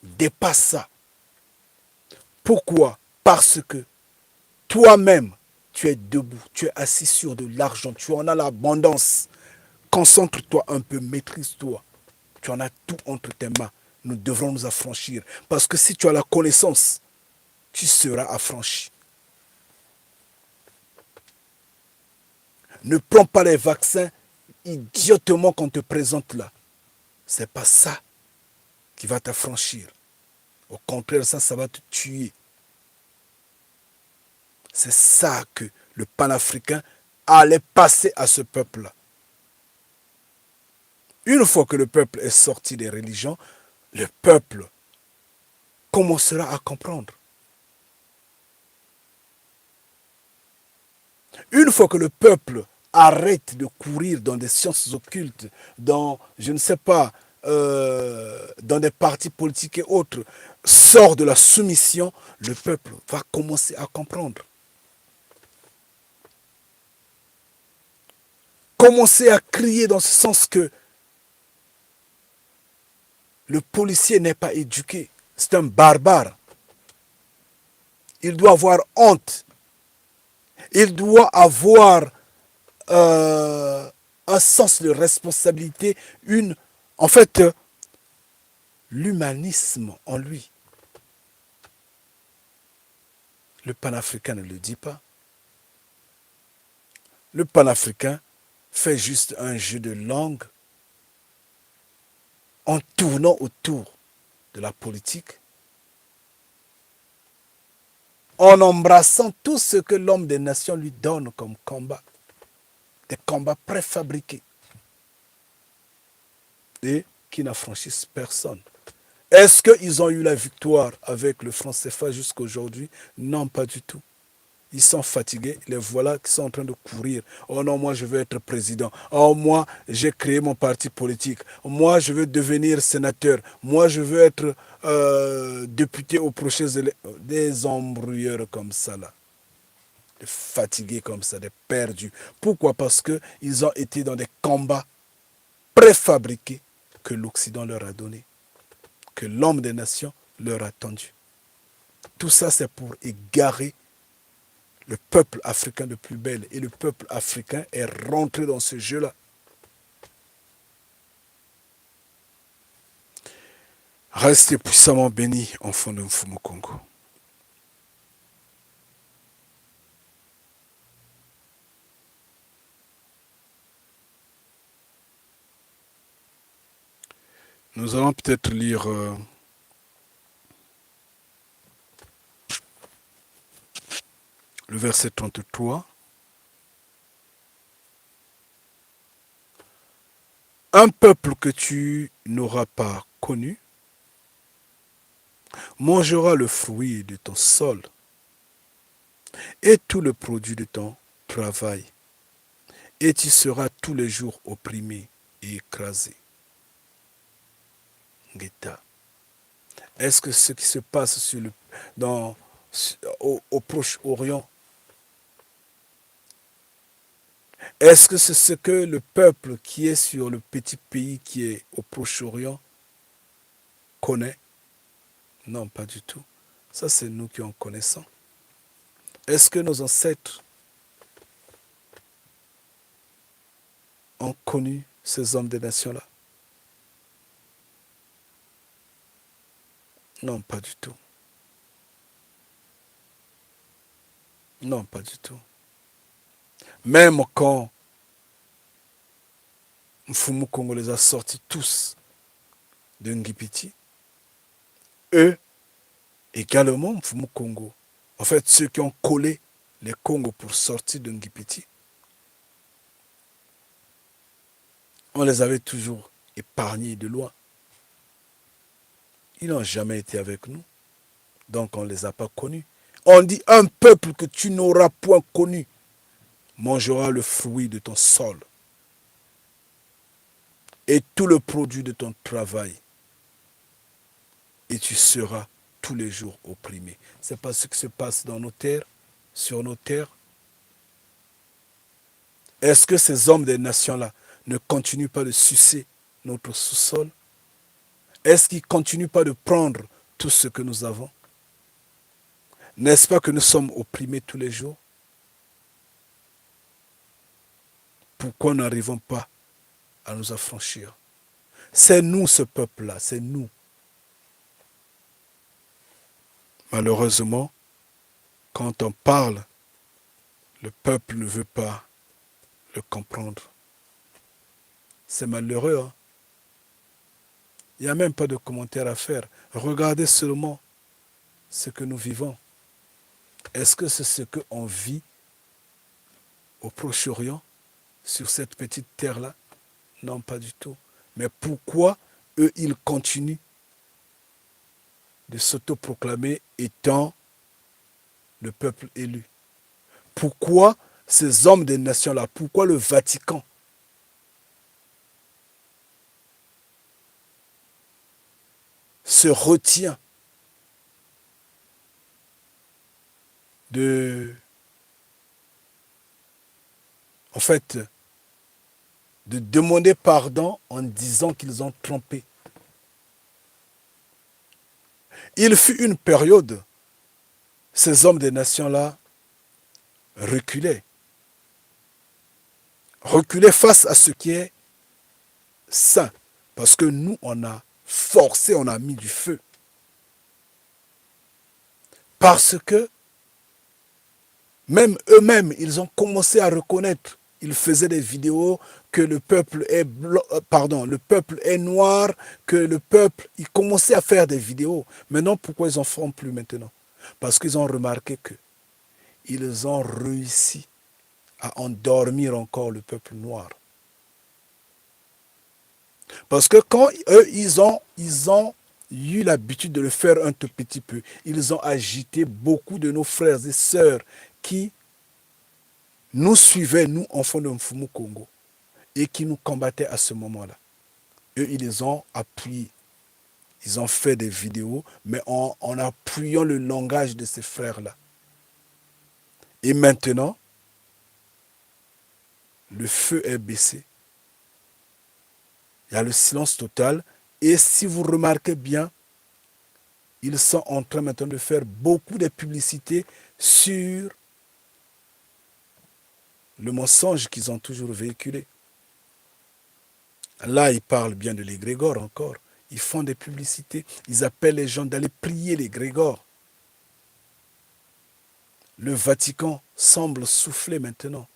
Dépasse ça. Pourquoi? Parce que toi-même, tu es debout, tu es assis sur de l'argent, tu en as l'abondance. Concentre-toi un peu, maîtrise-toi. Tu en as tout entre tes mains. Nous devrons nous affranchir. Parce que si tu as la connaissance, tu seras affranchi. Ne prends pas les vaccins idiotement qu'on te présente là. Ce n'est pas ça qui va t'affranchir. Au contraire, ça va te tuer. C'est ça que le panafricain allait passer à ce peuple-là. Une fois que le peuple est sorti des religions, le peuple commencera à comprendre. Une fois que le peuple arrête de courir dans des sciences occultes, dans, je ne sais pas, dans des partis politiques et autres, sort de la soumission, le peuple va commencer à comprendre. Commencer à crier dans ce sens que le policier n'est pas éduqué. C'est un barbare. Il doit avoir honte. Il doit avoir un sens de responsabilité, en fait, l'humanisme en lui. Le panafricain ne le dit pas. Le panafricain fait juste un jeu de langue en tournant autour de la politique, en embrassant tout ce que l'homme des nations lui donne comme combat, des combats préfabriqués et qui n'affranchissent personne. Est-ce qu'ils ont eu la victoire avec le franc CFA jusqu'à aujourd'hui? Non, pas du tout. Ils sont fatigués, les voilà qui sont en train de courir. Oh non, moi je veux être président. Oh moi, j'ai créé mon parti politique. Moi, je veux devenir sénateur. Moi, je veux être député aux prochaines élections. Des embrouilleurs comme ça, là. Des fatigués comme ça, des perdus. Pourquoi? Parce qu'ils ont été dans des combats préfabriqués que l'Occident leur a donnés, que l'homme des nations leur a tendu. Tout ça, c'est pour égarer le peuple africain de plus belle. Et le peuple africain est rentré dans ce jeu-là. Restez puissamment bénis, enfants de Mfumu Congo. Nous allons peut-être lire le verset 33. Un peuple que tu n'auras pas connu mangera le fruit de ton sol et tout le produit de ton travail, et tu seras tous les jours opprimé et écrasé. Guetta. Est-ce que ce qui se passe au Proche-Orient, est-ce que c'est ce que le peuple qui est sur le petit pays qui est au Proche-Orient connaît? Non, pas du tout. Ça, c'est nous qui en connaissons. Est-ce que nos ancêtres ont connu ces hommes des nations-là? Non, pas du tout. Non, pas du tout. Même quand Mfumu Congo les a sortis tous de Ngipiti, eux, également Mfumu Congo, en fait, ceux qui ont collé les Congos pour sortir de Ngipiti, on les avait toujours épargnés de loin. Ils n'ont jamais été avec nous, donc on ne les a pas connus. On dit un peuple que tu n'auras point connu mangera le fruit de ton sol et tout le produit de ton travail, et tu seras tous les jours opprimé. Ce n'est pas ce qui se passe dans nos terres, sur nos terres. Est-ce que ces hommes des nations-là ne continuent pas de sucer notre sous-sol? Est-ce qu'ils ne continuent pas de prendre tout ce que nous avons? N'est-ce pas que nous sommes opprimés tous les jours? Pourquoi n'arrivons pas à nous affranchir? C'est nous, ce peuple-là, c'est nous. Malheureusement, quand on parle, le peuple ne veut pas le comprendre. C'est malheureux. Hein? Il n'y a même pas de commentaire à faire. Regardez seulement ce que nous vivons. Est-ce que c'est ce qu'on vit au Proche-Orient, sur cette petite terre-là? Non, pas du tout. Mais pourquoi eux, ils continuent de s'autoproclamer étant le peuple élu? Pourquoi ces hommes des nations-là, pourquoi le Vatican se retient en fait, de demander pardon en disant qu'ils ont trompé. Il fut une période, ces hommes des nations-là reculaient. Reculaient face à ce qui est saint. Parce que nous, on a forcé, on a mis du feu. Parce que même eux-mêmes, ils ont commencé à reconnaître. Ils faisaient des vidéos que le peuple est le peuple est noir, que le peuple, ils commençaient à faire des vidéos. Maintenant, pourquoi ils n'en font plus maintenant? Parce qu'ils ont remarqué que ils ont réussi à endormir encore le peuple noir. Parce que quand eux, ils ont eu l'habitude de le faire un tout petit peu, ils ont agité beaucoup de nos frères et sœurs qui nous suivaient, nous, enfants de Mfumu Congo, et qui nous combattaient à ce moment-là. Eux, ils les ont appuyés. Ils ont fait des vidéos, mais en appuyant le langage de ces frères-là. Et maintenant, le feu est baissé. Il y a le silence total. Et si vous remarquez bien, ils sont en train maintenant de faire beaucoup de publicités sur le mensonge qu'ils ont toujours véhiculé. Là, ils parlent bien de l'égrégore encore. Ils font des publicités. Ils appellent les gens d'aller prier l'égrégore. Le Vatican semble souffler maintenant.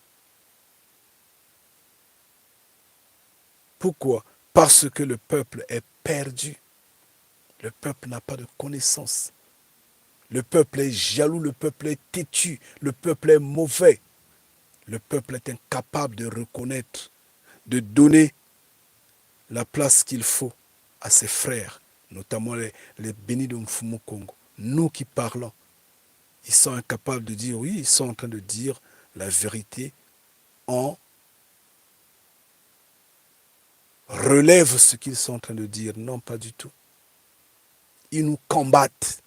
Pourquoi? Parce que le peuple est perdu. Le peuple n'a pas de connaissance. Le peuple est jaloux, le peuple est têtu, le peuple est mauvais. Le peuple est incapable de reconnaître, de donner la place qu'il faut à ses frères, notamment les bénis de Mfumu Congo. Nous qui parlons, ils sont incapables de dire oui, ils sont en train de dire la vérité en relève ce qu'ils sont en train de dire. Non, pas du tout. Ils nous combattent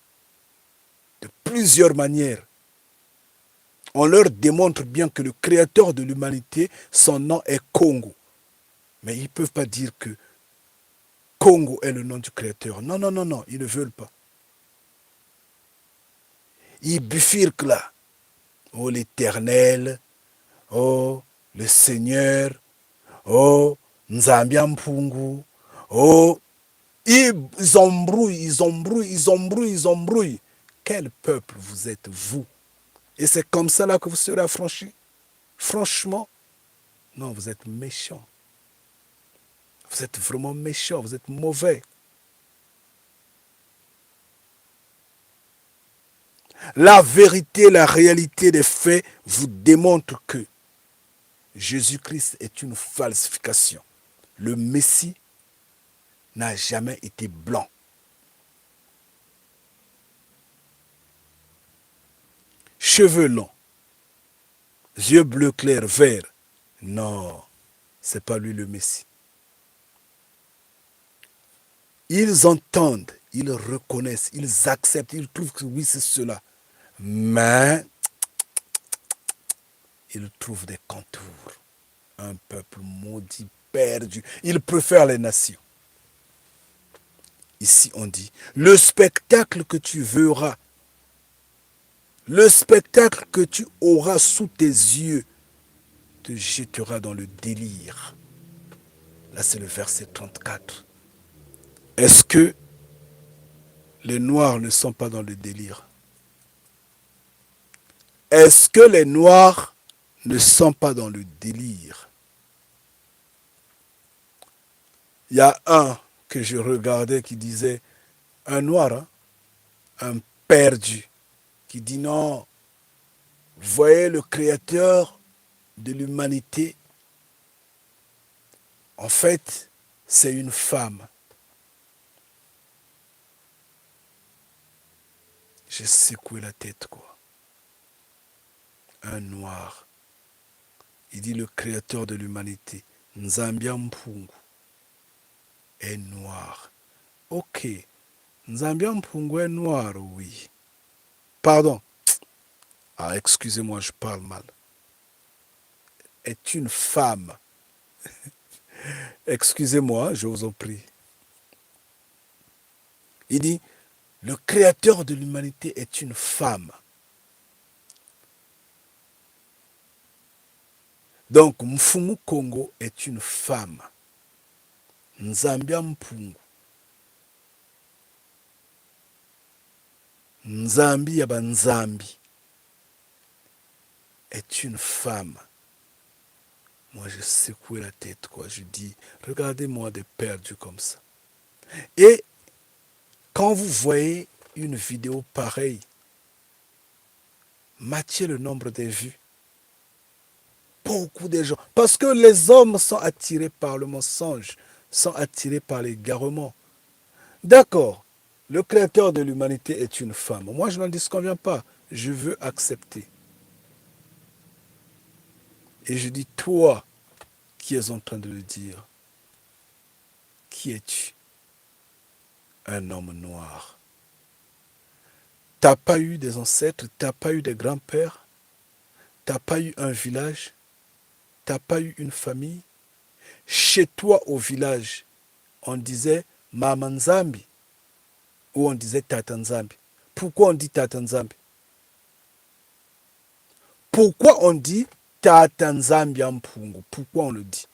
de plusieurs manières. On leur démontre bien que le créateur de l'humanité, son nom est Congo. Mais ils ne peuvent pas dire que Congo est le nom du créateur. Non, non, non, non, ils ne veulent pas. Ils bifurquent là. Oh l'Éternel, oh le Seigneur, oh Nzambia Mpungu, oh... Ils embrouillent, ils embrouillent, ils embrouillent, ils embrouillent. Quel peuple vous êtes, vous? Et c'est comme ça là que vous serez affranchis? Franchement, non, vous êtes méchants. Vous êtes vraiment méchants, vous êtes mauvais. La vérité, la réalité des faits vous démontre que Jésus-Christ est une falsification. Le Messie n'a jamais été blanc. Cheveux longs, yeux bleus clairs, verts. Non, c'est pas lui le Messie. Ils entendent, ils reconnaissent, ils acceptent, ils trouvent que oui, c'est cela. Mais ils trouvent des contours. Un peuple maudit, perdu. Ils préfèrent les nations. Ici, on dit, le spectacle que tu verras, le spectacle que tu auras sous tes yeux, te jettera dans le délire. Là, c'est le verset 34. Est-ce que les Noirs ne sont pas dans le délire? Est-ce que les Noirs ne sont pas dans le délire? Il y a un que je regardais qui disait, un Noir, hein, un perdu, qui dit non, voyez le créateur de l'humanité, en fait, c'est une femme. J'ai secoué la tête, quoi. Un Noir Il dit le créateur de l'humanité, Nzambia Mpungu, est noir. Ok, Nzambia Mpungu est noir, oui. Pardon. Ah, excusez-moi, je parle mal. Est une femme. Excusez-moi, je vous en prie. Il dit, le créateur de l'humanité est une femme. Donc, Mfumu Congo est une femme. Nzambia Mpungu. Nzambi Yaba Nzambi est une femme. Moi, je secouais la tête, quoi. Je dis, regardez-moi des perdus comme ça. Et quand vous voyez une vidéo pareille, matchez le nombre de vues. Beaucoup de gens. Parce que les hommes sont attirés par le mensonge, sont attirés par l'égarement. D'accord, le créateur de l'humanité est une femme. Moi, je n'en disconviens pas. Je veux accepter. Et je dis, toi qui es en train de le dire, qui es-tu? Un homme noir. T'as pas eu des ancêtres, t'as pas eu des grands-pères, t'as pas eu un village, t'as pas eu une famille. Chez toi au village, on disait Mama Nzambi ou on disait Tata Nzambi. Pourquoi on dit Tata Nzambi? Pourquoi on dit Tata Nzambi Mpungu? Pourquoi on le dit?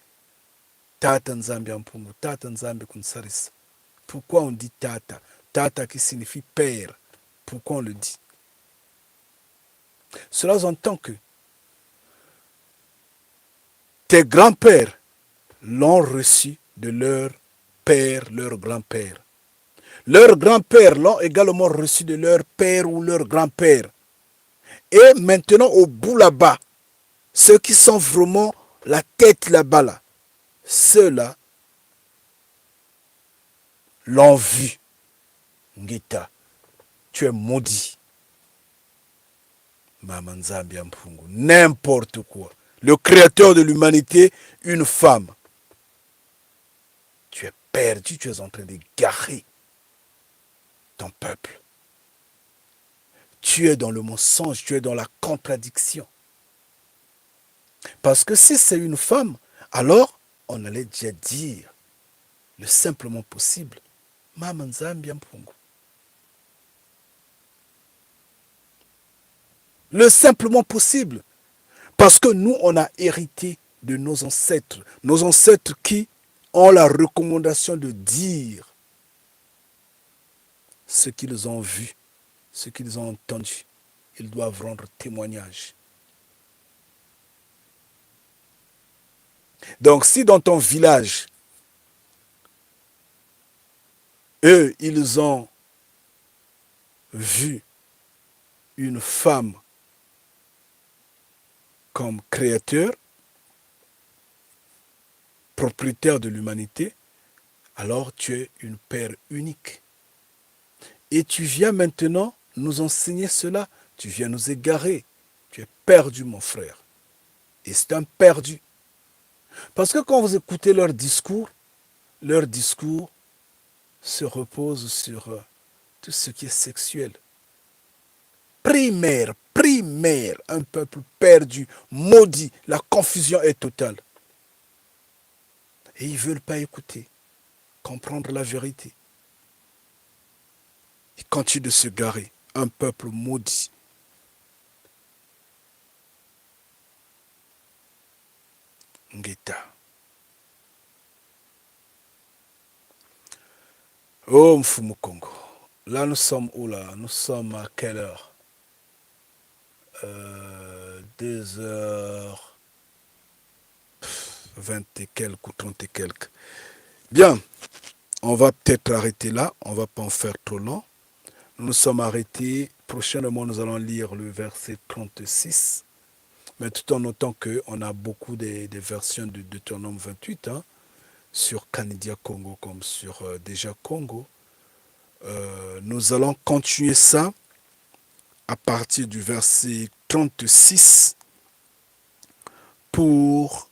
Tata Nzambi Mpungu, Tata Nzambi Kunsarisa. Pourquoi on dit Tata? Tata qui signifie père. Pourquoi on le dit? Cela entend que tes grands-pères l'ont reçu de leur père, leur grand-père. Leurs grands-pères l'ont également reçu de leur père ou leur grand-père. Et maintenant, au bout là-bas, ceux qui sont vraiment la tête là-bas, là, ceux-là l'ont vu. Ngita, tu es maudit. Maman Nzambi Mpungu, n'importe quoi. Le créateur de l'humanité, une femme. Tu es perdu, tu es en train de garer ton peuple. Tu es dans le mensonge, tu es dans la contradiction. Parce que si c'est une femme, alors on allait déjà dire le simplement possible. Maman Nzambi Mpungu. Le simplement possible. Parce que nous, on a hérité de nos ancêtres. Nos ancêtres qui ont la recommandation de dire ce qu'ils ont vu, ce qu'ils ont entendu. Ils doivent rendre témoignage. Donc si dans ton village, eux, ils ont vu une femme comme créateur, propriétaire de l'humanité, alors tu es une père unique. Et tu viens maintenant nous enseigner cela, tu viens nous égarer. Tu es perdu, mon frère. Et c'est un perdu. Parce que quand vous écoutez leur discours se repose sur tout ce qui est sexuel. Primaire, un peuple perdu, maudit, la confusion est totale. Et ils ne veulent pas écouter, comprendre la vérité. Ils continuent de se garer, un peuple maudit. Ngeta. Oh, Mfumu Congo. Là, nous sommes où là? Nous sommes à quelle heure? 2h20 et quelques ou 30 et quelques. Bien, on va peut-être arrêter là. On ne va pas en faire trop long. Nous sommes arrêtés. Prochainement, nous allons lire le verset 36. Mais tout en notant qu'on a beaucoup des versions de Deutéronome 28, hein, sur Kanidia Congo comme sur déjà Congo. Nous allons continuer ça à partir du verset 36 pour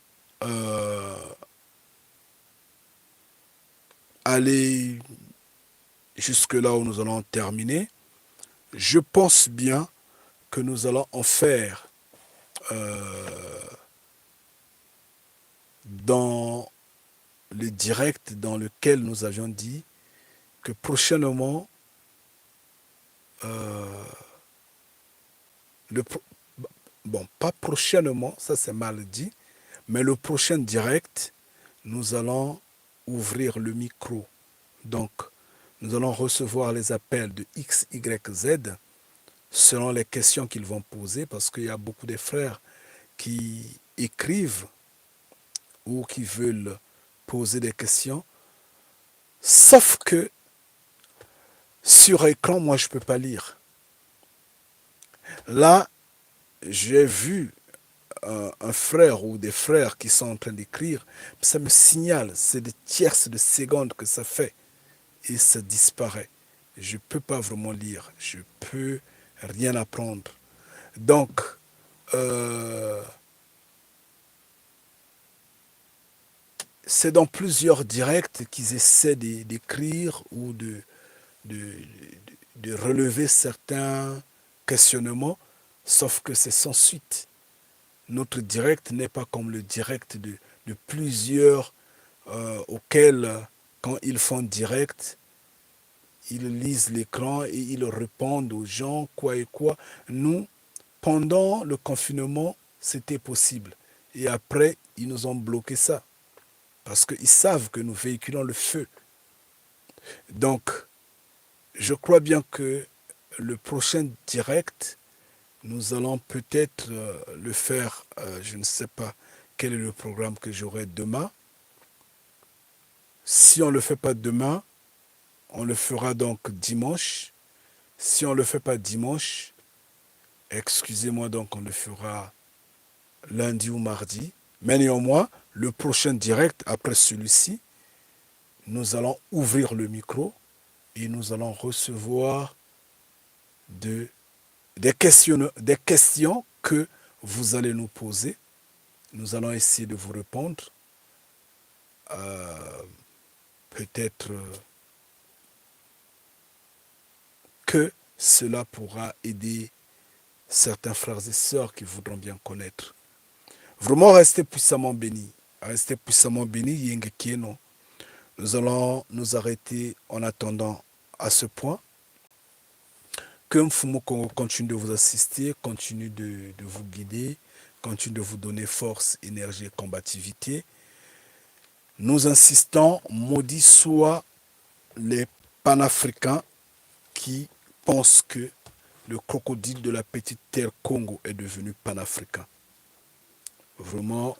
aller jusque là où nous allons terminer, je pense bien que nous allons en faire dans le direct dans lequel nous avions dit que prochainement, le, bon, pas prochainement, ça c'est mal dit, mais le prochain direct, nous allons ouvrir le micro. Donc, nous allons recevoir les appels de X, Y, Z selon les questions qu'ils vont poser, parce qu'il y a beaucoup de frères qui écrivent ou qui veulent poser des questions. Sauf que sur écran, moi, je ne peux pas lire. Là, j'ai vu un frère ou des frères qui sont en train d'écrire, ça me signale, c'est des tierces de secondes que ça fait et ça disparaît. Je ne peux pas vraiment lire, je ne peux rien apprendre. Donc, c'est dans plusieurs directs qu'ils essaient d'écrire ou de, de relever certains questionnements, sauf que c'est sans suite. Notre direct n'est pas comme le direct de plusieurs auxquels, quand ils font direct, ils lisent l'écran et ils répondent aux gens, quoi et quoi. Nous, pendant le confinement, c'était possible. Et après, ils nous ont bloqué ça. Parce qu'ils savent que nous véhiculons le feu. Donc, je crois bien que le prochain direct, nous allons peut-être le faire, je ne sais pas quel est le programme que j'aurai demain. Si on ne le fait pas demain, on le fera donc dimanche. Si on ne le fait pas dimanche, excusez-moi, donc on le fera lundi ou mardi. Mais néanmoins, le prochain direct, après celui-ci, nous allons ouvrir le micro et nous allons recevoir des questions que vous allez nous poser. Nous allons essayer de vous répondre. Peut-être que cela pourra aider certains frères et sœurs qui voudront bien connaître. Vraiment, restez puissamment bénis. Restez puissamment bénis, Yengekieno. Nous allons nous arrêter en attendant à ce point. Que Mfumu continue de vous assister, continue de vous guider, continue de vous donner force, énergie et combativité. Nous insistons, maudits soient les panafricains qui pensent que le crocodile de la petite terre Congo est devenu panafricain. Vraiment,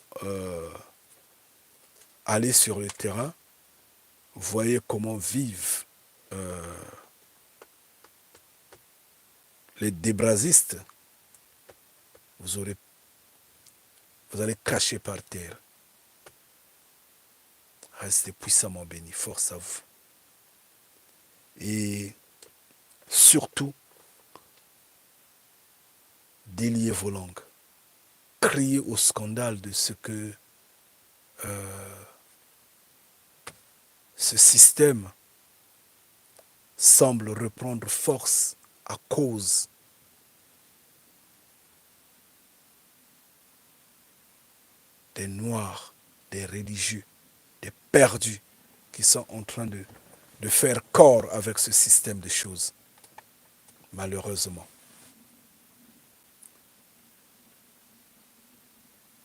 allez sur le terrain, voyez comment vivent les débrasistes. Vous allez cracher par terre. Restez puissamment bénis, force à vous. Et surtout, déliez vos langues. Criez au scandale de ce que ce système semble reprendre force à cause des noirs, des religieux, des perdus qui sont en train de faire corps avec ce système de choses, malheureusement.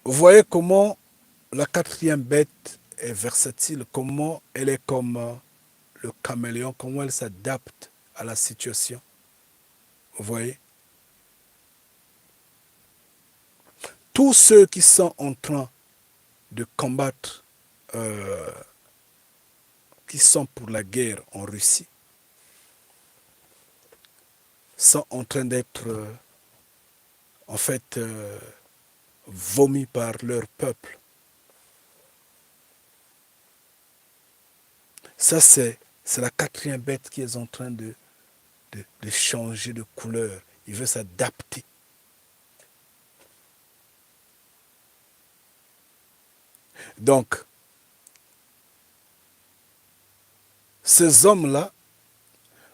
Vous voyez comment la quatrième bête est versatile, comment elle est comme le caméléon, comment elle s'adapte à la situation. Vous voyez? Tous ceux qui sont en train de combattre, qui sont pour la guerre en Russie, sont en train d'être, en fait, vomis par leur peuple. Ça, c'est la quatrième bête qui est en train de changer de couleur. Il veut s'adapter. Donc, ces hommes-là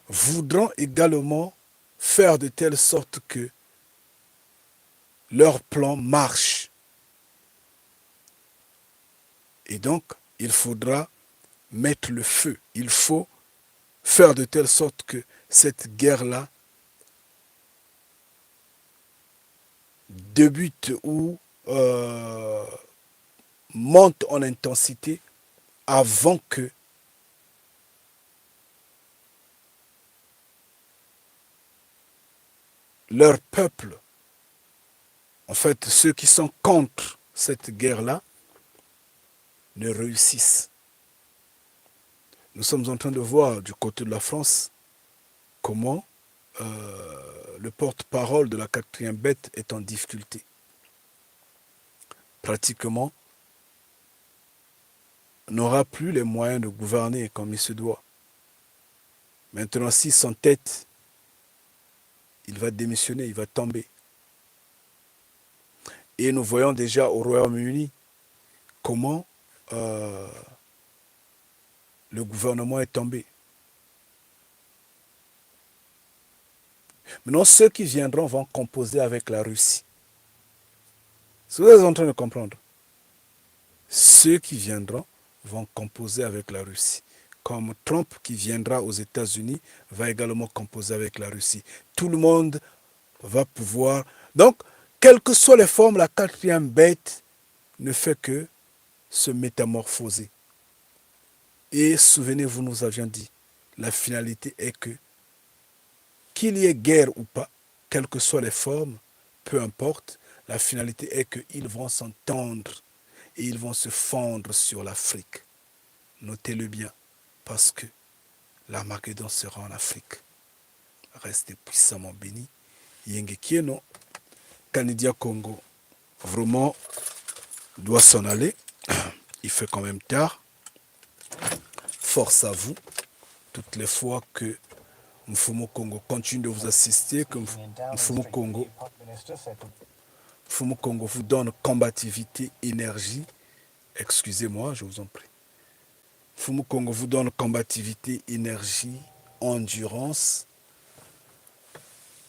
voudront également faire de telle sorte que leur plan marche. Et donc, il faudra mettre le feu. Il faut faire de telle sorte que cette guerre-là débute ou monte en intensité avant que leur peuple, en fait ceux qui sont contre cette guerre-là, ne réussissent. Nous sommes en train de voir du côté de la France comment le porte-parole de la quatrième bête est en difficulté. Pratiquement, n'aura plus les moyens de gouverner comme il se doit. Maintenant, s'il s'entête, il va démissionner, il va tomber. Et nous voyons déjà au Royaume-Uni comment le gouvernement est tombé. Maintenant, ceux qui viendront vont composer avec la Russie. Si vous êtes en train de comprendre, ceux qui viendront vont composer avec la Russie. Comme Trump qui viendra aux États-Unis va également composer avec la Russie. Tout le monde va pouvoir... Donc, quelles que soient les formes, la quatrième bête ne fait que se métamorphoser. Et souvenez-vous, nous avions dit, la finalité est que, qu'il y ait guerre ou pas, quelles que soient les formes, peu importe, la finalité est qu'ils vont s'entendre et ils vont se fondre sur l'Afrique. Notez-le bien, parce que l'Armageddon sera en Afrique. Restez puissamment bénis. Yenge Kieno, Kanidia Congo, vraiment doit s'en aller. Il fait quand même tard. Force à vous. Toutes les fois que Mfumu Congo continue de vous assister, que Mfumu Congo vous donne combativité, énergie. Excusez-moi, je vous en prie. Mfumu Congo vous donne combativité, énergie, endurance.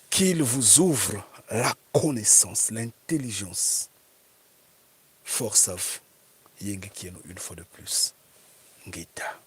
Qu'il vous ouvre la connaissance, l'intelligence. Force à vous. Yenge Kieno, une fois de plus. Ngita.